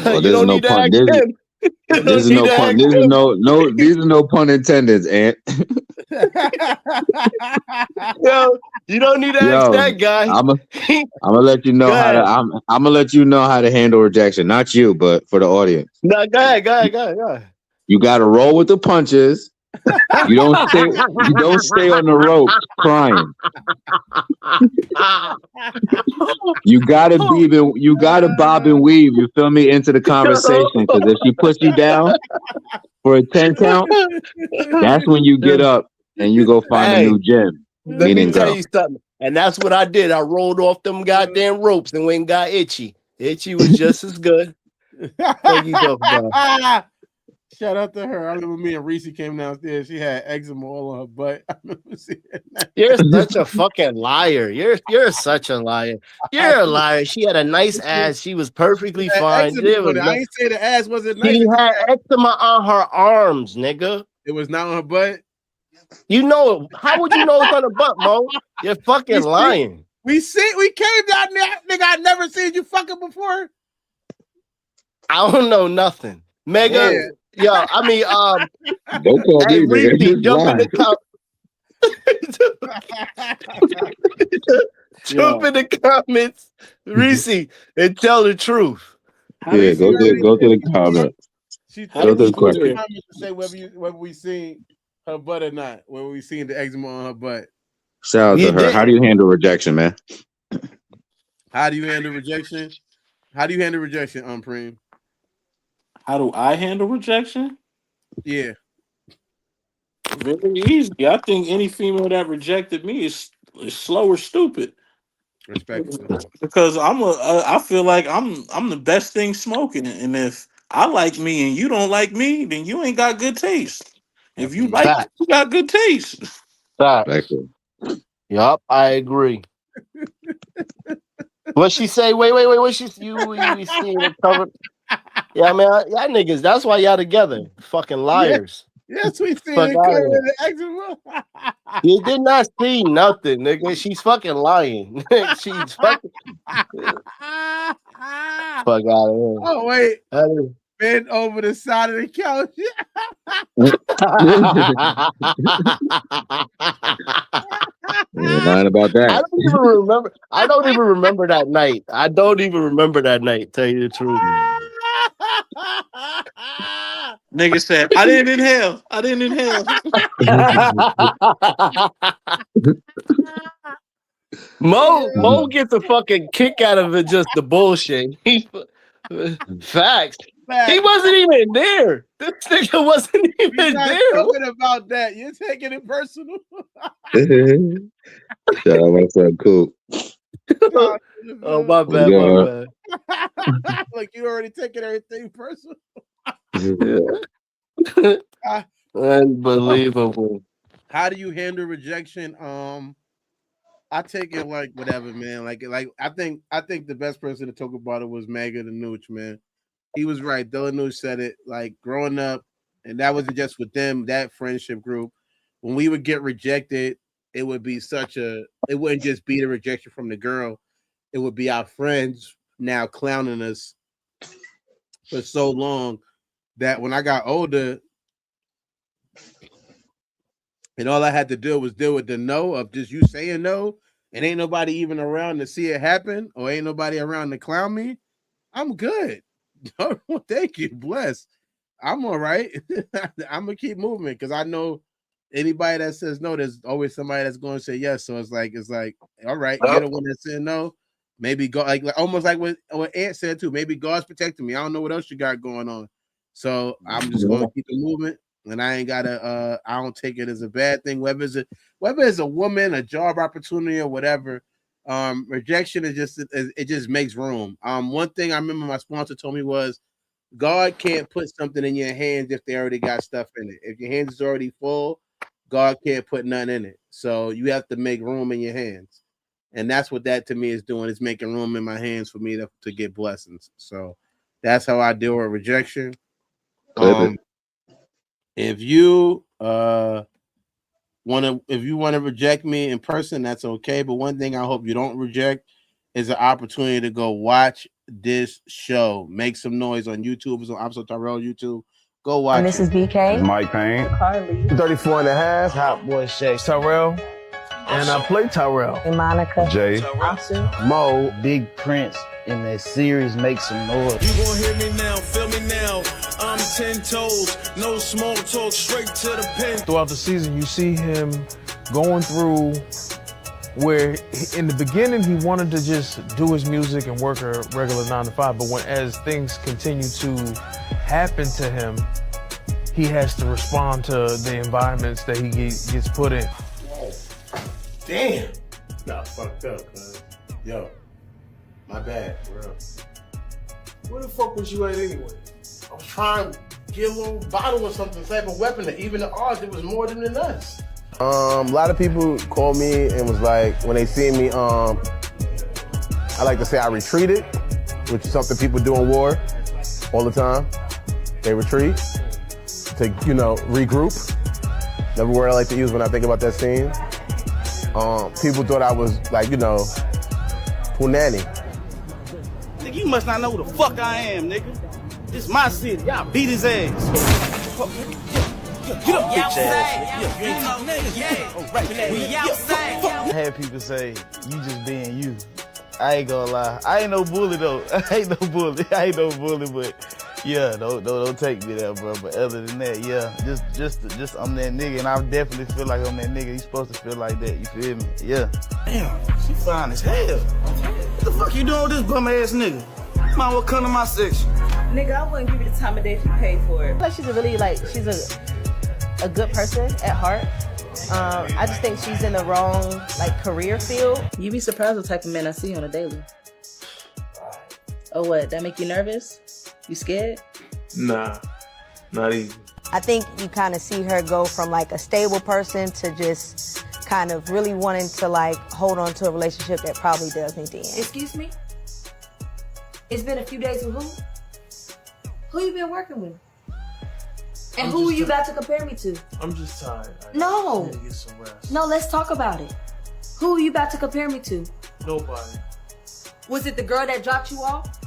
Well, there's no pun. These are no pun intended, Ant. Yo, you don't need to ask that guy. I'm gonna let you know I'm gonna let you know how to handle rejection. Not you, but for the audience. No, go ahead. You gotta roll with the punches. You don't stay on the rope crying. You gotta bob and weave, you feel me, into the conversation. Because if she puts you down for a 10 count, that's when you get up and you go find a new gym. Let me tell you something. And that's what I did. I rolled off them goddamn ropes and went and got Itchy. Itchy was just as good. What you talking about? Shout out to her. I remember me and Reese came downstairs. She had eczema all on her butt. I remember seeing that. You're such a fucking liar. You're such a liar. You're a liar. She had a nice ass. She was perfectly fine. I ain't say the ass wasn't nice. She had eczema on her arms, nigga. It was not on her butt. You know it. How would you know it's on her butt, Mo? You're fucking lying. We came down there, nigga. I never seen you fucking before. I don't know nothing. Mega. Yeah. Yo, I mean, don't call me, Reese, jump in the comments, Reese, and tell the truth. Yeah, go to the comments. Go to the question. Say whether we seen her butt or not, whether we seen the eczema on her butt. Shout out to her. How do you handle rejection, man? How do you handle rejection? Preem? How do I handle rejection? Yeah. Very easy. I think any female that rejected me is slow or stupid. Respectful. Because I feel like I'm the best thing smoking, and if I like me and you don't like me, then you ain't got good taste. If you like me, you got good taste. Yup, I agree. What she say? Wait. What she you seeing it covered? Yeah, man, y'all niggas. That's why y'all together. Fucking liars. Yes, we see the eczema. You did not see nothing, nigga. She's fucking lying. She's fucking. Fuck out of here. Oh wait. Bend over the side of the couch. You're lying about that. I don't even remember that night. Tell you the truth. Nigga said, I didn't inhale. I didn't inhale. Mo gets a fucking kick out of it, just the bullshit. Facts. He wasn't even there. This nigga wasn't even You're not there. talking about that. You're taking it personal. Shout out my son, cool. Oh, my bad, my bad. Like you already taking everything personal. Unbelievable. How do you handle rejection? I take it like whatever, man. Like I think the best person to talk about it was Mega the Nooch, man. He was right. Dylan Nooch said it. Like growing up, and that wasn't just with them, that friendship group. When we would get rejected, it would be it wouldn't just be the rejection from the girl. It would be our friends now clowning us for so long that when I got older, and all I had to do was deal with the no of just you saying no, and ain't nobody even around to see it happen, or ain't nobody around to clown me, I'm good. Thank you. Bless. I'm all right. I'm gonna keep moving because I know anybody that says no, there's always somebody that's going to say yes. So it's like, all right, you're the one that said no. Maybe God, like almost like what Ant said too. Maybe God's protecting me. I don't know what else you got going on. So I'm just gonna keep the movement. And I ain't gotta I don't take it as a bad thing, whether it's a woman, a job opportunity, or whatever. Rejection is it just makes room. One thing I remember my sponsor told me was God can't put something in your hands if they already got stuff in it. If your hands is already full, God can't put nothing in it. So you have to make room in your hands. And that's what that to me is doing, is making room in my hands for me to get blessings. So that's how I deal with rejection. If you want to reject me in person, that's okay. But one thing I hope you don't reject is an opportunity to go watch this show. Make some noise on YouTube. It's on Opso Tyrell YouTube. Go watch And this is BK. Mike Payne. Carly. 34 and a half. Hot boy Shay. Tyrell. And I play Tyrell. And Monica. Jay. Mo. Big Prince in that series Make Some Noise. You gon' hear me now, feel me now. I'm 10 toes, no small talk, straight to the pen. Throughout the season, you see him going through where in the beginning he wanted to just do his music and work a regular 9-to-5, but as things continue to happen to him, he has to respond to the environments that he gets put in. Damn. Got fucked up, cuz. Yo, my bad, bro. Where the fuck was you at anyway? I was trying to get a little bottle or something, type of weapon that even the odds, it was more than us. A lot of people called me and was like, when they see me, I like to say I retreated, which is something people do in war all the time. They retreat to, regroup. Another word I like to use when I think about that scene. People thought I was like, punani. Nigga, you must not know who the fuck I am, nigga. This my city. Y'all beat his ass. Get up, bitch ass. You ain't talking niggas. We outside. I had people say, you just being you. I ain't gonna lie. I ain't no bully though. I ain't no bully, but yeah, don't take me there, bro. But other than that, yeah, just I'm that nigga, and I definitely feel like I'm that nigga. You supposed to feel like that, you feel me? Yeah. Damn, she fine as hell. What the fuck you doing with this bum ass nigga? Might well come to my section. Nigga, I wouldn't give you the time of day if you paid for it. Like she's a good person at heart. I just think she's in the wrong career field. You be surprised what type of men I see on a daily. Oh, what? That make you nervous? You scared? Nah, not even. I think you kind of see her go from a stable person to just kind of really wanting to hold on to a relationship that probably does need to end. Excuse me? It's been a few days with who? Who you been working with? And who are you about to compare me to? I'm just tired. No. I need to get some rest. No, let's talk about it. Who are you about to compare me to? Nobody. Was it the girl that dropped you off?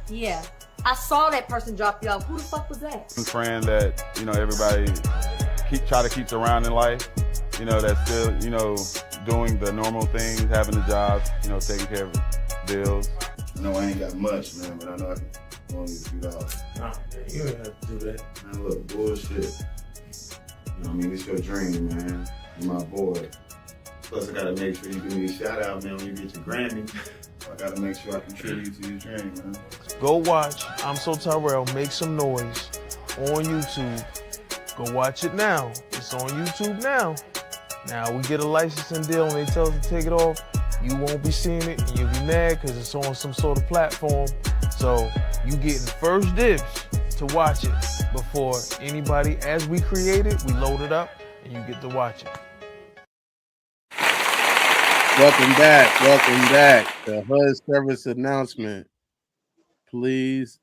Yeah. I saw that person drop you off. Who the fuck was that? A friend that, everybody try to keep around in life, that's still, doing the normal things, having a job, taking care of bills. I know I ain't got much, man, but I know I can only $2. Nah, you don't have to do that. Man, look, bullshit. You know what I mean? It's your dream, man. You're my boy. Plus, I gotta make sure you give me a shout out, man, when you get your Grammy. I gotta make sure I contribute to your dream, man. Go watch I'm So Tyrell, Make Some Noise on YouTube. Go watch it now. It's on YouTube now. Now we get a licensing deal and they tell us to take it off. You won't be seeing it and you'll be mad because it's on some sort of platform. So you getting first dibs to watch it before anybody, as we create it, we load it up and you get to watch it. Welcome back. Welcome back. The HUD service announcement. Please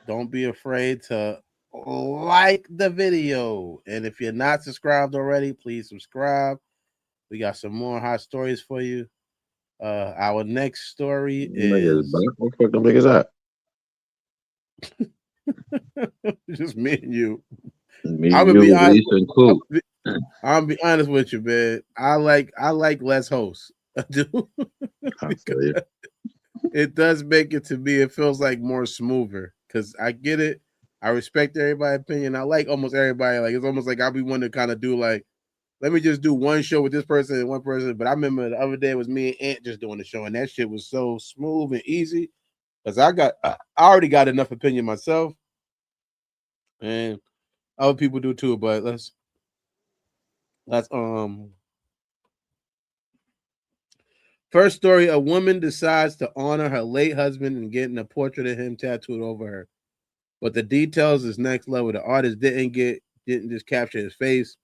don't be afraid to like the video. And if you're not subscribed already, please subscribe. We got some more hot stories for you. Our next story is What the fuck is that? just me and you. Me, I'm gonna you, be honest. Lisa, and Coop. I'm gonna be honest with you, man. I like less hosts. I do. It does make it, to me, it feels like more smoother because I get it. I respect everybody's opinion. I like almost everybody. Like, it's almost like I'll be one to kind of do like, let me just do one show with this person and one person. But I remember the other day it was me and Ant just doing the show, and that shit was so smooth and easy because I already got enough opinion myself, and other people do too. But let's first story: a woman decides to honor her late husband and getting a portrait of him tattooed over her. But the details is next level. The artist didn't just capture his face.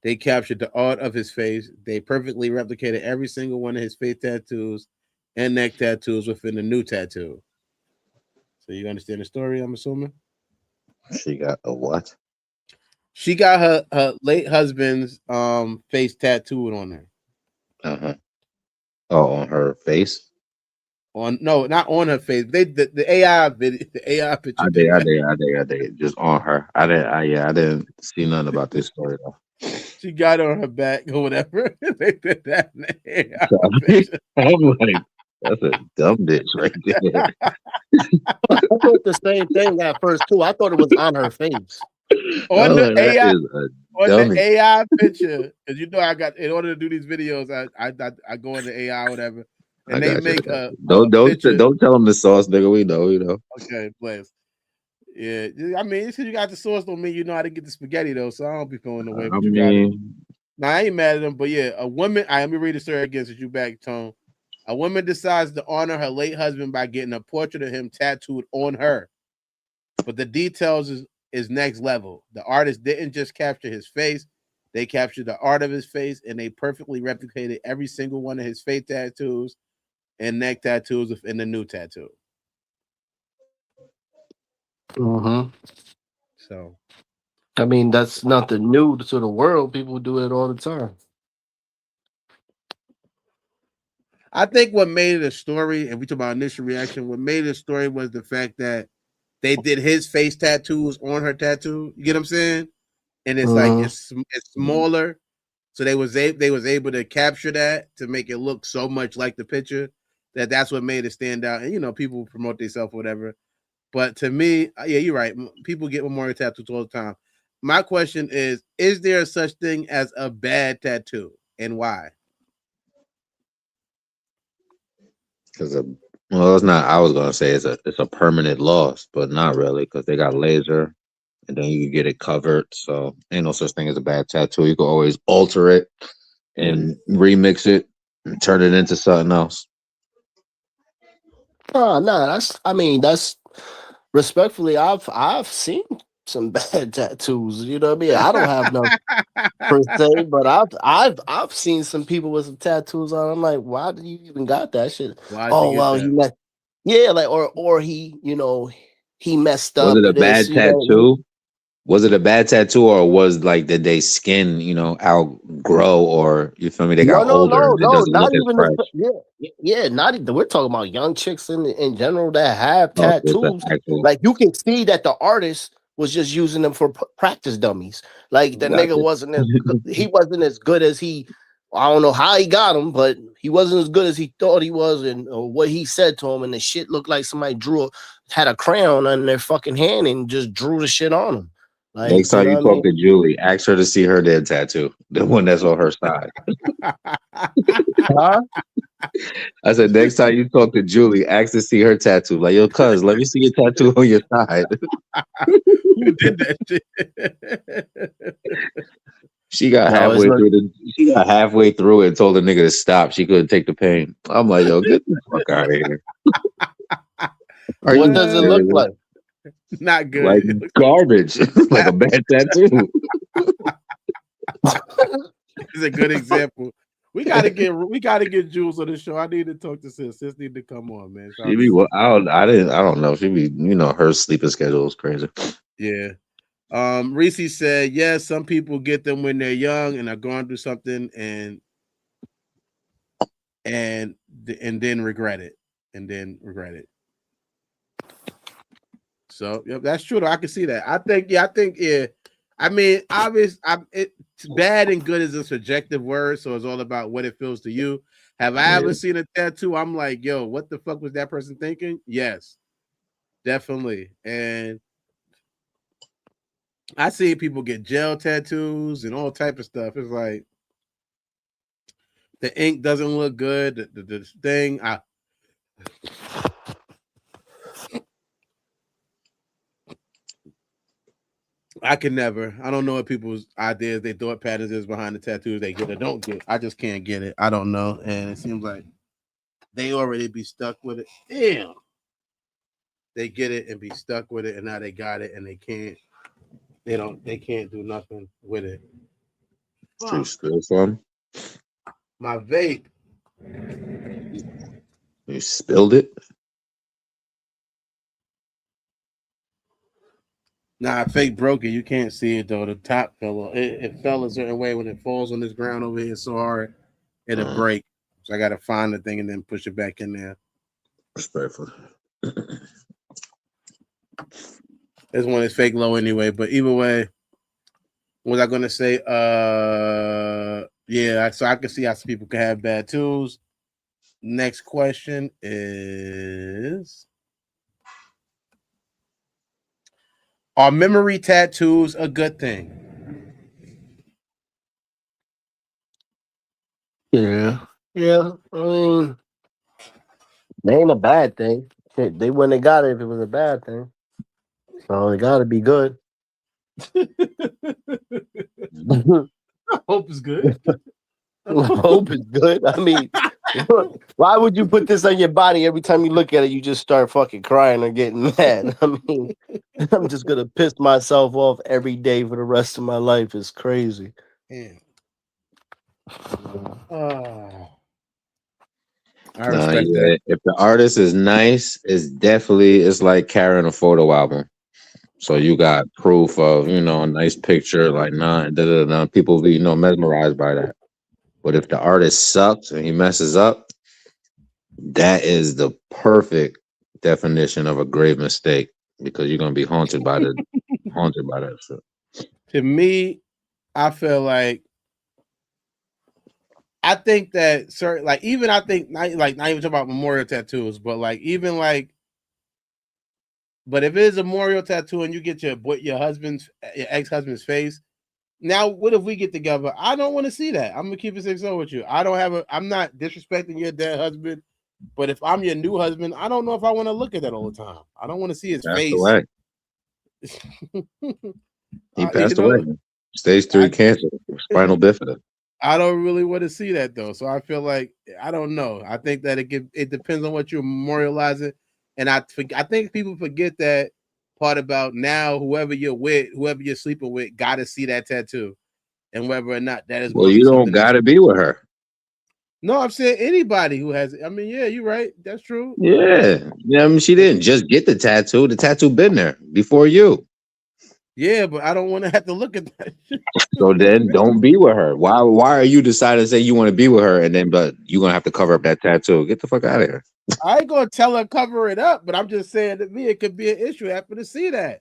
They captured the art of his face. They perfectly replicated every single one of his face tattoos and neck tattoos within the new tattoo. So you understand the story, I'm assuming? She got a what? She got her late husband's face tattooed on her. Uh-huh. Oh, on her face? No, not on her face. The AI video, the AI picture. I did. Just on her. I didn't see nothing about this story though. She got it on her back or whatever. They did that in the AI picture. I'm like, that's a dumb bitch right there. I thought the same thing at first too. I thought it was on her face. On the AI picture, because you know I got, in order to do these videos, I go into AI or whatever, and they make a don't picture. Don't tell them the sauce, nigga. We know. Okay, please. Yeah, I mean, it's because you got the sauce don't mean you know how to get the spaghetti though, so I don't be feeling the way. But you got it. Now I ain't mad at them, but yeah, a woman. Let me read the story again since you back, Tone. A woman decides to honor her late husband by getting a portrait of him tattooed on her, but the details is next level. The artist didn't just capture his face; they captured the art of his face, and they perfectly replicated every single one of his face tattoos and neck tattoos within the new tattoo. So, I mean, that's nothing new to the world. People do it all the time. I think what made it a story, and we talk about initial reaction, what made it a story was the fact that they did his face tattoos on her tattoo. You get what I'm saying? And it's like it's smaller, so they was able to capture that to make it look so much like the picture that's what made it stand out. And you know, people promote themselves or whatever. But to me, yeah, you're right. People get memorial tattoos all the time. My question is there such thing as a bad tattoo, and why? Because it's not. I was gonna say it's a permanent loss, but not really, because they got laser, and then you can get it covered. So ain't no such thing as a bad tattoo. You can always alter it and remix it and turn it into something else. Oh no, that's respectfully, I've seen some bad tattoos. You know what I mean? I don't have no per se, but I've seen some people with some tattoos on. I'm like, why did you even got that shit? Or he, you know, he messed up. Was it a bad tattoo? Was it a bad tattoo, or was like did they skin, outgrow, or you feel me? They got older. No, and it doesn't not look as even. fresh. Not even. We're talking about young chicks in general that have Oh, it's tattoos. an actual- Like you can see that the artist was just using them for practice dummies. Like the nigga wasn't as good as he I don't know how he got him, but he wasn't as good as he thought he was, and what he said to him, and the shit looked like somebody had a crayon on their fucking hand and just drew the shit on him. Like, Next time you what I talk mean? to Julie, ask her to see her dead tattoo, the one that's on her side. Huh? I said, next time you talk to Julie, ask to see her tattoo. Like, yo, cuz, let me see your tattoo on your side. Who did that shit? She got halfway through it and told the nigga to stop. She couldn't take the pain. I'm like, yo, get the fuck out of here. What does it look like? Not good. Like garbage. Like a bad tattoo. It's a good example. We gotta get Jules on the show. I need to talk to Sis. Sis need to come on, man. She be, well, I don't know. She be, her sleeping schedule is crazy. Yeah. Reese said, yes, some people get them when they're young and are going through something and then regret it. So yep, that's true though. I can see that. I think, yeah. I mean, obviously, it's bad and good is a subjective word, so it's all about what it feels to you. Have I ever seen a tattoo? I'm like, yo, what the fuck was that person thinking? Yes, definitely. And I see people get gel tattoos and all type of stuff. It's like the ink doesn't look good. The thing, I can never. I don't know what people's ideas, their thought patterns is behind the tattoos they get or don't get. I just can't get it. I don't know. And it seems like they already be stuck with it. Damn. They get it and be stuck with it, and now they got it and they can't do nothing with it. True, still some. My vape. You spilled it? Nah, fake broke it. You can't see it though. The top fell off. It fell a certain way when it falls on this ground over here so hard, it'll break. So I gotta find the thing and then push it back in there. Respectful. This one is fake low anyway, but either way, what was I gonna say? Yeah, so I can see how some people can have bad tools. Next question is: are memory tattoos a good thing? Yeah. I mean, they ain't a bad thing. They wouldn't have got it if it was a bad thing. So it got to be good. Hope is good. Hope is good. I mean, why would you put this on your body every time you look at it? You just start fucking crying or getting mad. I mean, I'm just gonna piss myself off every day for the rest of my life. It's crazy. Yeah. I Nah, respect yeah. that. If the artist is nice, it's like carrying a photo album. So you got proof of, a nice picture, like people be, mesmerized by that. But if the artist sucks and he messes up, that is the perfect definition of a grave mistake, because you're gonna be haunted by that shit. To me, I feel like I think that certain, like, even I think not even talking about memorial tattoos, but like even like, but if it is a memorial tattoo and you get your ex-husband's face, now what if we get together? I don't want to see that. I'm gonna keep it 6-0 with you. I'm not disrespecting your dead husband, but if I'm your new husband, I don't know if I want to look at that all the time. I don't want to see his face. Away. He passed away. Stage 3 cancer, spinal bifida. I don't really want to see that though. So I feel like, I don't know. I think that it depends on what you're memorializing. And I think people forget that part about now, whoever you're sleeping with, got to see that tattoo. And whether or not that is. Well, you don't got to be with her. No, I'm saying anybody who has it. I mean, yeah, you're right. That's true. Yeah. I mean, she didn't just get the tattoo. The tattoo been there before you. Yeah, but I don't want to have to look at that. So then don't be with her. Why are you deciding to say you want to be with her but you're going to have to cover up that tattoo? Get the fuck out of here. I ain't going to tell her cover it up, but I'm just saying, to me, it could be an issue after to see that.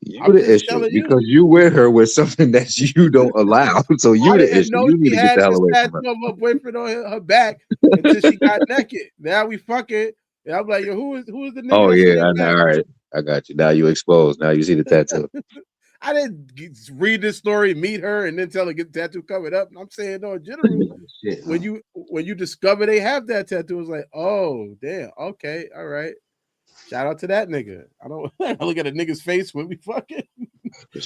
You I'm the just issue telling because you. you wear her with something that you don't allow. So you I the didn't issue. know You need she to get the had hell this away from tattoo her. of her boyfriend on her back until she got naked. Now we fucking. And I'm like, yo, who is the Oh nigga that's on yeah, your I know. back? All right, I got you. Now you exposed. Now you see the tattoo. I didn't read this story, meet her, and then tell her get the tattoo covered up. I'm saying, no, in general, Shit. when you discover they have that tattoo, it's like, oh damn, okay, all right. Shout out to that nigga. I don't look at a nigga's face when we fucking.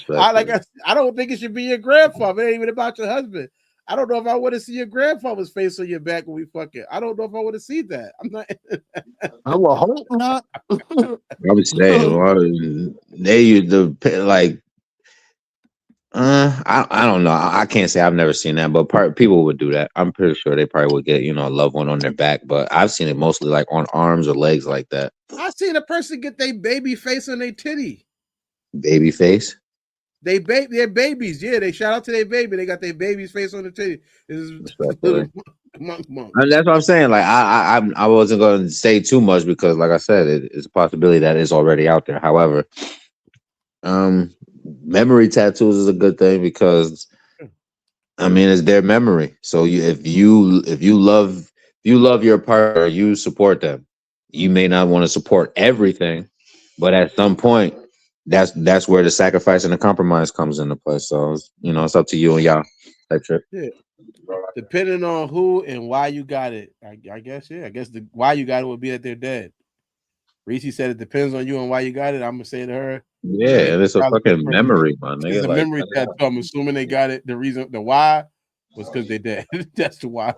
I don't think it should be your grandfather. It ain't even about your husband. I don't know if I want to see your grandfather's face on your back when we fucking. I don't know if I want to see that. I'm not. I will hope not. I would say, well, they use the like. I don't know. I can't say I've never seen that, but people would do that. I'm pretty sure they probably would get a loved one on their back, but I've seen it mostly like on arms or legs like that. I seen a person get their baby face on their titty. Baby face. They're babies. Yeah, they shout out to their baby. They got their baby's face on the titty. This is little monk. And that's what I'm saying. Like I wasn't going to say too much because, like I said, it's a possibility that is already out there. However, memory tattoos is a good thing because I mean it's their memory. So if you love your partner, you support them. You may not want to support everything, but at some point, that's where the sacrifice and the compromise comes into play. So it's up to you and y'all. Type shit. Yeah. Depending on who and why you got it, I guess. Yeah, I guess the why you got it would be that they're dead. Reese said it depends on you and why you got it. I'm gonna say to her, Yeah, and it's a fucking memory, my nigga. It's a Like, memory tattoo. I'm assuming they got it. The reason, the why, was because they dead. That's the why.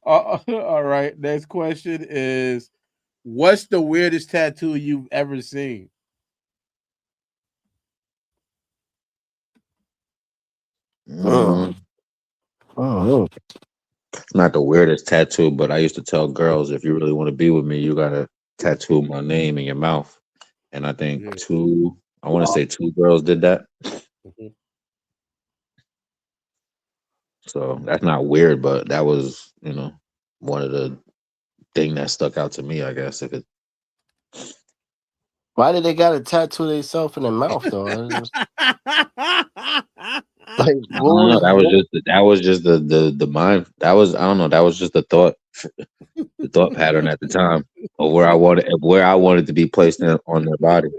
All right. Next question is, what's the weirdest tattoo you've ever seen? Not the weirdest tattoo, but I used to tell girls, if you really want to be with me, you gotta tattoo my name in your mouth. And I think I want to say two girls did that. Mhm. So that's not weird, but that was, one of the thing that stuck out to me, I guess. Why did they got to tattoo themselves in their mouth though? Like, I don't know. That was just the mind. That was, I don't know. That was just the thought pattern at the time of where I wanted to be placed on their body.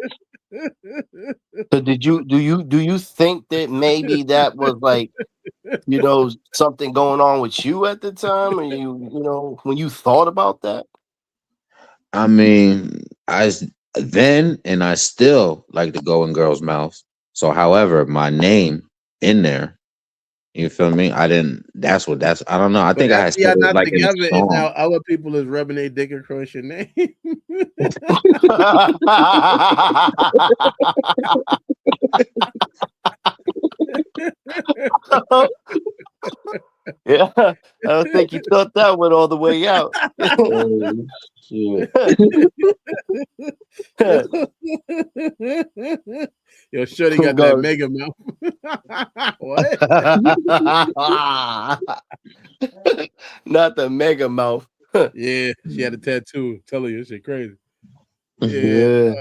So do you think that maybe that was like, something going on with you at the time, and when you thought about that? I mean, I still like to go in girls' mouths. So, however, my name in there, you feel me? I didn't. I don't know. I But think I had after said y'all it not like in a together, and now song. other people is rubbing their dick across your name. Yeah, I don't think you thought that went all the way out. Oh, shit. Yo, Shorty got that mega mouth. What? Not the mega mouth. Yeah, she had a tattoo. Tell you, shit crazy. Yeah.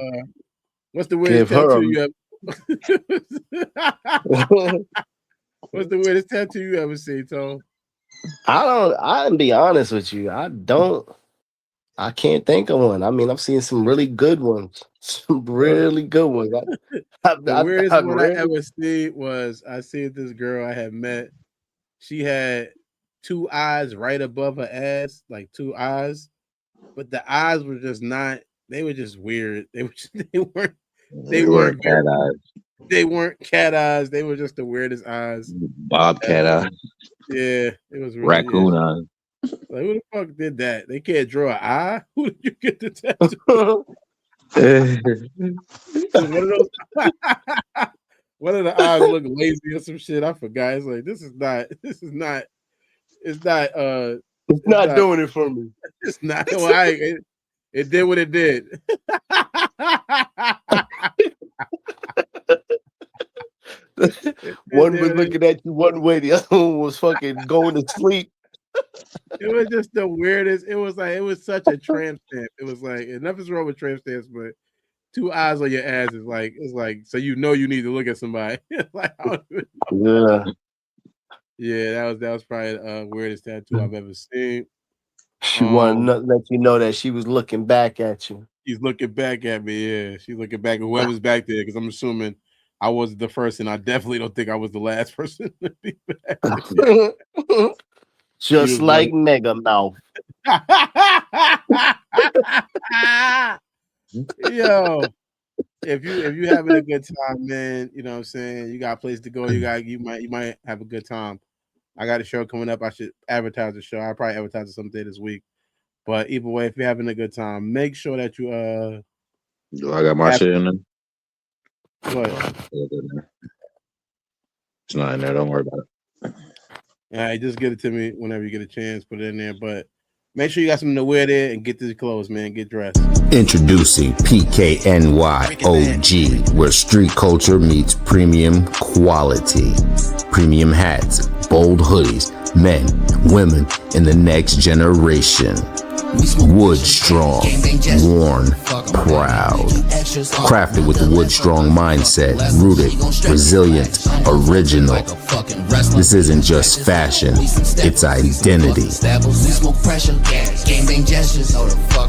What's the weirdest tattoo you ever? What's the weirdest tattoo you ever seen, Tom? I'll be honest with you. I can't think of one. I mean, I've seen some really good ones. Some really good ones. The weirdest one I ever seen was I seen this girl I had met. She had two eyes right above her ass, like two eyes, but the eyes were just not. They were just weird. They weren't. They weren't cat eyes. They weren't cat eyes. They were just the weirdest eyes. Bobcat eyes. Yeah, it was really, Raccoon eyes. Like, who the fuck did that? They can't draw an eye. Who did you get the tattoo? One of the eyes look lazy or some shit. I forgot. It's like it's not doing it for me. It's not. Well, it did what it did. One was looking at you one way, the other one was fucking going to sleep. It was just the weirdest. It was such a tramp stamp. It was like, and nothing's wrong with tramp stamps, but 2 eyes on your ass is like, it's like, so you need to look at somebody. Like, I don't even know. Yeah. Yeah, that was probably the weirdest tattoo I've ever seen. She wanted to let you know that she was looking back at you. She's looking back at me. Yeah, she's looking back at whoever's back there because I'm assuming I wasn't the first, and I definitely don't think I was the last person to be back there. Just like Mega Mouth. Yo, if you having a good time, man, you know what I'm saying, you got a place to go, you might have a good time. I got a show coming up. I should advertise the show. I'll probably advertise it someday this week. But either way, if you're having a good time, make sure that you Do I got my shit in there? What? It's not in there. Don't worry about it. All right, just get it to me whenever you get a chance. Put it in there, but make sure you got something to wear there and get these clothes, man. Get dressed. Introducing PKNY OG, where street culture meets premium quality. Premium hats, bold hoodies, men, women, and the next generation. Wood strong, worn, proud. Crafted with the Wood Strong mindset, rooted, resilient, original. This isn't just fashion, it's identity.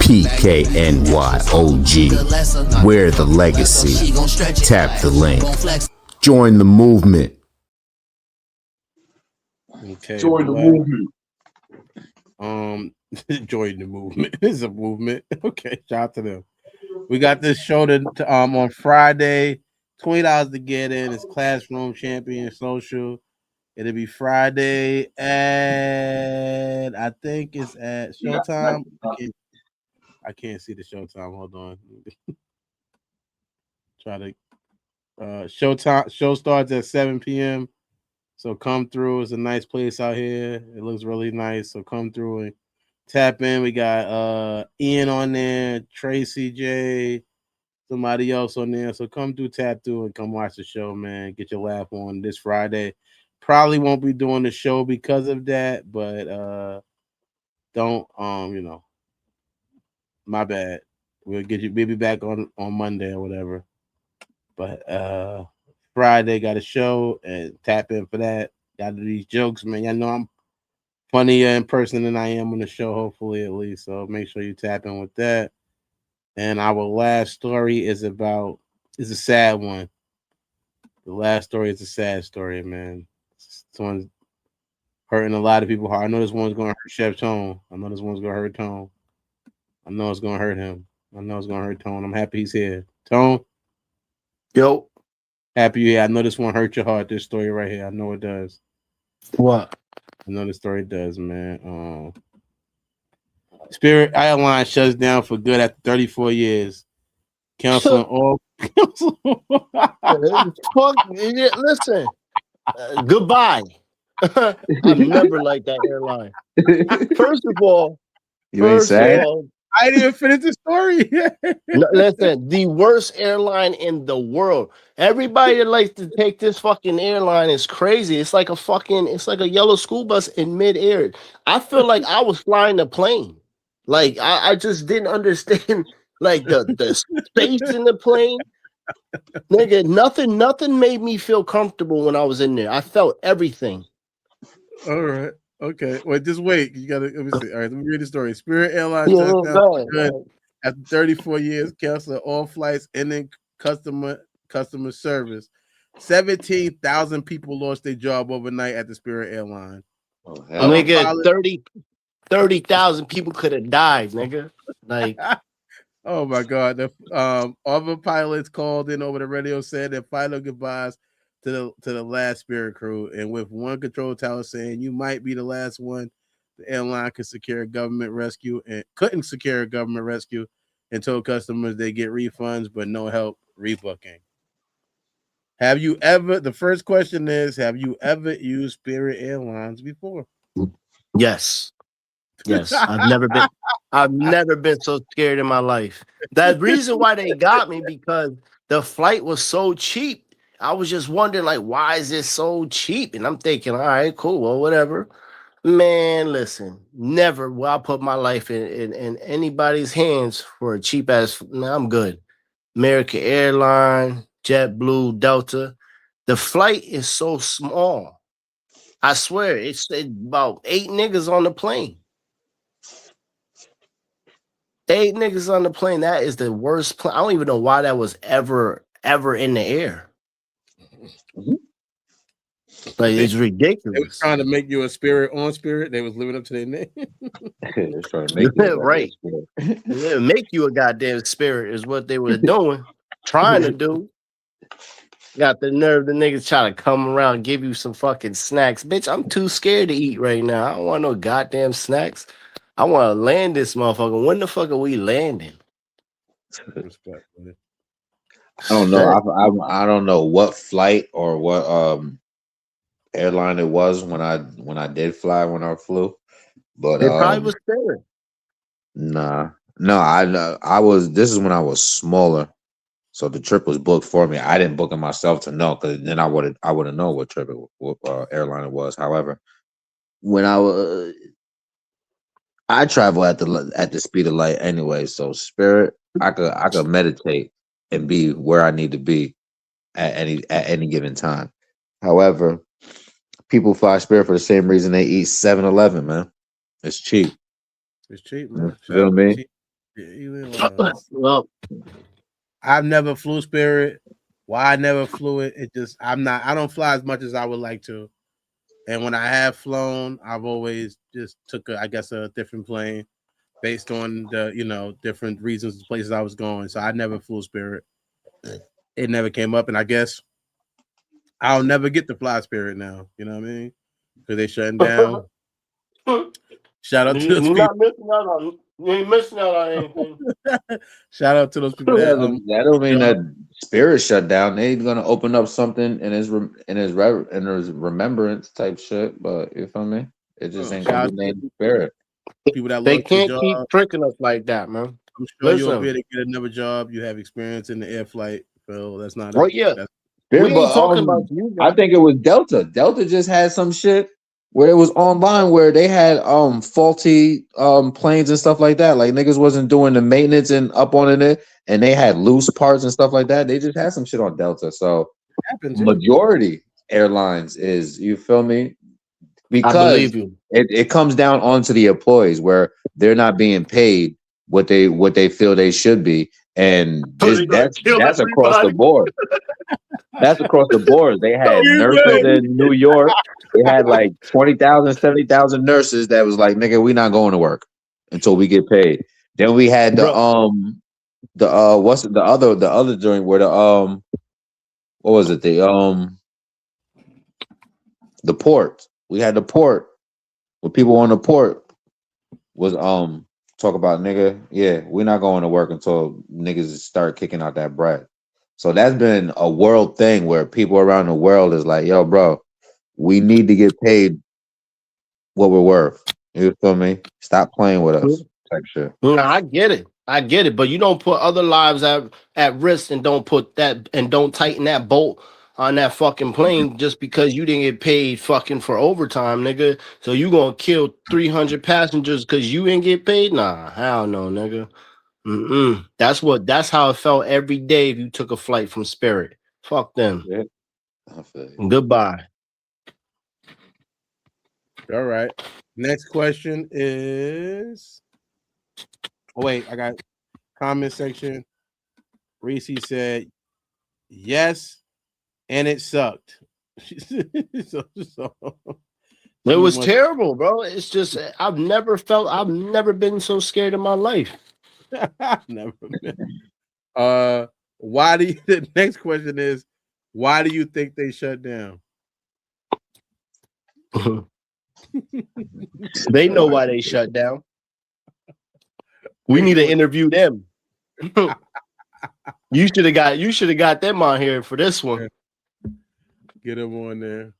PKNY OG. Wear the legacy. Tap the link. Join the movement. Okay, Join the movement. Join the movement. It's a movement. Okay, shout out to them. We got this show on Friday. $20 to get in. It's Classroom Champion Social. It'll be Friday at, I think it's at Showtime. I can't see the Showtime. Hold on. Try to Showtime. Show starts at 7 p.m. So come through. It's a nice place out here. It looks really nice. So come through and tap in. We got Ian on there, Tracy J, somebody else on there. So come through, tap through, and come watch the show, man. Get your laugh on this Friday. Probably won't be doing the show because of that, but don't my bad. We'll be back on Monday or whatever. But Friday got a show and tap in for that. Got to do these jokes, man. Y'all know I'm funnier in person than I am on the show, hopefully at least. So make sure you tap in with that. And our last story is a sad one. The last story is a sad story, man. This one's hurting a lot of people hard. I know this one's going to hurt Chef Tone. I know this one's going to hurt Tone. I know it's going to hurt him. I know it's going to hurt Tone. I'm happy he's here. Tone? Yo. Happy you here. I know this one hurt your heart, this story right here. I know it does. What? I know the story does, man. Spirit Airlines shuts down for good after 34 years. Canceling all. Listen, goodbye. I'm never like that airline. First of all, I didn't even finish the story. Listen, the worst airline in the world. Everybody that likes to take this fucking airline is crazy. It's like a yellow school bus in midair. I feel like I was flying a plane. Like I just didn't understand like the space in the plane. Nigga, nothing made me feel comfortable when I was in there. I felt everything. All right. Okay. Wait, just wait. You gotta let me see. All right, let me read the story. Spirit Airlines shuts down good after 34 years, canceling all flights, ending customer service. 17,000 people lost their job overnight at the Spirit Airline. Nigga, 30,000 people could have died, nigga. Like, oh my God. The other pilots called in over the radio, said their final goodbyes to the last Spirit crew, and with one control tower saying you might be the last one, the airline could secure a government rescue and couldn't secure a government rescue and told customers they get refunds but no help rebooking. Have you ever? The first question is: have you ever used Spirit Airlines before? Yes. I've never been so scared in my life. That reason why they got me because the flight was so cheap. I was just wondering, like, why is it so cheap? And I'm thinking, all right, cool, well, whatever. Man, listen, never will I put my life in anybody's hands for a cheap ass. Nah, I'm good. American Airline, JetBlue, Delta. The flight is so small. I swear, it's about 8 niggas on the plane. 8 niggas on the plane. That is the worst plane. I don't even know why that was ever in the air. Like, it's They was ridiculous. trying to make you a spirit on spirit. They was living up to their name. They're trying to make you a Right. Yeah, make you a goddamn spirit is what they were doing, trying to do. Got the nerve, the niggas try to come around and give you some fucking snacks. Bitch, I'm too scared to eat right now. I don't want no goddamn snacks. I want to land this motherfucker. When the fuck are we landing? Respect, man. I don't know. I don't know what flight or what airline it was when I did fly when I flew, but It probably was Spirit. nah, no, I was. This is when I was smaller, so the trip was booked for me. I didn't book it myself to know, because then I would have known what trip what airline it was. However, when I travel at the speed of light anyway, so Spirit, I could meditate and be where I need to be at any given time. However, people fly Spirit for the same reason they eat 7-Eleven, man. It's cheap. It's cheap, You man. feel me? Cheap. Yeah, you ain't lying. Well, I've never flew Spirit. Why I never flew it? It just I don't fly as much as I would like to. And when I have flown, I've always just took a different plane based on the different reasons, places I was going. So I never flew Spirit. It never came up, and I guess I'll never get to fly Spirit now. You know what I mean? Because they shutting down. Shout out to those people. You ain't missing out on anything. Shout out to those people that That don't mean that Spirit shut down. They're gonna open up something in his remembrance type shit. But you feel me? It just ain't gonna be named Spirit. People that They lost their can't keep job. tricking us like that, man. I'm sure you'll Listen. be able to get another job. You have experience in the air flight, Phil. That's not Well, yeah. Spirit, We ain't but talking about you I guys. think it was Delta. Delta just had some shit where it was online where they had faulty planes and stuff like that. Like niggas wasn't doing the maintenance and up on it, and they had loose parts and stuff like that. They just had some shit on Delta. So happens, yeah. majority airlines is, you feel me? Because I believe you. It comes down onto the employees where they're not being paid what they feel they should be. And that's across the board. That's across the board. They had nurses in New York. They had like 20,000, 70,000 nurses that was like, nigga, we not going to work until we get paid. Then we had what's the other joint where what was it? The port. We had the port where people on the port was talk about, nigga, yeah, we're not going to work until niggas start kicking out that bread. So that's been a world thing where people around the world is like, yo, bro, we need to get paid what we're worth. You feel me? Stop playing with us. Type shit. No, I get it. But you don't put other lives at risk and don't tighten that bolt on that fucking plane just because you didn't get paid fucking for overtime, nigga. So you gonna kill 300 passengers because you didn't get paid? Nah, hell no, nigga. That's how it felt every day if you took a flight from Spirit. Fuck them. Yeah. Goodbye. All right. Next question is. Oh wait, I got comment section. Reese said, "Yes, and it sucked." so, It was terrible, bro. It's just I've never been so scared in my life. Never been. Why do you? The next question is, why do you think they shut down? They know why they shut down. We need to interview them. You should have got them on here for this one. Get them on there.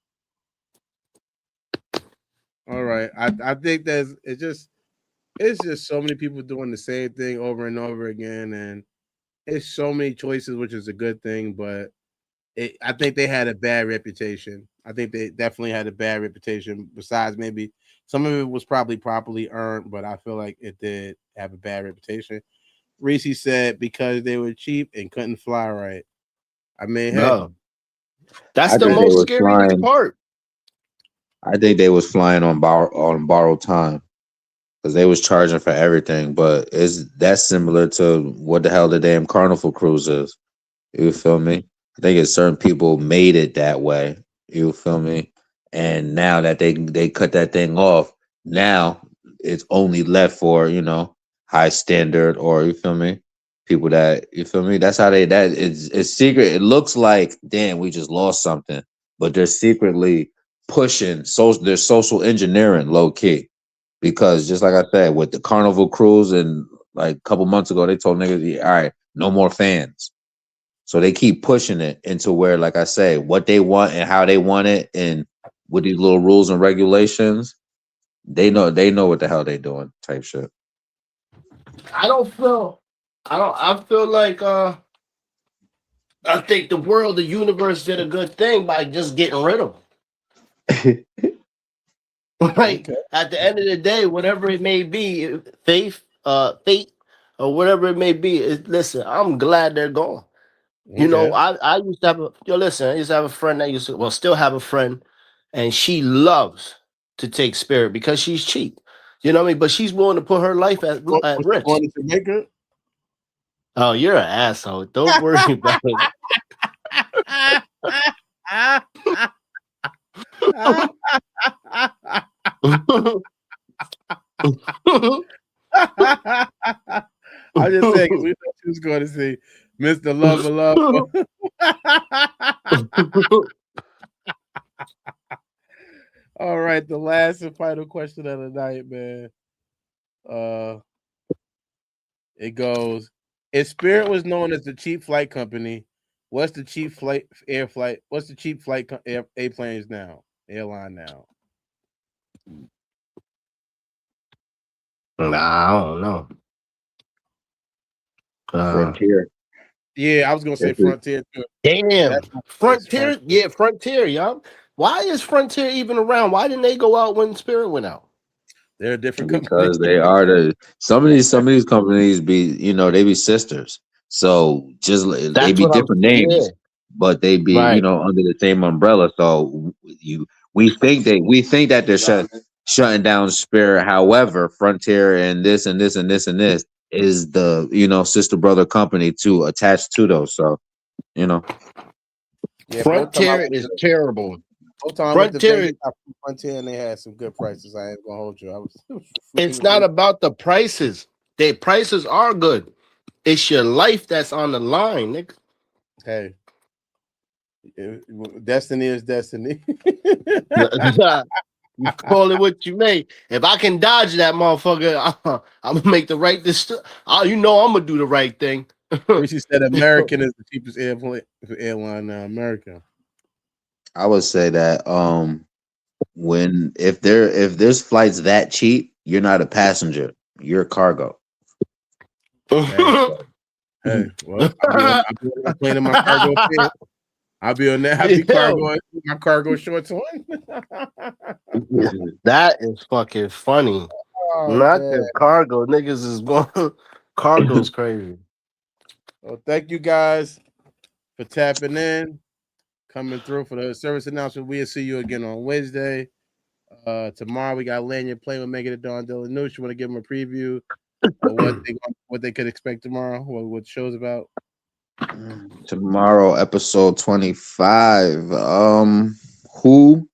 All right. I think it's just so many people doing the same thing over and over again, and it's so many choices, which is a good thing, but I think they had a bad reputation. I think they definitely had a bad reputation, besides maybe Some of it was probably properly earned, but I feel like it did have a bad reputation. Reese said because they were cheap and couldn't fly right. I mean, hey, No. That's I the think they most was scariest flying. part. I think they was flying on borrowed time because they was charging for everything. But that's similar to what the hell the damn Carnival cruise is. You feel me? I think it's certain people made it that way. You feel me? And now that they cut that thing off, now it's only left for high standard or you feel me? People that you feel me? That's how it's secret. It looks like damn, we just lost something, but they're secretly pushing they're social engineering low key because just like I said with the Carnival cruise and like a couple months ago they told niggas, "Yeah, all right, no more fans." So they keep pushing it into where, like I say, what they want and how they want it, and with these little rules and regulations, they know what the hell they doing, type shit. I feel like I think the world, the universe did a good thing by just getting rid of them. Like at the end of the day, whatever it may be, fate, or whatever it may be, listen, I'm glad they're gone. You know, I used to have I used to have a friend that still have a friend, and she loves to take Spirit because she's cheap. You know what I mean? But she's willing to put her life at risk. Going to Jamaica? Oh, you're an asshole. Don't worry about it. I just saying we thought she was going to see Mr. Lover Love. All right, the last and final question of the night, man. It goes: if Spirit was known as the cheap flight company, what's the cheap flight What's the cheap flight airplanes now? Airline now? Nah, I don't know. Frontier. Yeah, I was gonna say Frontier too. Damn, Frontier. Yeah, Frontier, y'all. Why is Frontier even around? Why didn't they go out when Spirit went out? They're a different because they are some of these companies be they be sisters. So just they be different names, but they be under the same umbrella. So we think that they're shutting down Spirit. However, Frontier and this and this and this and this is the sister brother company to attach to those. So Yeah, Frontier is terrible. Frontier and they had some good prices. I ain't gonna hold you. It's not about the prices. Their prices are good. It's your life that's on the line, nigga. Hey, destiny is destiny. You call it what you may. If I can dodge that motherfucker, I'm gonna make the right decision. I'm gonna do the right thing. She said American is the cheapest airline now. American. I would say that if there's flights that cheap, you're not a passenger, you're a cargo. Hey, well, I'll be playing in my cargo fit. I'll be on that. I'll be my cargo shorts on. That is fucking funny. Not the cargo. Niggas is going. Cargo's crazy. Well, thank you guys for tapping in, coming through for the service announcement. We'll see you again on Wednesday. Tomorrow we got Lanyard playing with Megan the Don Delanush. You want to give them a preview of what they could expect tomorrow? What the show's about? Tomorrow, episode 25. Who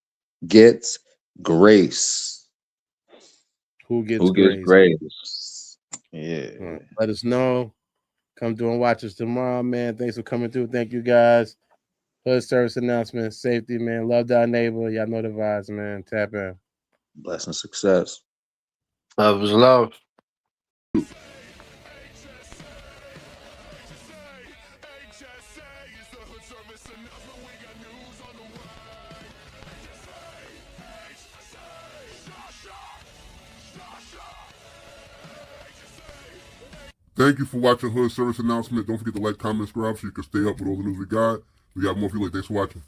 gets grace? Who gets grace? Yeah. Let us know. Come through and watch us tomorrow, man. Thanks for coming through. Thank you guys. Hood service announcement, safety, man. Love thy neighbor. Y'all know the vibes, man. Tap in. Blessing, success. Love is love. Thank you for watching Hood Service Announcement. Don't forget to like, comment, subscribe so you can stay up with all the news we got. We got more for you later. Thanks for watching.